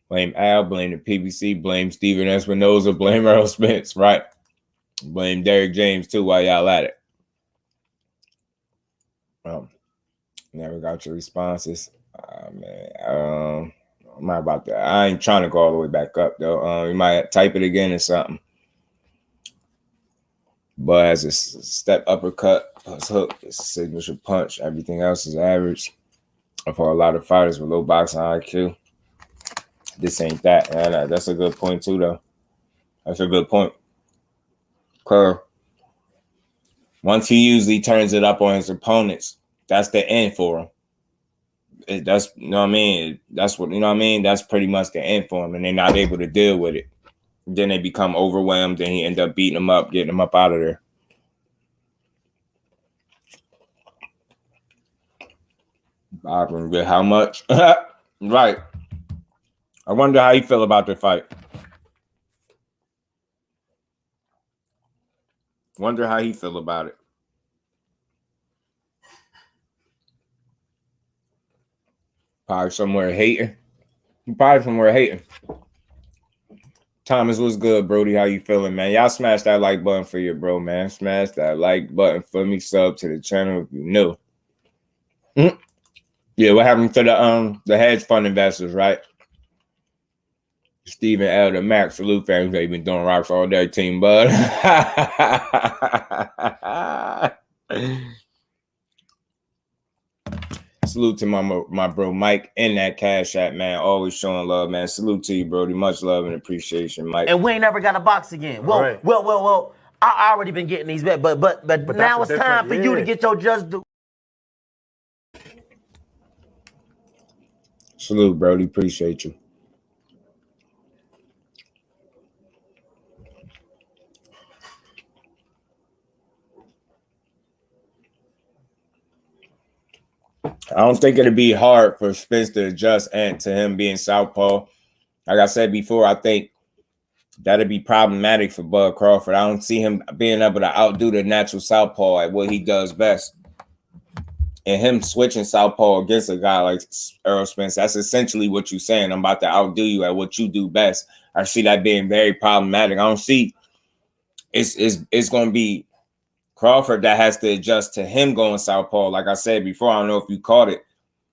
Blame Al, blame the PBC, blame Steven Espinoza, blame Errol Spence, right? Blame Derrick James, too, while y'all at it. Never got your responses. Man. I'm not about that. I ain't trying to go all the way back up, though. You might type it again or something. But as a step uppercut plus hook, it's a signature punch. Everything else is average. For a lot of fighters with low boxing IQ, this ain't that. And that's a good point, too, though. That's a good point. Curve. Once he usually turns it up on his opponents, that's the end for him. That's, you know what I mean? That's what, you know what I mean? That's pretty much the end for him, and they're not able to deal with it. Then they become overwhelmed, then he end up beating them up, getting them up out of there. Bob, how much? Right. I wonder how you feel about the fight. Wonder how he feel about it. Probably somewhere hating. Thomas, what's good, Brody? How you feeling, man? Y'all smash that like button for your bro, man. Smash that like button for me. Sub to the channel if you new. Yeah, what happened to the hedge fund investors, right? Stephen L. the Max, salute fans. They've been doing rocks all day, team bud. Salute to my bro Mike in that Cash App, man. Always showing love, man. Salute to you, Brody. Much love and appreciation, Mike. And we ain't never got to box again. Well. I already been getting these bets, but now it's time for you to get your just due. Salute, Brody. Appreciate you. I don't think it'd be hard for Spence to adjust and to him being southpaw. Like I said before, I think that'd be problematic for Bud Crawford. I don't see him being able to outdo the natural southpaw at what he does best. And him switching southpaw against a guy like Errol Spence, that's essentially what you're saying. I'm about to outdo you at what you do best. I see that being very problematic. I don't see it's going to be Crawford that has to adjust to him going southpaw. Like I said before, I don't know if you caught it.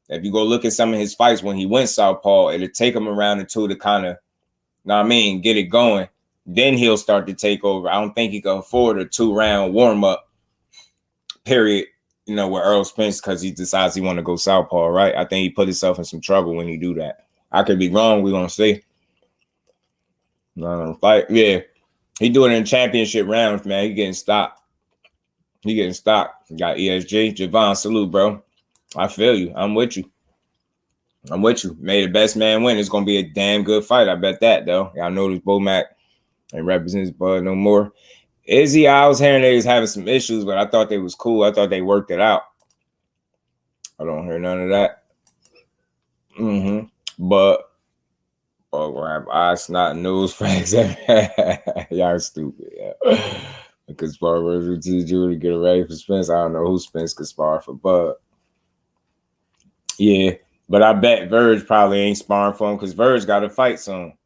If you go look at some of his fights when he went southpaw, it'll take him around or two to kind of, you know what I mean, get it going. Then he'll start to take over. I don't think he can afford a 2-round warm-up period, you know, with Errol Spence because he decides he want to go southpaw, right? I think he put himself in some trouble when he do that. I could be wrong. We're going to see. Fight. Yeah. He doing it in championship rounds, man. He getting stopped. You got ESG. Javon, salute, bro. I feel you. I'm with you. May the best man win. It's going to be a damn good fight. I bet that, though. Y'all know this Bomac ain't represents Bud no more. Izzy, I was hearing they was having some issues, but I thought they was cool. I thought they worked it out. I don't hear none of that. But it's not news facts. Y'all stupid. Yeah. Because Barbers would teach you to get ready for Spence. I don't know who Spence could spar for, but yeah. But I bet Verge probably ain't sparring for him because Verge got to fight soon.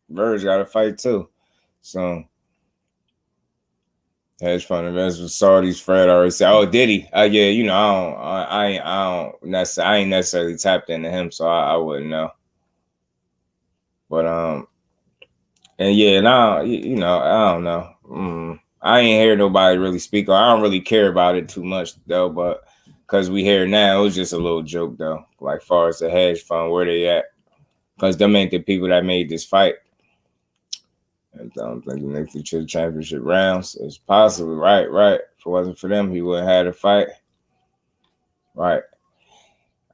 Verge got to fight too. So hedge fund investors, Saudis, Fred already said, "Oh, did he? Yeah, you know, I ain't necessarily tapped into him, so I wouldn't know." But and yeah, now you know, I don't know. I ain't hear nobody really speak. I don't really care about it too much though, but because we hear now, it was just a little joke though. Like far as the hedge fund, where they at? Because them ain't the people that made this fight. I'm thinking they future championship rounds. It's possible, right? If it wasn't for them, he wouldn't have had a fight. Right.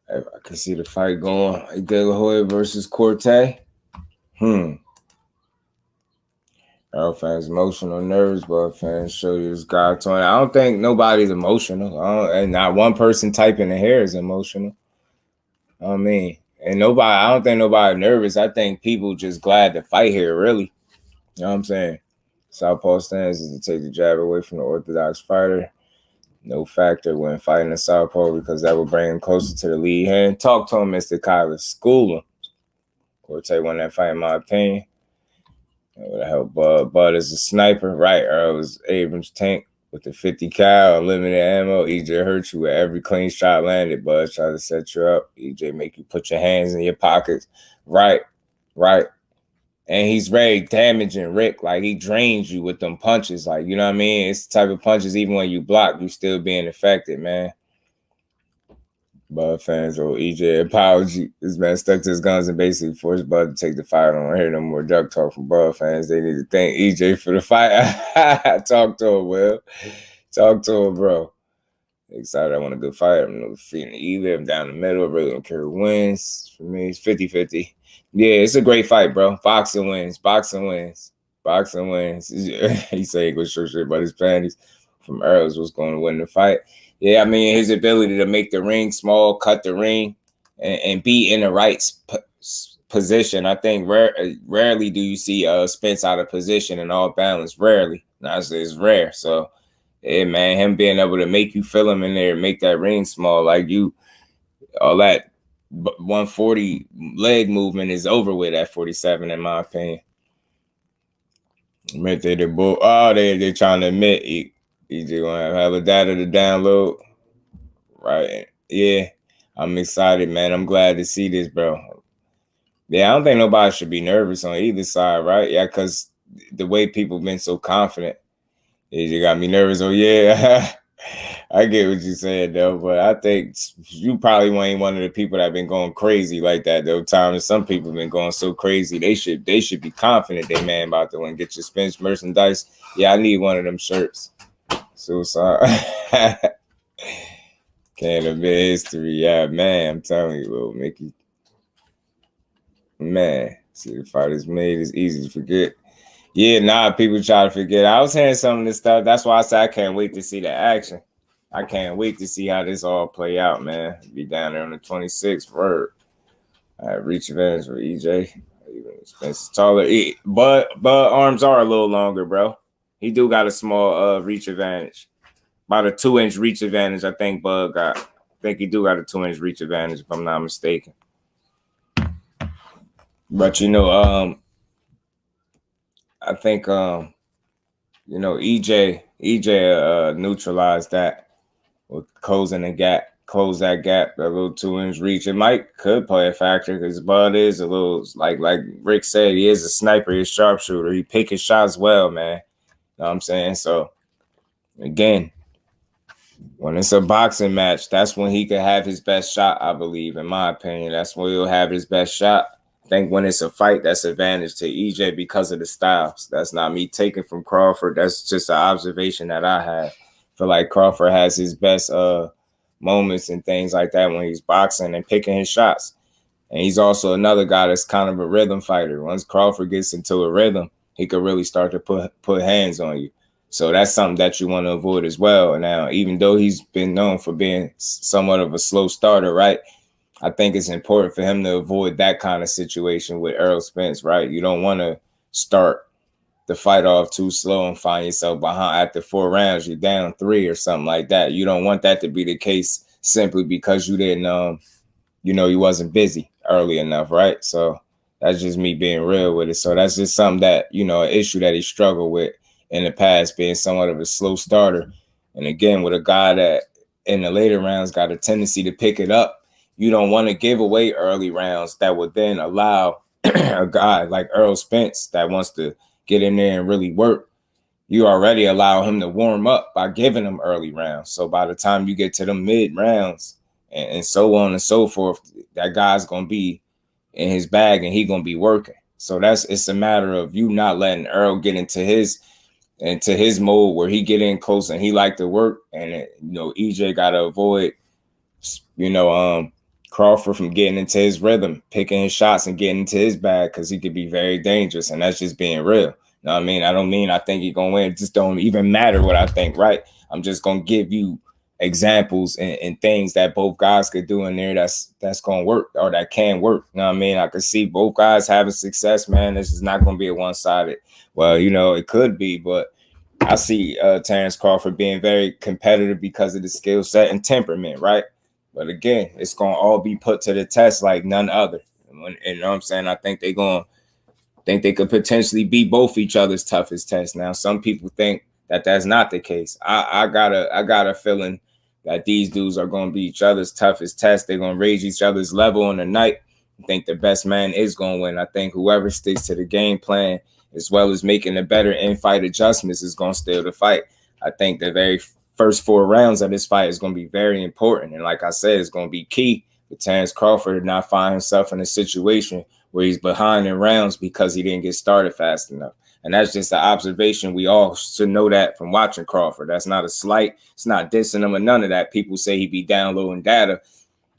I can see the fight going. De La Hoya versus Corte. Arrow fans emotional, nervous, but fans show you this guy torn. I don't think nobody's emotional. And not one person typing the hair is emotional. I mean, and I don't think nobody nervous. I think people just glad to fight here, really. You know what I'm saying? Southpaw stance is to take the jab away from the orthodox fighter. No factor when fighting a southpaw because that will bring him closer to the lead hand. Talk to him, Mr. Kyler. School him. Corte won that fight, in my opinion. That would help Bud is a sniper. Right, Earl was Abrams tank with the 50 cal, unlimited ammo. EJ hurt you with every clean shot landed. Bud try to set you up. EJ make you put your hands in your pockets. Right. And he's very damaging, Rick. Like, he drains you with them punches. Like, you know what I mean? It's the type of punches, even when you block, you still being affected, man. Bud fans, EJ apology. This man stuck to his guns and basically forced Bud to take the fight. I don't hear no more duck talk from Bud fans. They need to thank EJ for the fight. Talk to him, Will. Talk to him, bro. Excited. I want a good fight. I'm not defeating either. I'm down the middle. I really don't care who wins. For me, it's 50-50. Yeah, it's a great fight, bro. Boxing wins. He said he goes shit about his panties. From Earls was going to win the fight. Yeah, I mean, his ability to make the ring small, cut the ring, and be in the right position. I think rarely do you see Spence out of position and all balance. Rarely. It's rare. So, yeah, man, him being able to make you feel him in there, make that ring small, like all that 140 leg movement is over with at 47, in my opinion. Admit they they're trying to admit EJ gonna have hella data to download. Right. Yeah. I'm excited, man. I'm glad to see this, bro. Yeah, I don't think nobody should be nervous on either side, right? Yeah, because the way people been so confident, you got me nervous. Oh, yeah. I get what you're saying, though, but I think you probably ain't one of the people that been going crazy like that, though. Time some people been going so crazy. They should be confident they man about to win. Get your Spence merchandise. Yeah, I need one of them shirts. Suicide. Can't have been history. Yeah, man, I'm telling you, little Mickey. Man, see the fight is made. It's easy to forget. Yeah, people try to forget. I was hearing some of this stuff. That's why I said I can't wait to see the action. I can't wait to see how this all play out, man. Be down there on the 26th. Word. Reach advantage for EJ. Spence taller. But arms are a little longer, bro. He do got a small reach advantage. About a 2-inch reach advantage, I think Bud got. I think he do got a 2-inch reach advantage, if I'm not mistaken. But I think EJ neutralized that with closing the gap, close that gap, that little 2-inch reach. It could play a factor because Bud is a little like Rick said, he is a sniper, he's a sharpshooter. He pick his shots well, man. You know what I'm saying? So again, when it's a boxing match, that's when he could have his best shot, I believe, in my opinion. That's when he'll have his best shot. I think when it's a fight, that's advantage to EJ because of the styles. That's not me taking from Crawford. That's just an observation that I have. I feel like Crawford has his best moments and things like that when he's boxing and picking his shots. And he's also another guy that's kind of a rhythm fighter. Once Crawford gets into a rhythm, he could really start to put hands on you. So that's something that you want to avoid as well. Now, even though he's been known for being somewhat of a slow starter, right? I think it's important for him to avoid that kind of situation with Errol Spence, right? You don't want to start the fight off too slow and find yourself behind after 4 rounds, you're down 3 or something like that. You don't want that to be the case simply because you didn't, you wasn't busy early enough, right? So that's just me being real with it. So that's just something that, an issue that he struggled with in the past, being somewhat of a slow starter. And again, with a guy that in the later rounds got a tendency to pick it up, you don't want to give away early rounds that would then allow a guy like Errol Spence that wants to get in there and really work. You already allow him to warm up by giving him early rounds. So by the time you get to the mid rounds and so on and so forth, that guy's going to be in his bag and he's going to be working. So it's a matter of you not letting Errol get into his mode where he get in close and he like to work. And, EJ got to avoid, Crawford from getting into his rhythm, picking his shots and getting into his bag, because he could be very dangerous. And that's just being real. You know what I mean? I don't mean I think he's going to win. It just don't even matter what I think, right? I'm just going to give you examples and things that both guys could do in there that's going to work, or that can work. You know what I mean? I could see both guys having success, man. This is not going to be a one-sided. Well, it could be, but I see Terence Crawford being very competitive because of the skill set and temperament, right? But again, it's going to all be put to the test like none other. And you know what I'm saying? I think they could potentially be both each other's toughest tests. Now, some people think that that's not the case. I got a feeling that these dudes are going to be each other's toughest test. They're going to raise each other's level on the night. I think the best man is going to win. I think whoever sticks to the game plan as well as making the better in-fight adjustments is going to steal the fight. I think the very first 4 rounds of this fight is going to be very important. And like I said, it's going to be key for Terence Crawford to not find himself in a situation where he's behind in rounds because he didn't get started fast enough. And that's just an observation. We all should know that from watching Crawford. That's not a slight. It's not dissing him or none of that. People say he be downloading data.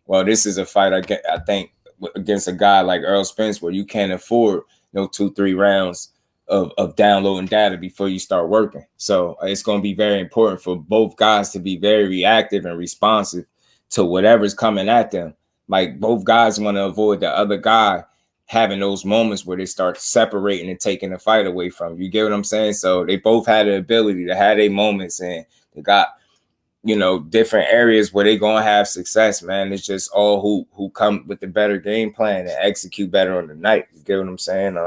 Well, this is a fight, I think, against a guy like Errol Spence where you can't afford 2-3 rounds of downloading data before you start working. So it's going to be very important for both guys to be very reactive and responsive to whatever's coming at them. Like, both guys want to avoid the other guy having those moments where they start separating and taking the fight away from you. You get what I'm saying? So they both had the ability to have their moments, and they got, different areas where they're going to have success, man. It's just all who come with the better game plan and execute better on the night. You get what I'm saying?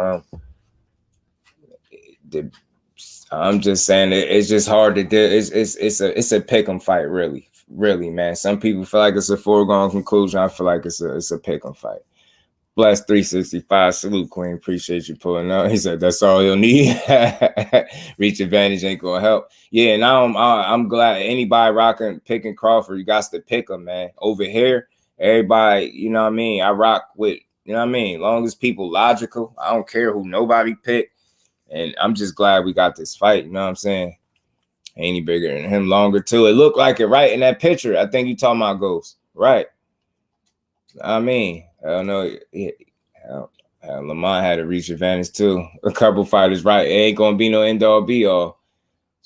I'm just saying it's just hard to do. It's a pick 'em fight, really, man. Some people feel like it's a foregone conclusion. I feel like it's a pick 'em fight. Bless 365, salute Queen. Appreciate you pulling up. He said that's all you'll need. Reach advantage ain't gonna help. Yeah, now I'm glad anybody picking Crawford. You got to pick him, man. Over here, everybody, you know what I mean. I rock with, you know what I mean. Long as people logical, I don't care who nobody pick. And I'm just glad we got this fight. You know what I'm saying? Ain't he bigger than him longer too? It looked like it, right? In that picture. I think you talking about Ghost. Right. I mean, I don't know. Lamont had a reach advantage too. A couple fighters, right? It ain't going to be no end-all be-all.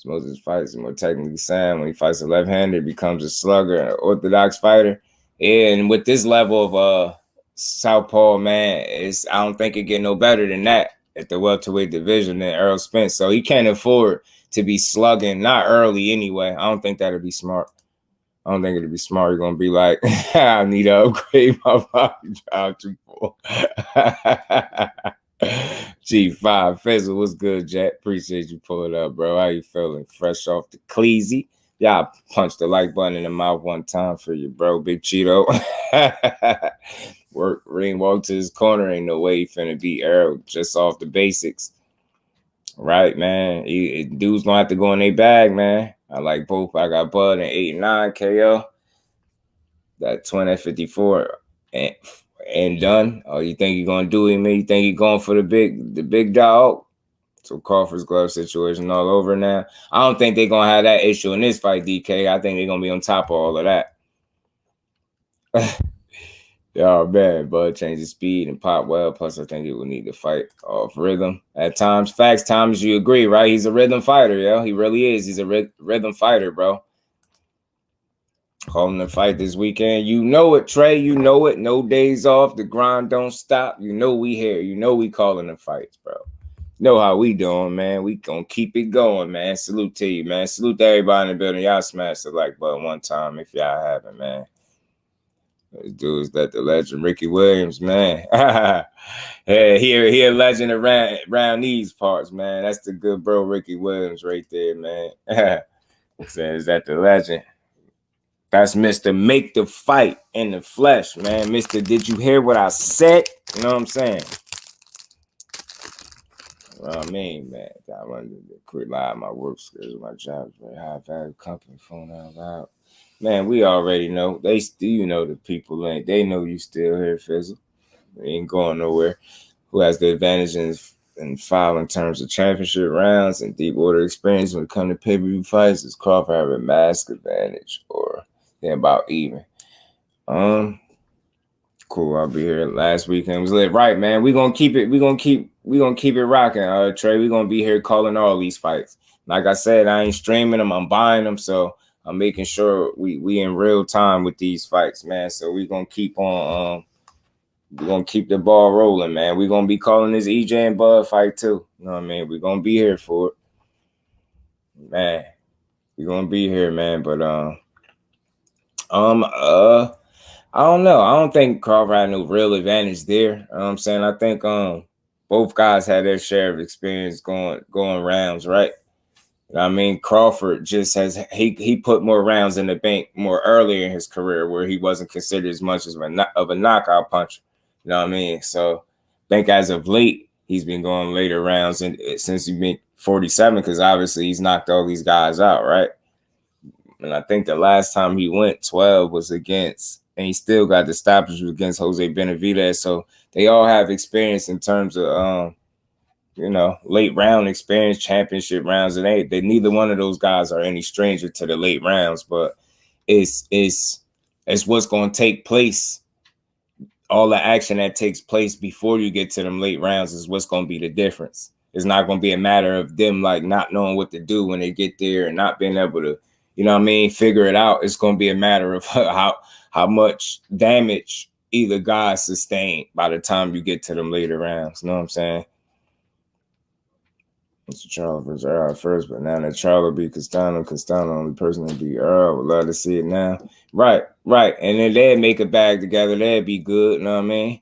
Most of his fights are more technically sound. When he fights a left-hander, he becomes a slugger, an orthodox fighter. And with this level of southpaw, man, I don't think it get no better than that at the welterweight division than Errol Spence. So he can't afford to be slugging, not early anyway. I don't think that'd be smart. I don't think it'd be smart. You're going to be like, I need to upgrade my body. G5. Fizzle, what's good, Jack? Appreciate you pulling up, bro. How you feeling? Fresh off the Cleasy. Yeah, I punched the like button in the mouth one time for you, bro. Big Cheeto. Ring walk to his corner. Ain't no way he finna beat Errol just off the basics. Right, man. Dudes gonna have to go in their bag, man. I like both. I got Bud and 8 and 9 KO. That 20 54 and done. Oh, you think you're gonna do him? You think you're going for the big dog? So Crawford's glove situation all over now. I don't think they're gonna have that issue in this fight, DK. I think they're gonna be on top of all of that. Oh man, Bud changes speed and pop well. Plus, I think he will need to fight off rhythm at times. Facts, times you agree, right? He's a rhythm fighter, yo. He really is. He's a rhythm fighter, bro. Calling the fight this weekend. You know it, Trey. You know it. No days off. The grind don't stop. You know we here. You know we calling the fights, bro. You know how we doing, man. We gonna keep it going, man. Salute to you, man. Salute to everybody in the building. Y'all smash the like button one time if y'all haven't, man. This dude is that the legend Ricky Williams, man. Yeah, he a legend around these parts, man. That's the good bro Ricky Williams right there, man. Says that the legend. That's Mr. Make the Fight in the flesh, man. Mr. Did you hear what I said? You know what I'm saying? Well, I mean, man, I wanted to quit lying. My work skills, my job is very high value company, phone out loud. Man, we already know. They still, you know, the people ain't. They know you still here, Fizzle. We ain't going nowhere. Who has the advantage in file in terms of championship rounds and deep order experience when it comes to pay-per-view fights? Does Crawford have a mask advantage or they're about even? Cool. I'll be here. Last weekend was lit. Right, man. We're gonna keep it. We're gonna keep it rocking, Trey. We're gonna be here calling all these fights. Like I said, I ain't streaming them, I'm buying them, so I'm making sure we in real time with these fights, man. So we're gonna keep on we're gonna keep the ball rolling, man. We're gonna be calling this EJ and Bud fight too. You know what I mean? We're gonna be here for it. Man. We're gonna be here, man. But I don't know. I don't think Crawford had no real advantage there. You know what I'm saying? I think both guys had their share of experience going rounds, right? You know what I mean? Crawford just has he put more rounds in the bank more earlier in his career where he wasn't considered as much as of a knockout puncher. You know what I mean? So I think as of late, he's been going later rounds and since he's been 47, because obviously he's knocked all these guys out, right? And I think the last time he went 12 was against, and he still got the stoppage against Jose Benavidez. So they all have experience in terms of you know, late round experience, championship rounds, and they neither one of those guys are any stranger to the late rounds, but it's what's going to take place. All the action that takes place before you get to them late rounds is what's going to be the difference. It's not going to be a matter of them like not knowing what to do when they get there and not being able to, you know what I mean, figure it out. It's going to be a matter of how much damage either guy sustained by the time you get to them later rounds. You know what I'm saying? Mr. Charles versus Earl first, but now that Charles will be Castano, only person to be Earl. Would love to see it now. Right. And then they'd make a bag together. That'd be good. You know what I mean?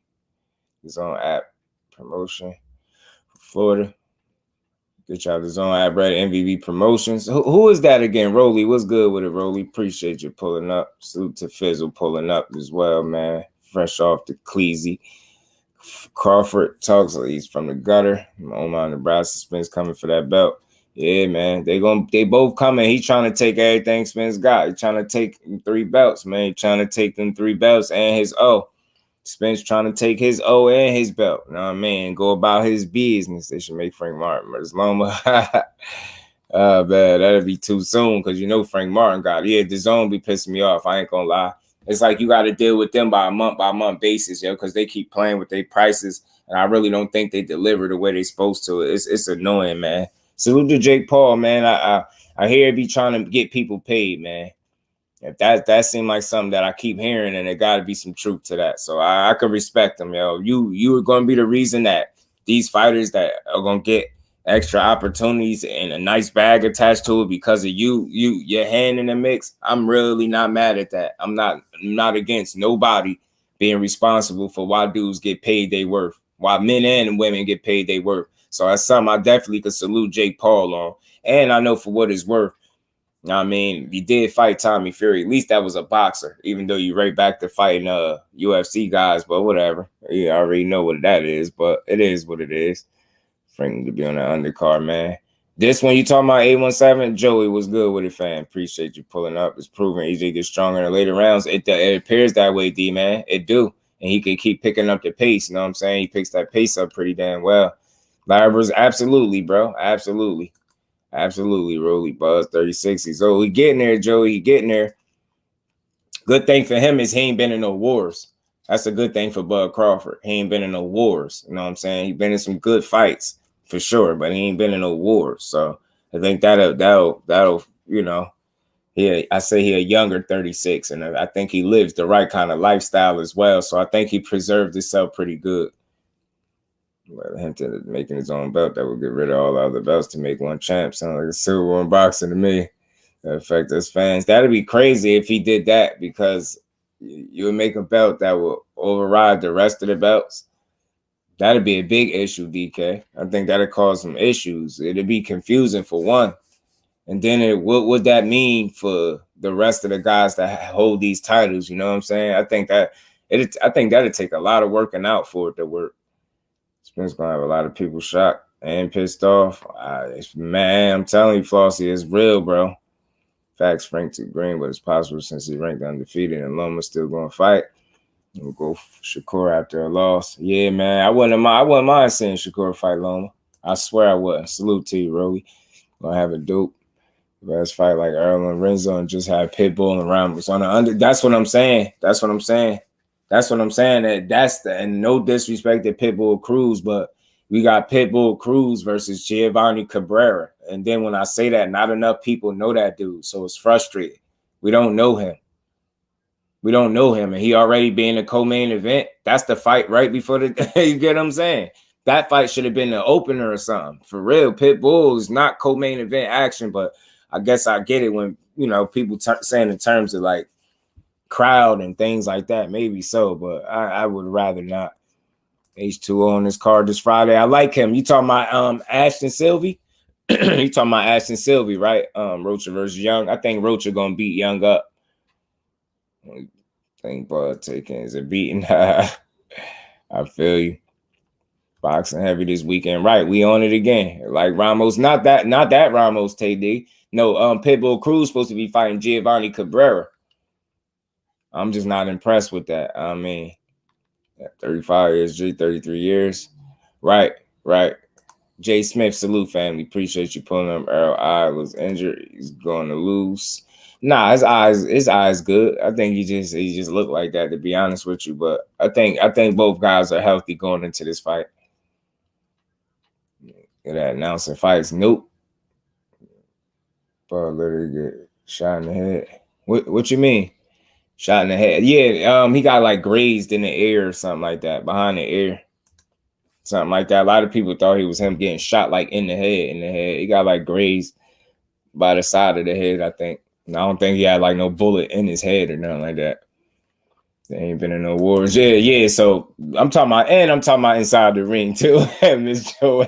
His own app promotion for Florida. Get y'all his own app ready. MVB promotions. Who is that again? Rolly. What's good with it, Rolly? Appreciate you pulling up. Salute to Fizzle pulling up as well, man. Fresh off the Cleasy. Crawford talks like he's from the gutter. Omar Nebraska. Spence coming for that belt. Yeah, man. They both coming. He trying to take everything Spence got. He trying to take 3 belts, man. He trying to take them 3 belts and his O. Spence trying to take his O and his belt. You know what I mean? Go about his business. They should make Frank Martin versus Loma. Man, that'd be too soon because you know Frank Martin got it. Yeah, the zone be pissing me off. I ain't gonna lie. It's like you got to deal with them by month basis, yo, because they keep playing with their prices, and I really don't think they deliver the way they supposed to. It's annoying, man. Salute to Jake Paul, man. I hear he be trying to get people paid, man. If that seemed like something that I keep hearing, and there got to be some truth to that. So I could respect them, yo. You are going to be the reason that these fighters that are going to get extra opportunities and a nice bag attached to it because of your hand in the mix. I'm really not mad at that. I'm not against nobody being responsible for why dudes get paid they worth, why men and women get paid they worth. So that's something I definitely could salute Jake Paul on. And I know for what it's worth, you know what I mean, you did fight Tommy Fury. At least that was a boxer, even though you right back to fighting UFC guys, but whatever. You already know what that is, but it is what it is. Frank to be on that undercard, man. This one you talking about 817, Joey was good with it, fam. Appreciate you pulling up. It's proven EJ gets stronger in the later rounds. It appears that way, D, man. It do. And he can keep picking up the pace. You know what I'm saying? He picks that pace up pretty damn well. Larvers, absolutely, bro. Absolutely. Absolutely, Rolly Buzz, 36. He's old. He getting there, Joey. He getting there. Good thing for him is he ain't been in no wars. That's a good thing for Bud Crawford. He ain't been in no wars. You know what I'm saying? He been in some good fights for sure, but he ain't been in no wars. So I think that'll you know, I say he a younger 36, and I think he lives the right kind of lifestyle as well. So I think he preserved himself pretty good. Well, him to making his own belt that would get rid of all the other belts to make one champ sound like a Civil War boxing to me. That affect us fans. That'd be crazy if he did that, because you would make a belt that will override the rest of the belts. That'd be a big issue, DK. I think that'd cause some issues. It'd be confusing for one. And then what would that mean for the rest of the guys that hold these titles? You know what I'm saying? I think that'd take a lot of working out for it to work. Spence gonna have a lot of people shocked and pissed off. Man, I'm telling you, Flossie, it's real, bro. Facts, Frank too green, but it's possible since he ranked undefeated and Loma's still going to fight. We'll go Shakur after a loss. Yeah, man, I wouldn't mind seeing Shakur fight Loma. I swear I wouldn't. Salute to you, Roby. Gonna have a dope best fight like Errol and Renzo and just have Pitbull and Ramos on the under. That's what I'm saying. And no disrespect to Pitbull Cruz, but we got Pitbull Cruz versus Giovanni Cabrera. And then when I say that, not enough people know that dude. So it's frustrating. We don't know him. And he already being a co-main event. That's the fight right before the you get what I'm saying? That fight should have been the opener or something. For real, Pitbull is not co-main event action, but I guess I get it when, you know, people saying in terms of like crowd and things like that. Maybe so, but I would rather not. H2O on this card this Friday. I like him. You talking about Ashton Sylvie? You talking about Ashton Sylvie, right? Rocha versus Young. I think Rocha gonna beat Young up. I think Bud taking is a beating. I feel you. Boxing heavy this weekend. Right. We on it again. Like Ramos, not that Ramos TD. No, Pitbull Cruz supposed to be fighting Giovanni Cabrera. I'm just not impressed with that. I mean, 35 years, 33 years. Right. Jay Smith, salute family. Appreciate you pulling up. Errol I was injured. He's going to lose. Nah, his eyes good. I think he just looked like that, to be honest with you. But I think both guys are healthy going into this fight. That announcing fights. Nope. Bro, literally get shot in the head. What you mean? Shot in the head. Yeah, he got like grazed in the ear or something like that, behind the ear. Something like that. A lot of people thought he was him getting shot like in the head. He got like grazed by the side of the head, I think. And I don't think he had like no bullet in his head or nothing like that. They ain't been in no wars. Yeah. So I'm talking about inside the ring too, Miss Joe.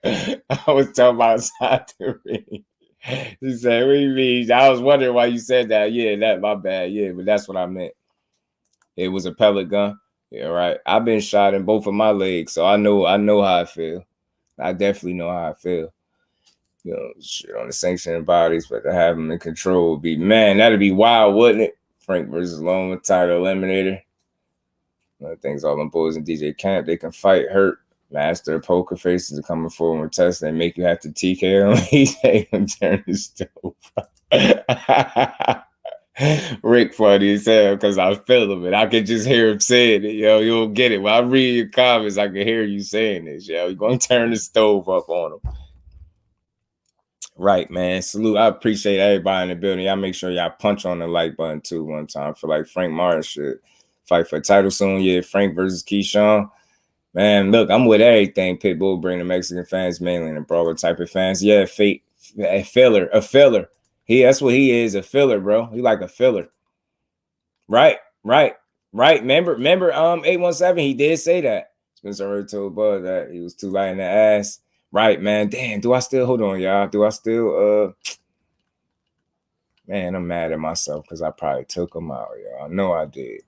I was talking about inside the ring. She said, what do you mean? I was wondering why you said that. Yeah, that my bad. Yeah, but that's what I meant. It was a pellet gun. Yeah, right. I've been shot in both of my legs, so I know how I feel. I definitely know how I feel. You know, shit on the sanctioning bodies, but to have them in control would be, man, that'd be wild, wouldn't it? Frank versus Loma, title eliminator. I think all them boys in DJ Camp, they can fight, hurt. Master of poker faces are coming forward with tests. They make you have to TK them. He take them turn the stove. Rick funny as hell because I feel him and I can just hear him saying it. Yo, you don't get it. When I read your comments, I can hear you saying this. Yo, you're going to turn the stove up on him. Right, man. Salute. I appreciate everybody in the building. Y'all make sure y'all punch on the like button too one time for like Frank Martin should fight for a title soon. Yeah, Frank versus Keyshawn. Man, look, I'm with everything. Pitbull bring the Mexican fans mainly and the brawler type of fans. Yeah, a filler. That's what he is, a filler, bro. He like a filler. Right. Remember, 817, he did say that. Spencer already told Bud that he was too light in the ass. Right, man. Damn, hold on, y'all. Man, I'm mad at myself because I probably took him out, y'all. I know I did.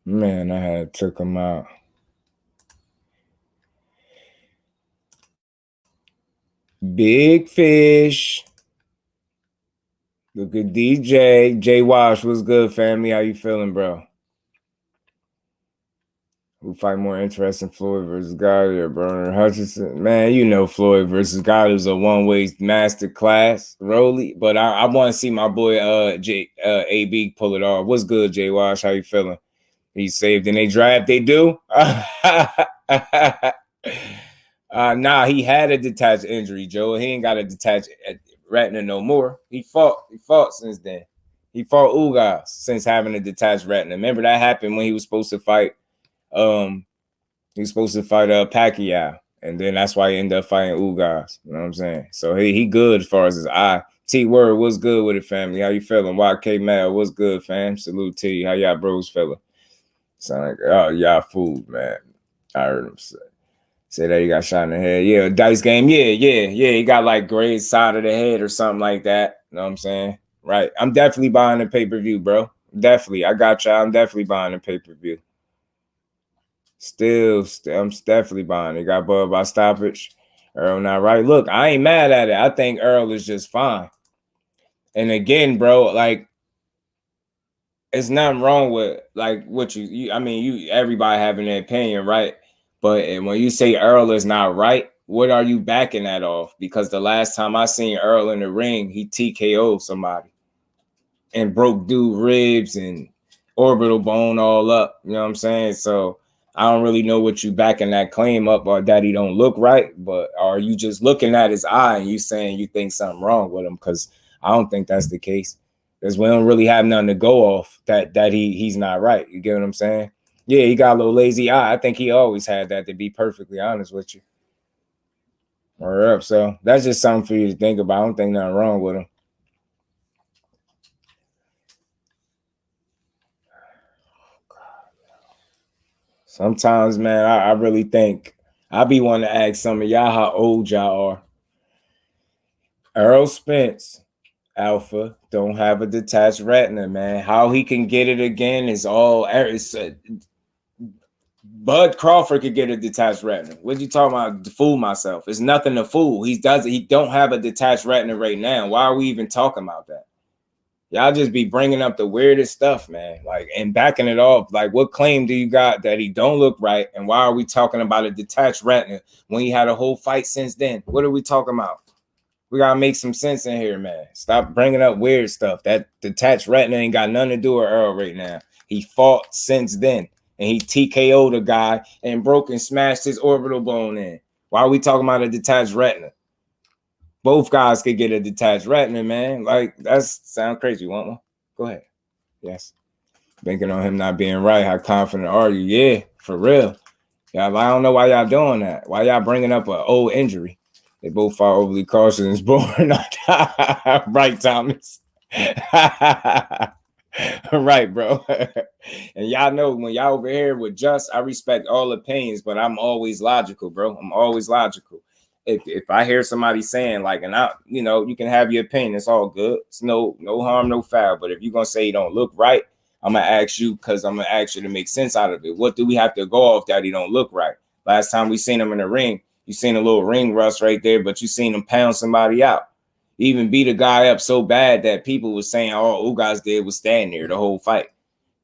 Man, I had took him out. Big fish. Look at DJ. J Wash, what's good, family? How you feeling, bro? Who fight more interesting, Floyd versus Gotti or Bernard Hutchinson? Man, you know Floyd versus Gotti was a one-way master class, Rolly. But I want to see my boy AB pull it off. What's good, Jay Wash? How you feeling? He's saved in a draft. They do. Nah, he had a detached injury, Joe. He ain't got a detached retina no more. He fought since then. He fought Ugas since having a detached retina. Remember that happened when he was supposed to fight. He was supposed to fight Pacquiao, and then that's why he ended up fighting Ugas. You know what I'm saying? So he good as far as his eye. T Word, what's good with it, family? How you feeling? YK Mal, what's good, fam? Salute to you. How y'all bros feeling? Sound like, oh, y'all fooled, man. I heard him say that he got shot in the head. Yeah, dice game. Yeah. He got like gray side of the head or something like that. You know what I'm saying? Right. I'm definitely buying the pay-per-view, bro. Definitely. I got y'all. I'm definitely buying the pay-per-view. Still, I'm definitely buying it. Got bugged by stoppage. Earl not right. Look, I ain't mad at it. I think Earl is just fine. And again, bro, like, it's nothing wrong with like what you I mean, everybody having their opinion, right? But when you say Earl is not right, what are you backing that off? Because the last time I seen Earl in the ring, he TKO'd somebody and broke dude ribs and orbital bone all up. You know what I'm saying? So I don't really know what you backing that claim up, or that he don't look right, but are you just looking at his eye and you saying you think something wrong with him? Because I don't think that's the case. Because we don't really have nothing to go off that he's not right. You get what I'm saying? Yeah, he got a little lazy eye. I think he always had that, to be perfectly honest with you. Or up. So that's just something for you to think about. I don't think nothing wrong with him. Sometimes, man, I really think I be wanting to ask some of y'all how old y'all are. Errol Spence, Alpha, don't have a detached retina, man. How he can get it again is all. Bud Crawford could get a detached retina. What you talking about? To fool myself? It's nothing to fool. He don't have a detached retina right now. Why are we even talking about that? Y'all just be bringing up the weirdest stuff, man. Like, and backing it off. Like, what claim do you got that he don't look right? And why are we talking about a detached retina when he had a whole fight since then? What are we talking about? We gotta make some sense in here, man. Stop bringing up weird stuff. That detached retina ain't got nothing to do with Earl right now. He fought since then, and he TKO'd a guy and broke and smashed his orbital bone in. Why are we talking about a detached retina? Both guys could get a detached retina, man. Like, that's sound crazy. You want one? Go ahead. Yes. Banking on him not being right. How confident are you? Yeah, for real. Y'all, I don't know why y'all doing that. Why y'all bringing up an old injury? They both fought overly cautious. Born right, Thomas. Right, bro. And y'all know when y'all over here with Just, I respect all opinions, but I'm always logical, bro. I'm always logical. If I hear somebody saying like, and I, you know, you can have your opinion, it's all good. It's no harm, no foul. But if you're gonna say he don't look right, I'm gonna ask you, because I'm gonna ask you to make sense out of it. What do we have to go off that he don't look right? Last time we seen him in the ring, you seen a little ring rust right there, but you seen him pound somebody out. He even beat a guy up so bad that people were saying all Ugas did was stand there the whole fight.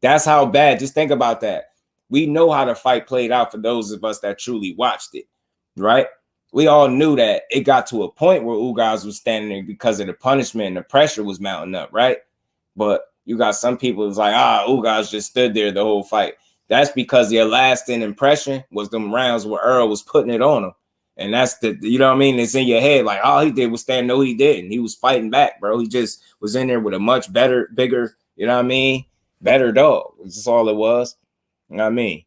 That's how bad. Just think about that. We know how the fight played out for those of us that truly watched it, right? We all knew that it got to a point where Ugas was standing there because of the punishment and the pressure was mounting up, right? But you got some people who's like, Ugas just stood there the whole fight. That's because their lasting impression was them rounds where Earl was putting it on him. And that's the, you know what I mean? It's in your head. Like, all he did was stand. No, he didn't. He was fighting back, bro. He just was in there with a much better, bigger, you know what I mean? Better dog. That's all it was. You know what I mean?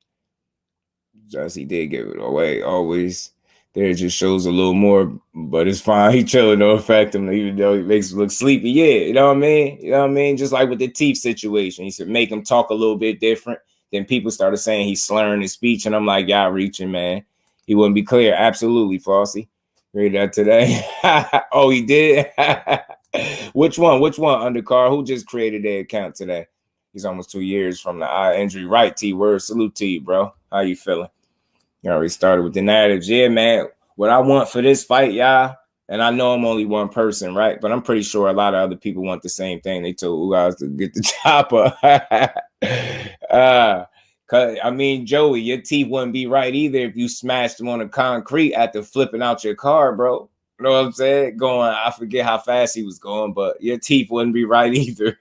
Just he did give it away always. There it just shows a little more, but it's fine. He chilling, no affect him, even though he makes him look sleepy. Yeah, you know what I mean? You know what I mean? Just like with the teeth situation. He said make him talk a little bit different. Then people started saying he's slurring his speech, and I'm like, y'all reaching, man. He wouldn't be clear. Absolutely, Flossie. Read that today. Oh, he did? Which one? Which one, Undercard? Who just created their account today? He's almost 2 years from the eye injury. Right, T-word. Salute to you, bro. How you feeling? You already started with the narratives. Yeah, man. What I want for this fight, y'all, and I know I'm only one person, right? But I'm pretty sure a lot of other people want the same thing. They told Ugas to get the chopper. Cause I mean, Joey, your teeth wouldn't be right either if you smashed them on the concrete after flipping out your car, bro. You know what I'm saying? Going, I forget how fast he was going, but your teeth wouldn't be right either.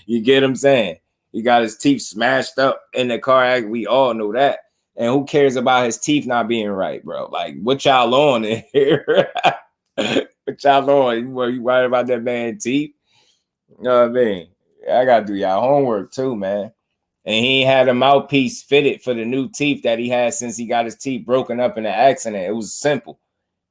You get what I'm saying? He got his teeth smashed up in the car. We all know that. And who cares about his teeth not being right, bro? Like, what y'all on in here? What y'all on? You worried about that man's teeth? You know what I mean? I gotta do y'all homework too, man. And he had a mouthpiece fitted for the new teeth that he had since he got his teeth broken up in the accident. It was simple.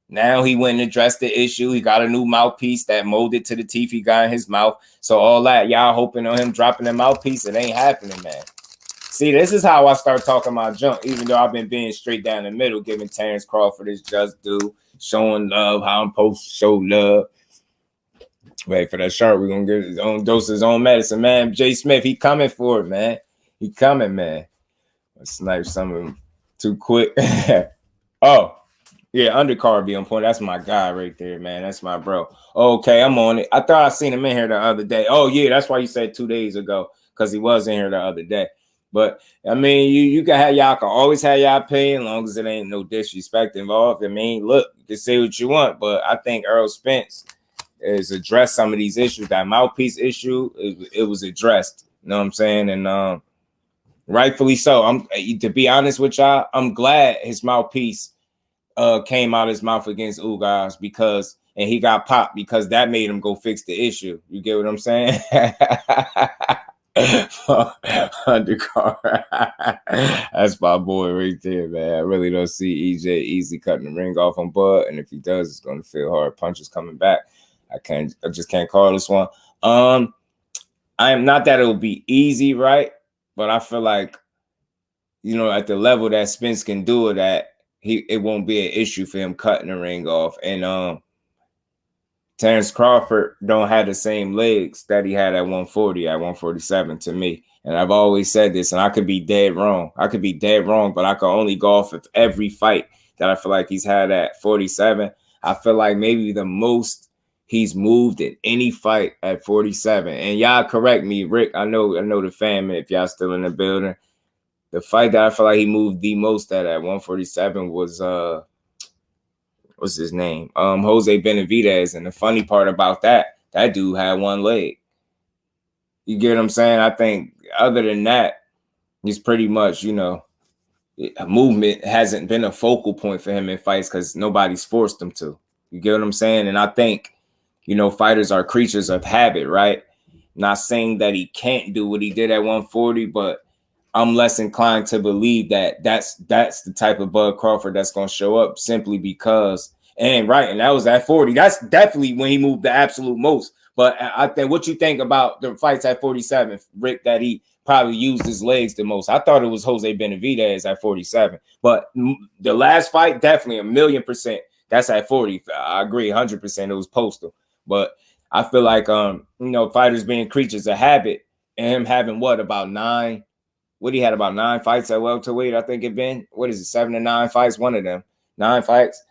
Now he went and addressed the issue. He got a new mouthpiece that molded to the teeth he got in his mouth. So all that, y'all hoping on him dropping the mouthpiece, it ain't happening, man. See, this is how I start talking my junk, even though I've been being straight down the middle, giving Terence Crawford his just due, showing love, how I'm supposed to show love. Wait for that shark. We're going to get his own dose of his own medicine, man. Jay Smith, he coming for it, man. He coming, man. I sniped some of them too quick. Oh, yeah, Undercard be on point. That's my guy right there, man. That's my bro. Okay, I'm on it. I thought I seen him in here the other day. Oh, yeah, that's why you said 2 days ago, because he was in here the other day. But, I mean, you can have y'all can always have y'all opinion as long as it ain't no disrespect involved. I mean, look, you can say what you want, but I think Errol Spence has addressed some of these issues. That mouthpiece issue, it was addressed. You know what I'm saying? And rightfully so. To be honest with y'all, I'm glad his mouthpiece came out his mouth against Ugas and he got popped because that made him go fix the issue. You get what I'm saying? Undercard. That's my boy right there, man. I really don't see EJ easy cutting the ring off on Bud, and if he does, it's going to feel hard. Punches coming back. I just can't call this one. I am not that it'll be easy, right? But I feel like, you know, at the level that Spence can do it at, it won't be an issue for him cutting the ring off. And Terence Crawford don't have the same legs that he had at 140, at 147 to me. And I've always said this, and I could be dead wrong. I could be dead wrong, but I could only go off of every fight that I feel like he's had at 47. I feel like maybe the most he's moved in any fight at 47. And y'all correct me, Rick. I know the fan, if y'all still in the building. The fight that I feel like he moved the most at 147 was what's his name? Jose Benavidez. And the funny part about that dude had one leg. You get what I'm saying? I think other than that, he's pretty much, you know, movement hasn't been a focal point for him in fights because nobody's forced him to. You get what I'm saying? And I think, you know, fighters are creatures of habit, right? Not saying that he can't do what he did at 140, but I'm less inclined to believe that that's the type of Bud Crawford that's going to show up simply because, and that was at 40. That's definitely when he moved the absolute most. But I think what you think about the fights at 47, Rick, that he probably used his legs the most. I thought it was Jose Benavidez at 47, but the last fight, definitely 1,000,000%. That's at 40. I agree 100%. It was Postal. But I feel like, you know, fighters being creatures of habit and him having about 9 fights at welterweight, I think it been. What is it, 7 to 9 fights? One of them, 9 fights.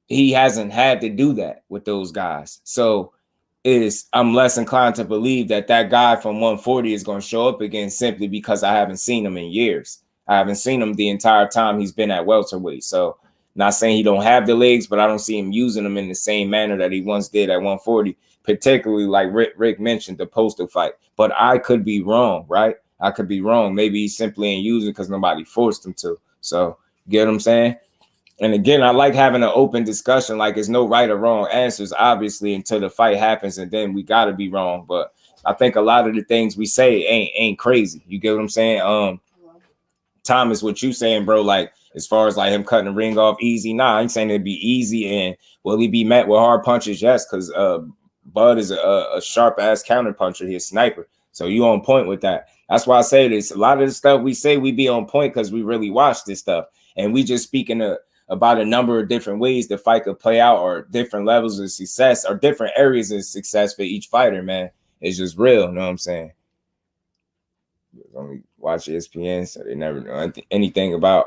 He hasn't had to do that with those guys. So I'm less inclined to believe that guy from 140 is going to show up again simply because I haven't seen him in years. I haven't seen him the entire time he's been at welterweight. So not saying he don't have the legs, but I don't see him using them in the same manner that he once did at 140, particularly like Rick mentioned, the Postal fight. But I could be wrong, right? I could be wrong. Maybe he simply ain't using because nobody forced him to. So, get what I'm saying? And again, I like having an open discussion. Like, there's no right or wrong answers, obviously, until the fight happens, and then we got to be wrong. But I think a lot of the things we say ain't crazy. You get what I'm saying? Thomas, what you saying, bro, like, as far as like him cutting the ring off easy, nah, I ain't saying it'd be easy. And will he be met with hard punches? Yes, because Bud is a sharp-ass counter puncher. He's a sniper. So you on point with that. That's why I say this. A lot of the stuff we say, we be on point because we really watch this stuff. And we just speaking about a number of different ways the fight could play out, or different levels of success, or different areas of success for each fighter, man. It's just real, you know what I'm saying? Only watch ESPN, so they never know anything about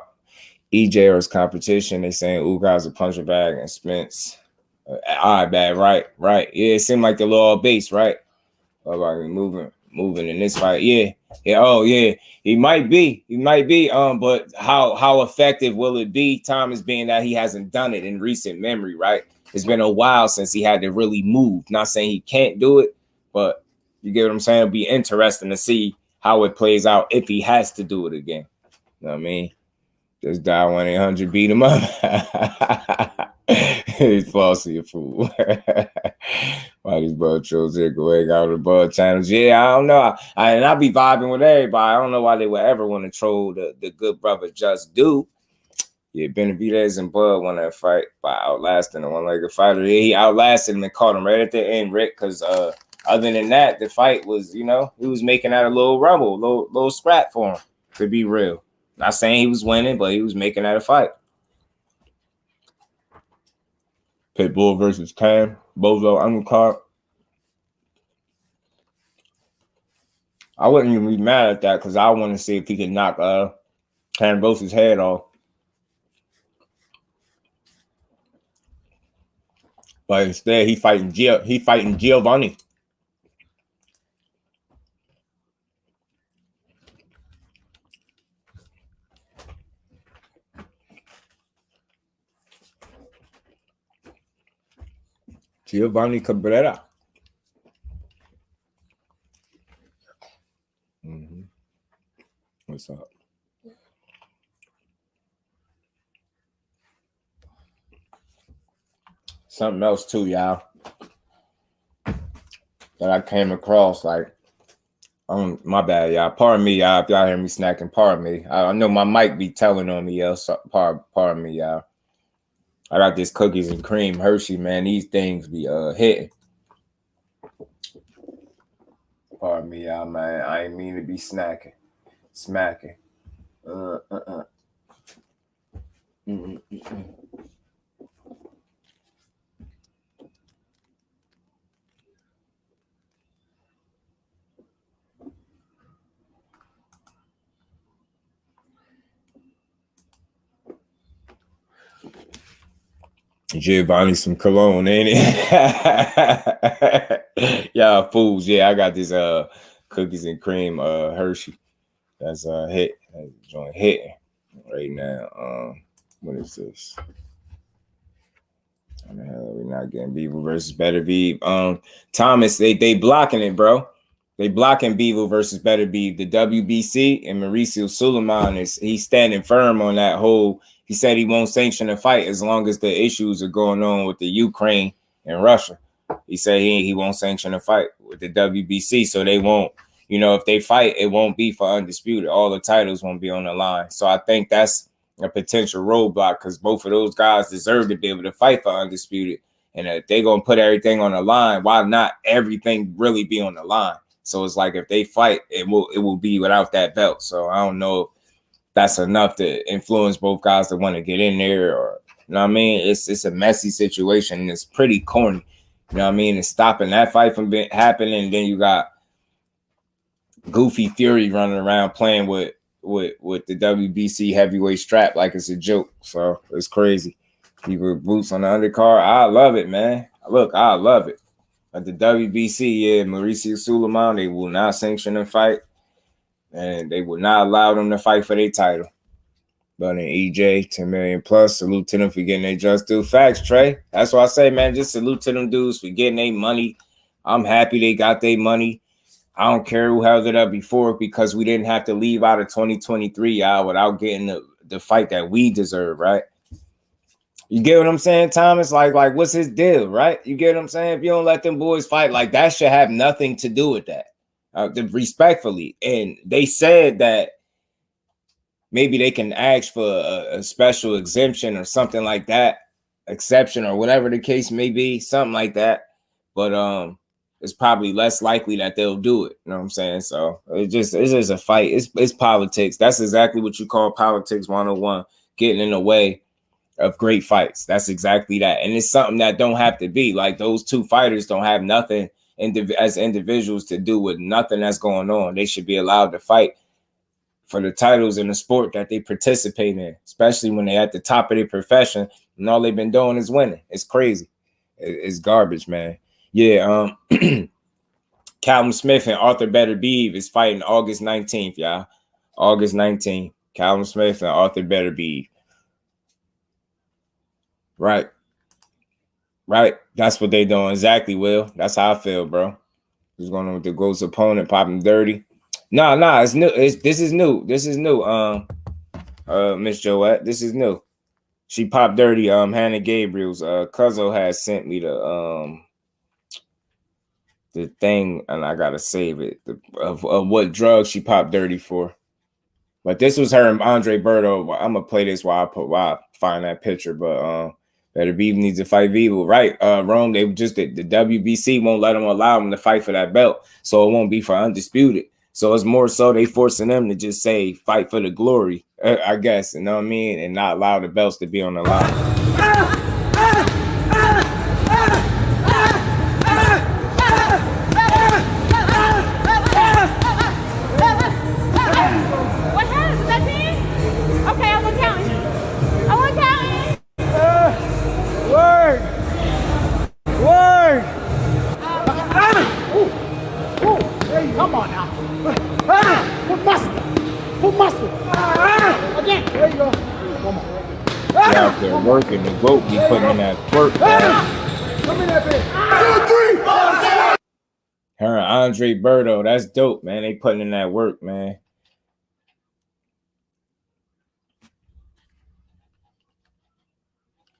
EJ or his competition. They saying Ugas a puncher bag and Spence bad, right? Yeah, it seemed like the low base, right? About moving moving in this fight. Yeah. Oh yeah, he might be. But how effective will it be? Time is being that he hasn't done it in recent memory, right? It's been a while since he had to really move. Not saying he can't do it, but you get what I'm saying? It'll be interesting to see how it plays out if he has to do it again. You know what I mean? Just dial 1-800, beat him up. He's falsely a fool. Why these bud chose here go hang out on the bud channels? Yeah, I don't know. I be vibing with everybody. I don't know why they would ever want to troll the good brother Just Do. Yeah, Benavidez and Bud won that fight by outlasting the one-legged fighter. Yeah, he outlasted him and caught him right at the end, Rick, because other than that, the fight was, you know, he was making that a little rumble, little scrap for him, to be real. Not saying he was winning, but he was making that a fight. Pitbull versus Cam, Bozo Undercard. I wouldn't even be mad at that because I want to see if he can knock Cam Bosa's head off. But instead, he fighting Giovanni. Giovanni Cabrera. What's up? Something else too, y'all, that I came across. Like, my bad, y'all. Pardon me, y'all. If y'all hear me snacking, pardon me. I know my mic be telling on me, y'all. So pardon me, y'all. I got this cookies and cream Hershey, man. These things be hitting. Pardon me, y'all, man. I ain't mean to be smacking. Giovanni some cologne, ain't it? Y'all fools. Yeah, I got this cookies and cream Hershey. That's hit. That joint hitting right now. What is this? How the hell are we not getting Beaver versus Better Beav? Thomas, they blocking it, bro. They blocking Beaver versus Better Beav. The WBC and Mauricio Suleiman he's standing firm on that whole. He said he won't sanction a fight as long as the issues are going on with the Ukraine and Russia. He said he won't sanction a fight with the WBC, so they won't. You know, if they fight, it won't be for Undisputed. All the titles won't be on the line. So I think that's a potential roadblock because both of those guys deserve to be able to fight for Undisputed. And if they're going to put everything on the line, why not everything really be on the line? So it's like if they fight, it will be without that belt. So I don't know if that's enough to influence both guys that want to get in there, or you know what I mean? It's a messy situation and it's pretty corny. You know what I mean? It's stopping that fight from happening, and then you got Goofy Fury running around playing with the WBC heavyweight strap like it's a joke. So it's crazy. People with boots on the undercard. I love it, man. Look, I love it. At the WBC, yeah, Mauricio Suleiman, they will not sanction a fight. And they would not allow them to fight for their title. But in EJ, 10 million plus, salute to them for getting their just due. Facts, Trey. That's why I say, man, just salute to them dudes for getting their money. I'm happy they got their money. I don't care who held it up before because we didn't have to leave out of 2023, y'all, without getting the fight that we deserve, right? You get what I'm saying, Thomas? Like, what's his deal, right? You get what I'm saying? If you don't let them boys fight, like, that should have nothing to do with that. Respectfully. And they said that maybe they can ask for a special exemption or something like that, exception or whatever the case may be, something like that. But it's probably less likely that they'll do it. You know what I'm saying? So it's just a fight. It's politics. That's exactly what you call politics 101, getting in the way of great fights. That's exactly that. And it's something that don't have to be. Like, those two fighters don't have nothing as individuals to do with nothing that's going on. They should be allowed to fight for the titles in the sport that they participate in, especially when they're at the top of their profession and all they've been doing is winning. It's crazy. It's garbage, man. Yeah. Callum Smith and Arthur Beterbiev is fighting August 19th, y'all. August 19th. Callum Smith and Arthur Beterbiev. Right. Right. That's what they doing. Exactly, Will. That's how I feel, bro. Who's going on with the ghost opponent popping dirty? Nah, it's new. This is new. This is new. Miss Joette, this is new. She popped dirty. Hannah Gabriel's Cuzzo has sent me the thing, and I gotta save it of what drug she popped dirty for. But this was her and Andre Berto. I'm gonna play this while I find that picture. But Beterbiev needs to fight Vivo, right? Rome, they just the WBC won't let them allow them to fight for that belt, so it won't be for Undisputed. So it's more so they forcing them to just say fight for the glory, I guess, you know what I mean, and not allow the belts to be on the line. Come on now. Put muscle. Again. There you go. Come on. They out there working. The goat be putting in that work. Come in that bit. 2, 3. Her and Andre Berto, that's dope, man. They putting in that work, man.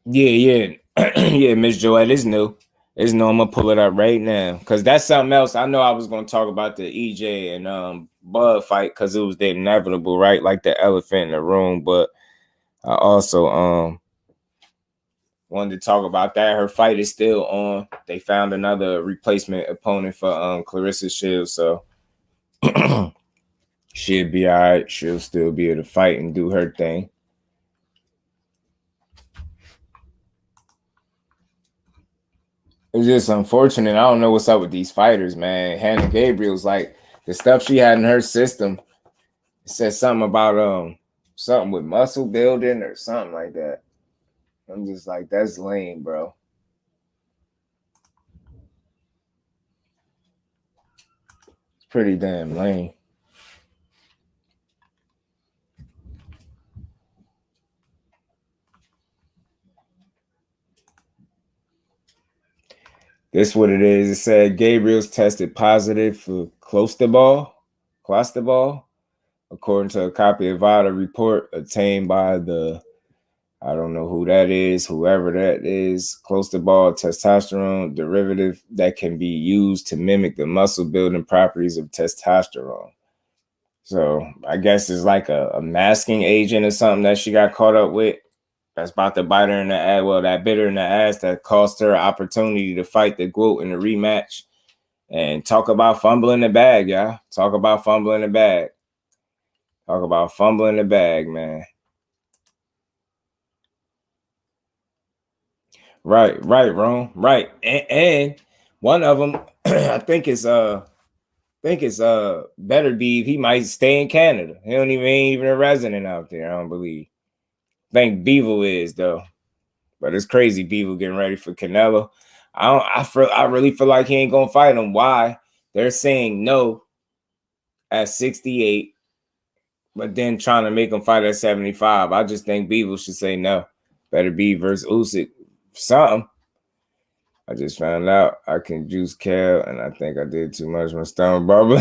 Yeah. Yeah, Miss Joette, it's new. It's new. I'm gonna pull it up right now because that's something else. I know I was gonna talk about the EJ and Bud fight because it was the inevitable, right? Like the elephant in the room. But I also wanted to talk about that. Her fight is still on. They found another replacement opponent for Clarissa Shields, so she'll be all right. She'll still be able to fight and do her thing. It's just unfortunate. I don't know what's up with these fighters, man. Hannah Gabriel's like the stuff she had in her system. It said something about something with muscle building or something like that. I'm just like, that's lame, bro. It's pretty damn lame. This what it is. It said Gabriel's tested positive for closterol, according to a copy of VADA report obtained by the, I don't know who that is, whoever that is, closterol testosterone derivative that can be used to mimic the muscle building properties of testosterone. So I guess it's like a masking agent or something that she got caught up with. That's about to bite her in the ass. Well, that bit her in the ass that cost her opportunity to fight the GOAT in the rematch. And talk about fumbling the bag, y'all. Talk about fumbling the bag. Talk about fumbling the bag, man. Right, Rome. Right. And one of them, I think it's Beterbiev. He might stay in Canada. He ain't even a resident out there, I don't believe. I think Bevel is though, but it's crazy. Bevel getting ready for Canelo. I really feel like he ain't gonna fight him. Why? They're saying no at 68, but then trying to make him fight at 75. I just think Bevel should say no. Beterbiev versus Usyk. Something. I just found out I can juice Cal, and I think I did too much. My stomach bubbling.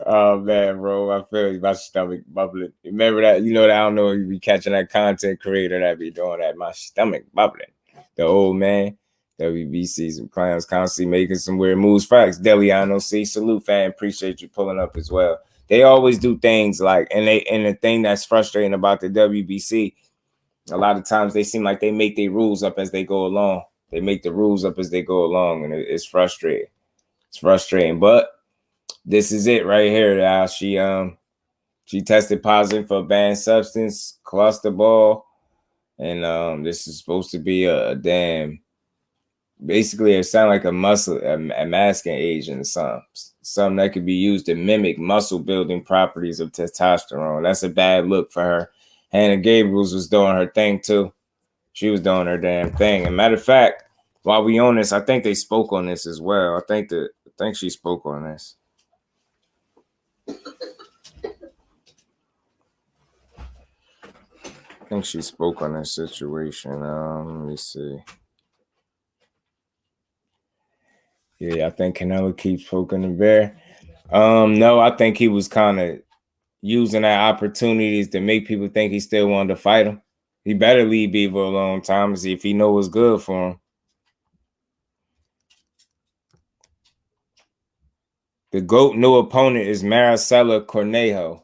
Oh man, bro, I feel my stomach bubbling. Remember that? You know that I don't know if you be catching that content creator that be doing that. My stomach bubbling. The old man, WBC, some clowns constantly making some weird moves. Facts, Deliano C, salute fan, appreciate you pulling up as well. They always do things like, and the thing that's frustrating about the WBC, a lot of times they seem like they make their rules up as they go along. They make the rules up as they go along, and it's frustrating. It's frustrating, but this is it right here. Now she tested positive for a banned substance, clusterball, and this is supposed to be a damn. Basically, it sounds like a masking agent or something that could be used to mimic muscle building properties of testosterone. That's a bad look for her. Hannah Gabriels was doing her thing too. She was doing her damn thing. And matter of fact, while we on this, I think they spoke on this as well. I think she spoke on this. I think she spoke on this situation. Let me see. Yeah, I think Canelo keeps poking the bear. No, I think he was kind of using that opportunities to make people think he still wanted to fight him. He better leave Beaver alone, Thomas, if he know what's good for him. The GOAT new opponent is Maricela Cornejo.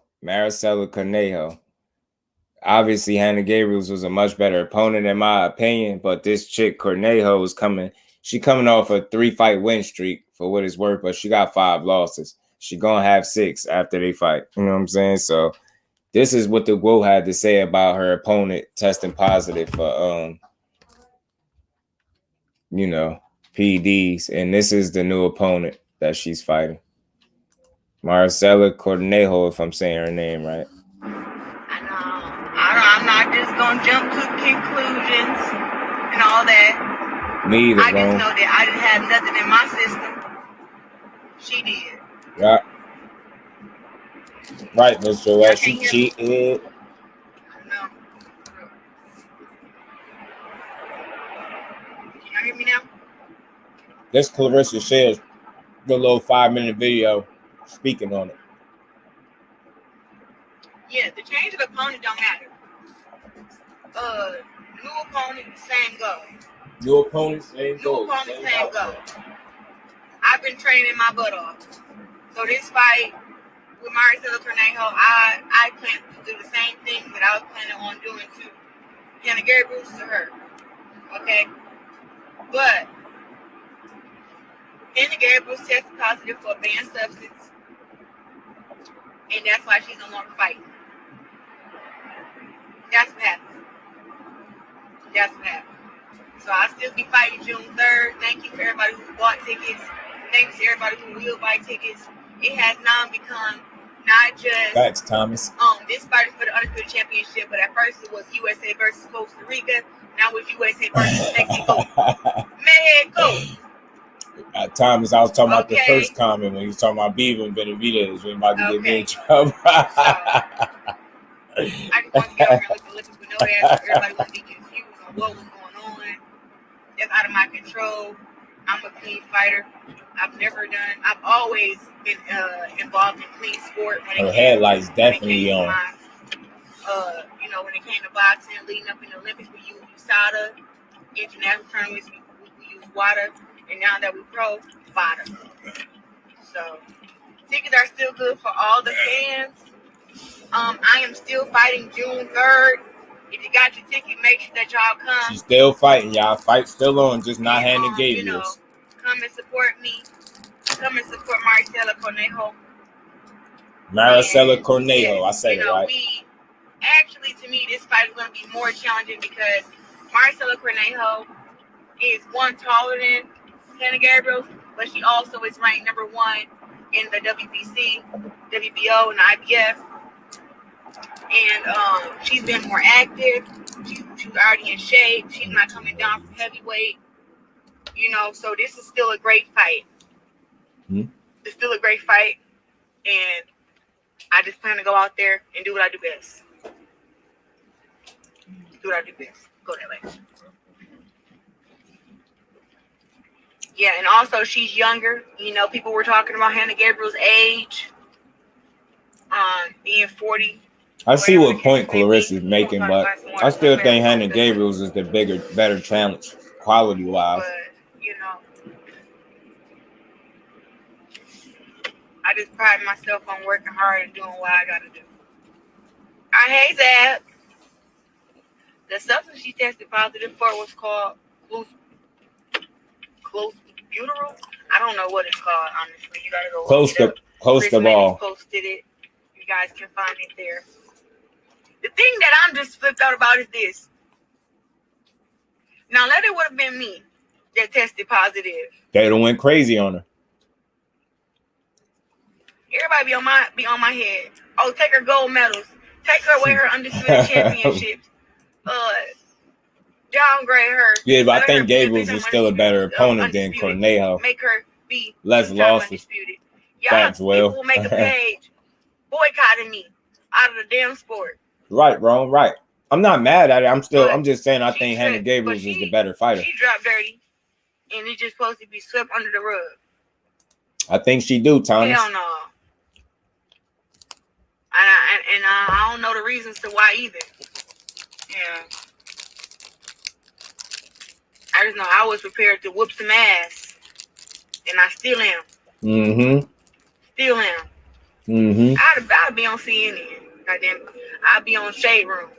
Obviously, Hannah Gabriels was a much better opponent in my opinion, but this chick Cornejo is coming. She coming off a 3-fight win streak for what it's worth, but she got 5 losses. She gonna have 6 after they fight. You know what I'm saying? So this is what the GOAT had to say about her opponent testing positive for PEDs, and this is the new opponent that she's fighting. Maricela Cornejo, if I'm saying her name right. I'm not just gonna jump to conclusions and all that. Me either, I just know that I didn't have nothing in my system. She did. Yeah. Right, Miss Joette. She cheated. No. Can you hear me now? This Clarissa Shields, the little 5-minute video speaking on it. Yeah, the change of opponent don't matter. New opponent, same go. New opponent, same go. I've been training my butt off. So this fight with Maricela Cornejo, I plan to do the same thing that I was planning on doing to Hannah Gabriels to her. Okay? But Hannah Gabriels tested positive for a banned substance. And that's why she's no longer fighting. That's what happened. So I'll still be fighting June 3rd. Thank you for everybody who bought tickets. Thanks to everybody who will buy tickets. It has now become not just Thanks, Thomas. This fight is for the Undisputed Championship, but at first it was USA versus Costa Rica. Now it's USA versus Mexico. Mexico. Thomas, I was talking about the first comment when you was talking about Beaver and Benavidez. We about to get me in trouble. I just want to get over and let people know that everybody wouldn't be confused on what was going on. That's out of my control. I'm a clean fighter. I've always been involved in clean sport. Her headlights definitely on. When it came to boxing, leading up in the Olympics, we use USADA. International tournaments, we use WADA. And now that we pro, VADA. So, tickets are still good for all the fans. I am still fighting June 3rd. If you got your ticket, make sure that y'all come. She's still fighting, y'all. Fight still on, just not Hannah Gabriels. Come and support me. Come and support Maricela Cornejo. I said it right. To me, this fight is going to be more challenging because Maricela Cornejo is one taller than Hannah Gabriels, but she also is ranked number 1 in the WBC, WBO, and the IBF. And she's been more active. She's already in shape. She's not coming down from heavyweight. So this is still a great fight. It's still a great fight. And I just plan to go out there and do what I do best. Go that way. Yeah, and also she's younger. People were talking about Hannah Gabriel's age. Being 40. I see what point Clarissa's making, but I still think Hannah Gabriels is the better challenge, quality-wise. But, I just pride myself on working hard and doing what I gotta do. Hey, Zab. The substance she tested positive for was called closbuterol. I don't know what it's called, honestly. You gotta go close to ball. Posted it. You guys can find it there. The thing that I'm just flipped out about is this. Now, let it would have been me that tested positive. They'd have went crazy on her. Everybody be on my head. Oh, take her gold medals. Take her away her undisputed championships. downgrade her. Yeah, but I think Gabriels is still a better opponent than Conejo. Make her be less losses. Undisputed. Yeah, people will make a page boycotting me out of the damn sport. Right, bro. Right. I'm not mad at it. I'm just saying I think Hannah Gabriels is the better fighter. She dropped dirty, and it's just supposed to be swept under the rug. I think she do, Thomas. Hell no. And I don't know the reasons to why either. Yeah. I just know I was prepared to whoop some ass, and I still am. Mm-hmm. Still am. Mm-hmm. I'd be on CNN. Goddamn, I'd be on Shade Room.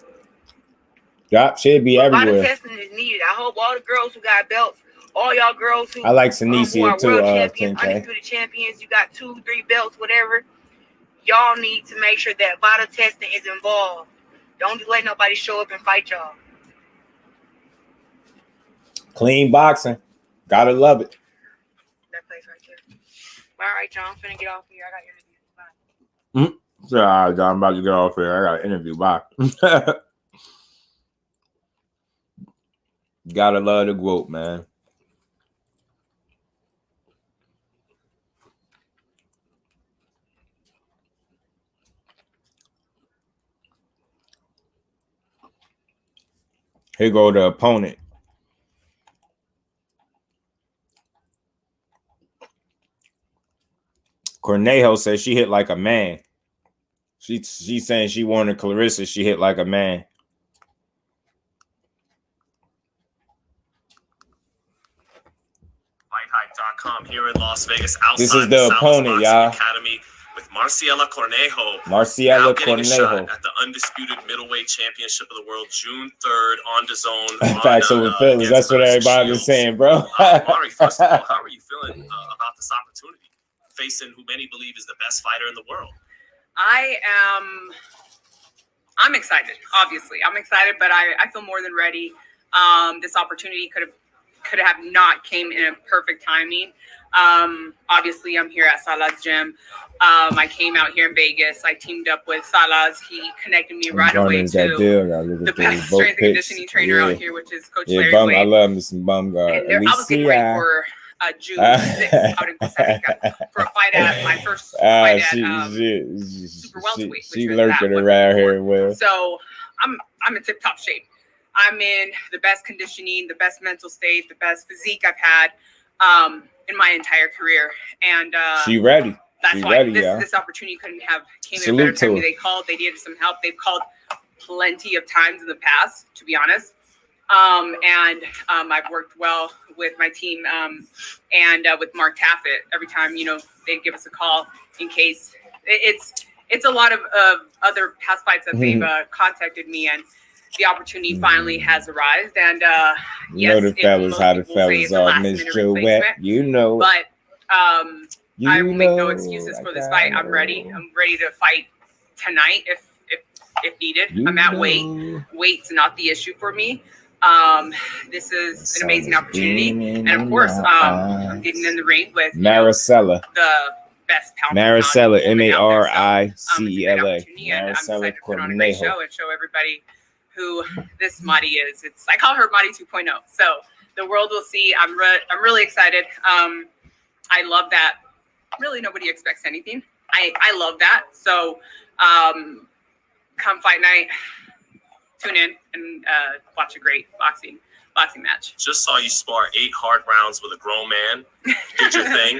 Yep, she'd be everywhere. A lot of testing is needed. I hope all the girls who got belts, all y'all girls who I like Sanicia too. Champions, undisputed champions, you got 2, 3 belts, whatever. Y'all need to make sure that vital testing is involved. Don't just let nobody show up and fight y'all. Clean boxing. Gotta love it. That place right there. All right, y'all. I'm finna get off here. I got interviews. Bye. So, all right, I'm about to get off here. I got an interview. Bye. Gotta love the group, man. Here go the opponent. Conejo says she hit like a man. She's saying she wanted Clarissa. She hit like a man. FightHype.com here in Las Vegas. This is the opponent, y'all. Academy with Marciela Cornejo. Marciela Cornejo at the Undisputed Middleweight Championship of the World, June 3rd on DAZN. Facts over feelings. That's what everybody was saying, bro. Mari, first of all, how are you feeling about this opportunity? Facing who many believe is the best fighter in the world. I'm excited, obviously. I'm excited, but I feel more than ready. This opportunity could have not came in a perfect timing. Obviously, I'm here at Salah's gym. I came out here in Vegas. I teamed up with Salah's. He connected me right away to the best strength and conditioning trainer out here, which is Coach Larry Wade. I love me some Bumgard. I was getting ready for June 6th out in Costa Rica for a fight at my first fight at super welterweight. She lurking around here well. So I'm in tip-top shape. I'm in the best conditioning, the best mental state, the best physique I've had in my entire career. And she ready. That's why this opportunity couldn't have came in a better time. They called. They needed some help. They've called plenty of times in the past, to be honest. I've worked well with my team and with Mark Taffet. Every time, they'd give us a call in case. It's a lot of other past fights that they've contacted me, and the opportunity finally has arrived. And yes, the fellas, how the fellas are, Miss Joette. But I will make no excuses for this fight. I'm ready. I'm ready to fight tonight if needed. I'm at weight. Weight's not the issue for me. This is an amazing opportunity, and of course, I'm getting in the ring with Maricela, the best pound. Maricela, Maricela. And I'm excited to put on a great show and show everybody who this Madi is. I call her Madi 2.0. So the world will see. I'm really excited. I love that. Really, nobody expects anything. I love that. So come fight night, tune in and watch a great boxing match. Just saw you spar 8 hard rounds with a grown man. Did your thing.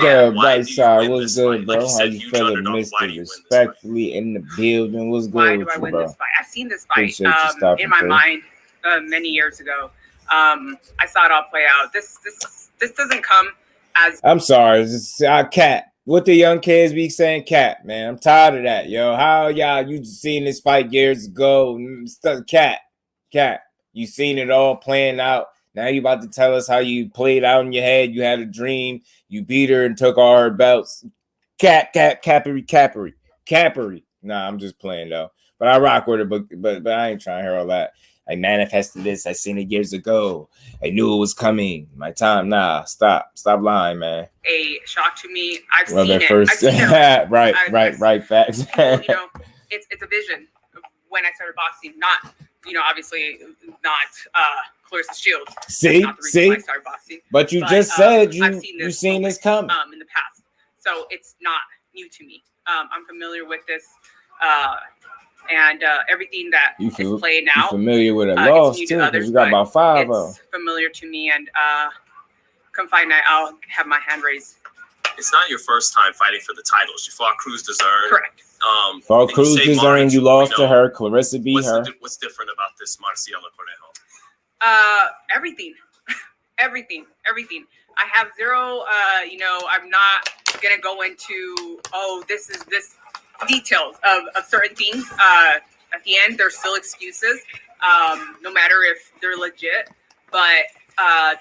Yeah, right side. What's good, bro? How you feeling, Mr. Respectfully in the building? What's good? Why do I win this fight? I've seen this fight in my mind many years ago. I saw it all play out. This doesn't come as. I'm sorry, it's Cat. What the young kids be saying, Cat, man. I'm tired of that, yo. How y'all, you seen this fight years ago? Cat. You seen it all playing out. Now you about to tell us how you played out in your head. You had a dream. You beat her and took all her belts. Cappery. Nah, I'm just playing, though. But I rock with her, but I ain't trying to hear all that. I manifested this. I seen it years ago. I knew it was coming. My time. Nah, stop lying, man. A shock to me. I've seen it. Right. Facts. It's a vision of when I started boxing. Not, obviously not Clarissa Shields. See, not the reason why I started boxing. But you just said I've seen this coming in the past, so it's not new to me. I'm familiar with this, and everything that is playing out. You familiar with a loss too? Because you got about 5 of them. Familiar to me, and come fight night, I'll have my hand raised. It's not your first time fighting for the titles. You fought Cruz Dezern. Correct. Fought Cruz Dezern. You lost to her. Clarissa beat her. What's different about this Marciela Conejo? Everything. everything. I have zero, I'm not going to go into, this details of certain things. At the end, there's still excuses, no matter if they're legit, but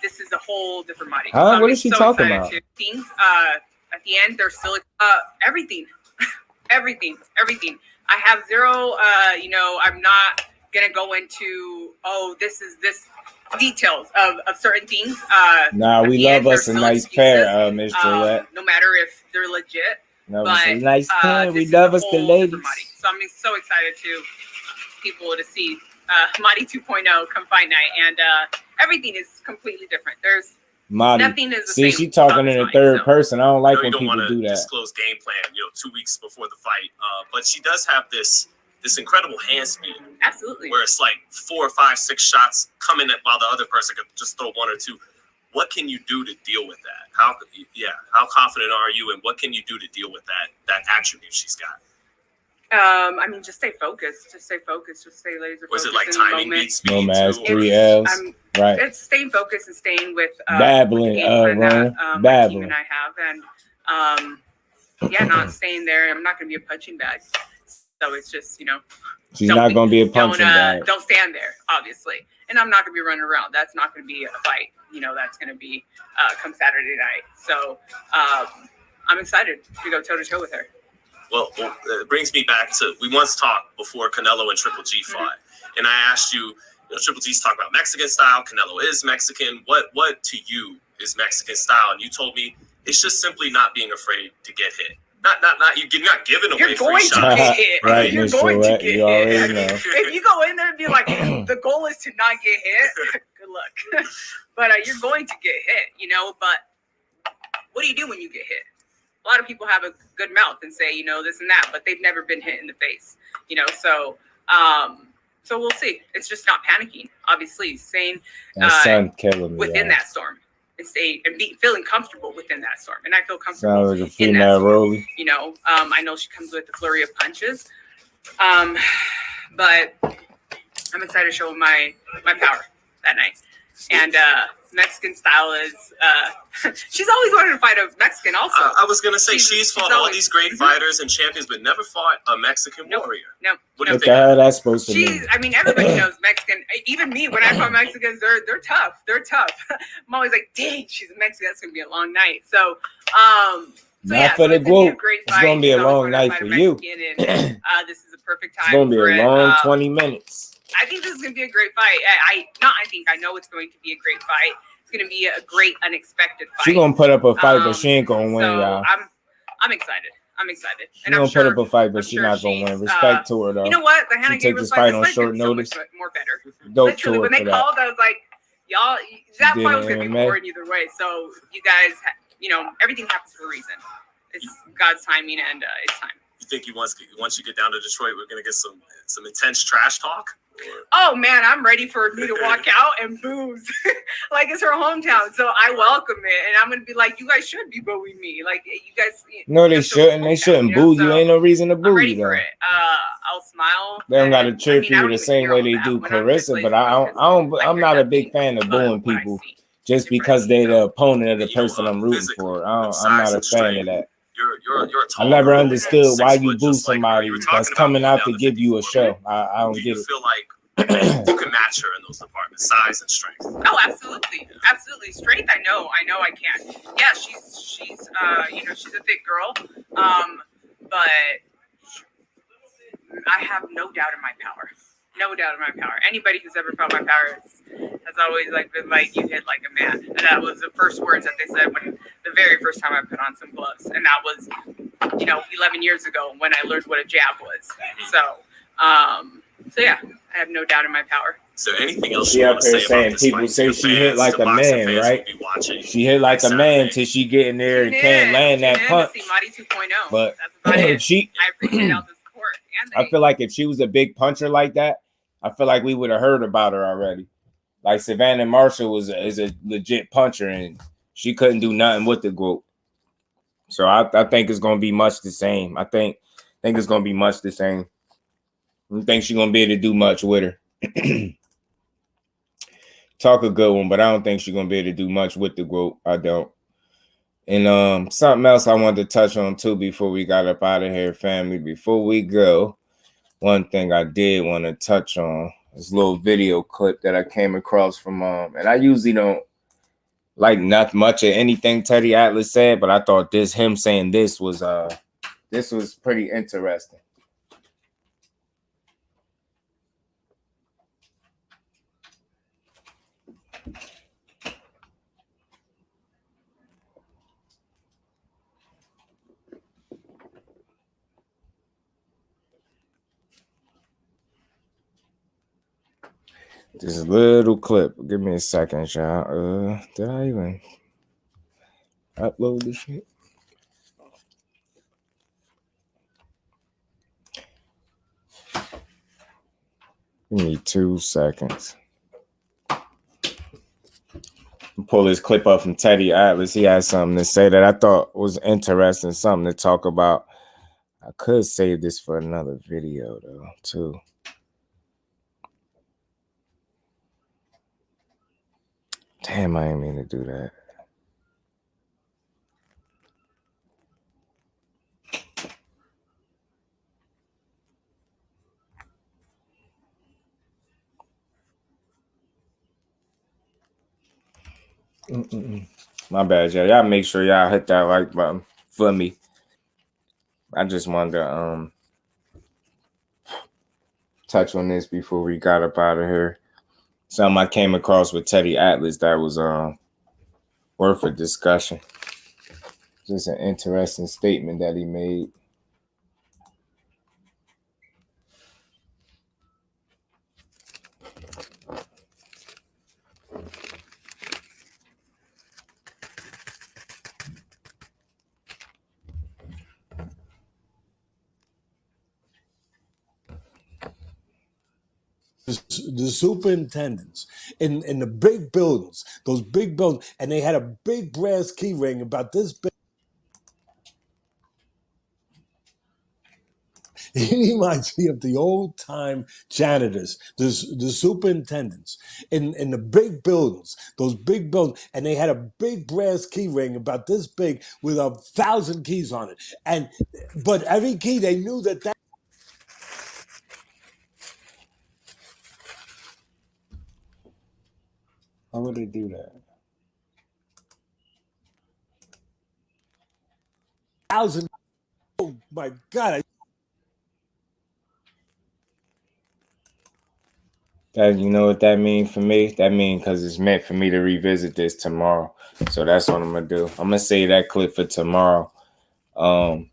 this is a whole different body. Huh? What is she talking about? Things, at the end, there's still everything. everything. I have zero, I'm not going to go into, this details of certain things. We love us a nice pair, Miss Gillette. No matter if they're legit. No, but a nice pair. We love us the ladies. So I'm so excited to see Madi 2.0 come fight night, and everything is completely different. There's nothing is the same. She talking in the third person. I don't like when people do that. Disclose game plan, 2 weeks before the fight. But she does have this incredible hand speed. Absolutely. Where it's like 4, 5, 6 shots coming at while the other person could just throw 1 or 2. What can you do to deal with that? How confident are you, and what can you do to deal with that attribute she's got? Just stay focused. Just stay laser focused. Was it like timing beats speed? Nomads, 3 L's. Right. It's staying focused and staying with babbling, my team and I have, and not staying there. I'm not going to be a punching bag. So it's just, she's not going to be a punching bag. Don't stand there, obviously. And I'm not going to be running around. That's not going to be a fight. That's going to be come Saturday night. So I'm excited to go toe-to-toe with her. Well, it brings me back to, we once talked before Canelo and Triple G fought. And I asked you, Triple G's talking about Mexican style. Canelo is Mexican. What to you is Mexican style? And you told me it's just simply not being afraid to get hit. Not you're not giving away free shots. You're going to get hit. Right, you're going to get hit. Know. If you go in there and be like, the goal is to not get hit, good luck. But you're going to get hit, But what do you do when you get hit? A lot of people have a good mouth and say, this and that, but they've never been hit in the face, So we'll see. It's just not panicking, obviously, staying within that storm. And feeling comfortable within that storm, and I feel comfortable. Sounds like a female Rolly. I know she comes with the flurry of punches, but I'm excited to show my power that night. And Mexican style is she's always wanted to fight a Mexican. Also, I was gonna say she's fought all these great fighters and champions, but never fought a Mexican warrior. No. What do you think? That's supposed to mean? Everybody knows Mexican. Even me, when I fought Mexicans, they're tough. I'm always like, dang, she's a Mexican. That's gonna be a long night. So, for the group. It's gonna be a long night for you. And, this is a perfect time. It's gonna be a long 20 minutes. I think this is going to be a great fight. I know it's going to be a great fight. It's going to be a great, unexpected fight. She's going to put up a fight, but she ain't going to win, y'all. I'm excited. She's going to put up a fight, but she's not going to win. Respect to her, though. You know what? The Hannah took this fight on short notice. So more better. Literally, when they called, I was like, y'all, that fight was going to be boring either way. So you guys, everything happens for a reason. It's God's timing, and it's time. You think once you get down to Detroit, we're going to get some intense trash talk? Oh man, I'm ready for me to walk out and booze like it's her hometown. So I welcome it, and I'm gonna be like, you guys should be booing me. Like you guys. No, they shouldn't. They shouldn't boo you. Ain't no reason to boo you. For it. I'll smile. They don't got to cheer for you the same way they do Clarissa, but I'm not a big fan of booing people just because they're the opponent of the person I'm rooting for. I'm not a fan of that. I never understood why you boo somebody that's coming out to give you a show. I don't get it. You feel like you can match her in those departments, size and strength. Oh, absolutely. Strength, I know I can. Yeah, she's she's a thick girl. But I have no doubt in my power. Anybody who's ever felt my power has always been like, you hit like a man. And that was the first words that they said when the very first time I put on some gloves. And that was, 11 years ago when I learned what a jab was. So yeah, I have no doubt in my power. Is there anything else you want to say about this people fight? say she hit like a man, right? She hit like a man till she get in there and can't land that punch. But if she, I appreciate all the support. I feel like if she was a big puncher like that, I feel like we would have heard about her already. Like Savannah Marshall is a legit puncher, and she couldn't do nothing with the group. So I think it's gonna be much the same. I think it's gonna be much the same. I don't think she's gonna be able to do much with her. Talk a good one, but I don't think she's gonna be able to do much with the group. I don't. And something else I wanted to touch on too before we got up out of here, family. Before we go, one thing I did want to touch on this little video clip that I came across from and I usually don't like not much of anything Teddy Atlas said, but I thought him saying this was pretty interesting. This little clip. Give me a second, y'all. Did I even upload this shit? Give me 2 seconds. Pull this clip up from Teddy Atlas. He had something to say that I thought was interesting, something to talk about. I could save this for another video, though, too. Damn, I didn't mean to do that. My bad, y'all. Y'all make sure y'all hit that like button for me. I just wanted to touch on this before we got up out of here. Something I came across with Teddy Atlas that was worth a discussion. Just an interesting statement that he made. The superintendents in the big buildings, those big buildings, and they had a big brass key ring about this big. He reminds me of the old time janitors, the superintendents in the big buildings, those big buildings, and they had a big brass key ring about this big with 1,000 keys on it. But every key, they knew that. How would they do that? 1,000. Oh my God. That, you know what that means for me? That means because it's meant for me to revisit this tomorrow. So that's what I'm going to do. I'm going to save that clip for tomorrow. And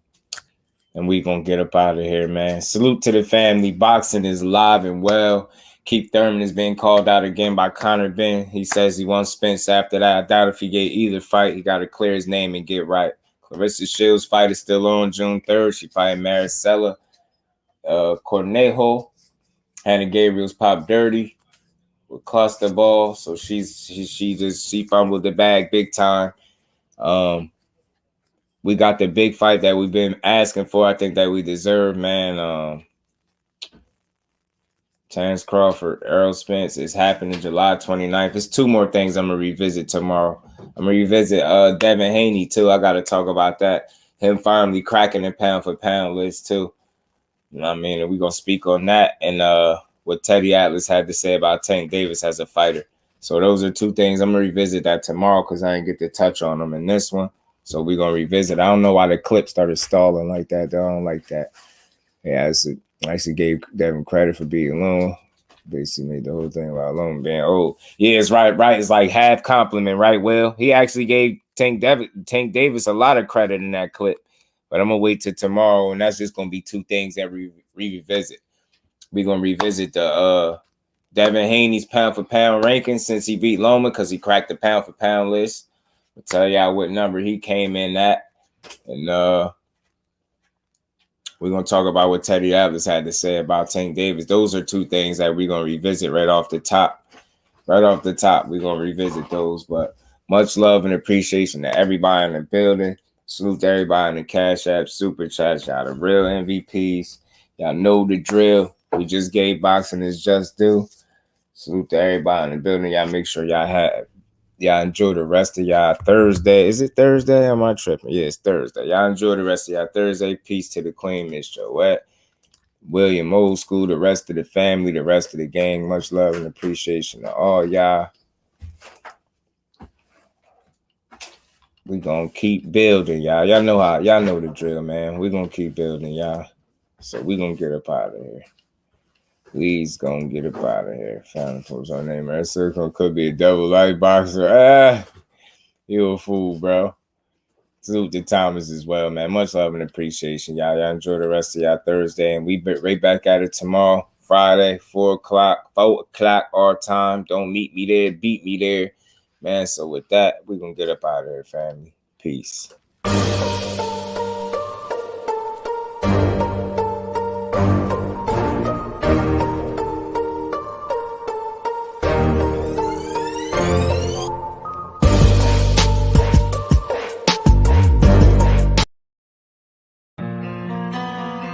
we going to get up out of here, man. Salute to the family. Boxing is live and well. Keith Thurman is being called out again by Conor Ben. He says he wants Spence after that. I doubt if he get either fight, he got to clear his name and get right. Clarissa Shields' fight is still on June 3rd. She fighting Maricela CONEJO. HANNA Gabriel's popped dirty with cluster ball. So she fumbled the bag big time. We got the big fight that we've been asking for. I think that we deserve, man. Terence Crawford, Errol Spence is happening July 29th. It's 2 more things I'm going to revisit tomorrow. I'm going to revisit Devin Haney, too. I got to talk about that. Him finally cracking the pound-for-pound list, too. You know what I mean? And we're going to speak on that and what Teddy Atlas had to say about Tank Davis as a fighter. So those are 2 things. I'm going to revisit that tomorrow because I didn't get to touch on them in this one. So we're going to revisit. I don't know why the clip started stalling like that. I don't like that. Yeah, I actually gave Devin credit for being alone. Basically made the whole thing about alone being old. Yeah, it's right. It's like half compliment, right? Well, he actually gave Tank Davis a lot of credit in that clip. But I'm going to wait till tomorrow, and that's just going to be 2 things that we revisit. We're gonna revisit the Devin Haney's pound for pound ranking since he beat Loma, because he cracked the pound for pound list. I'll tell y'all what number he came in at. And we're gonna talk about what Teddy Atlas had to say about Tank Davis. Those are two things that we're gonna revisit right off the top. Right off the top, we're gonna revisit those. But much love and appreciation to everybody in the building. Salute to everybody in the Cash App, Super Chat. Y'all the real MVPs. Y'all know the drill. We just gave boxing is just due. Salute to everybody in the building. Y'all make sure y'all enjoy the rest of y'all Thursday. Is it Thursday? Am I tripping? Yeah, it's Thursday. Y'all enjoy the rest of y'all Thursday. Peace to the Queen, Miss Joette, William Old School, the rest of the family, the rest of the gang. Much love and appreciation to all y'all. We gonna keep building, y'all. Y'all know the drill, man. We gonna keep building, y'all. So we gonna get up out of here. Please gonna get up out of here. Found post our name. That circle could be a double light boxer. You a fool, bro. Salute to Thomas as well, man. Much love and appreciation, y'all. Y'all enjoy the rest of y'all Thursday, and we be right back at it tomorrow, Friday, 4 o'clock our time. Don't meet me there, beat me there, man. So with that, we're gonna get up out of here, family. Peace.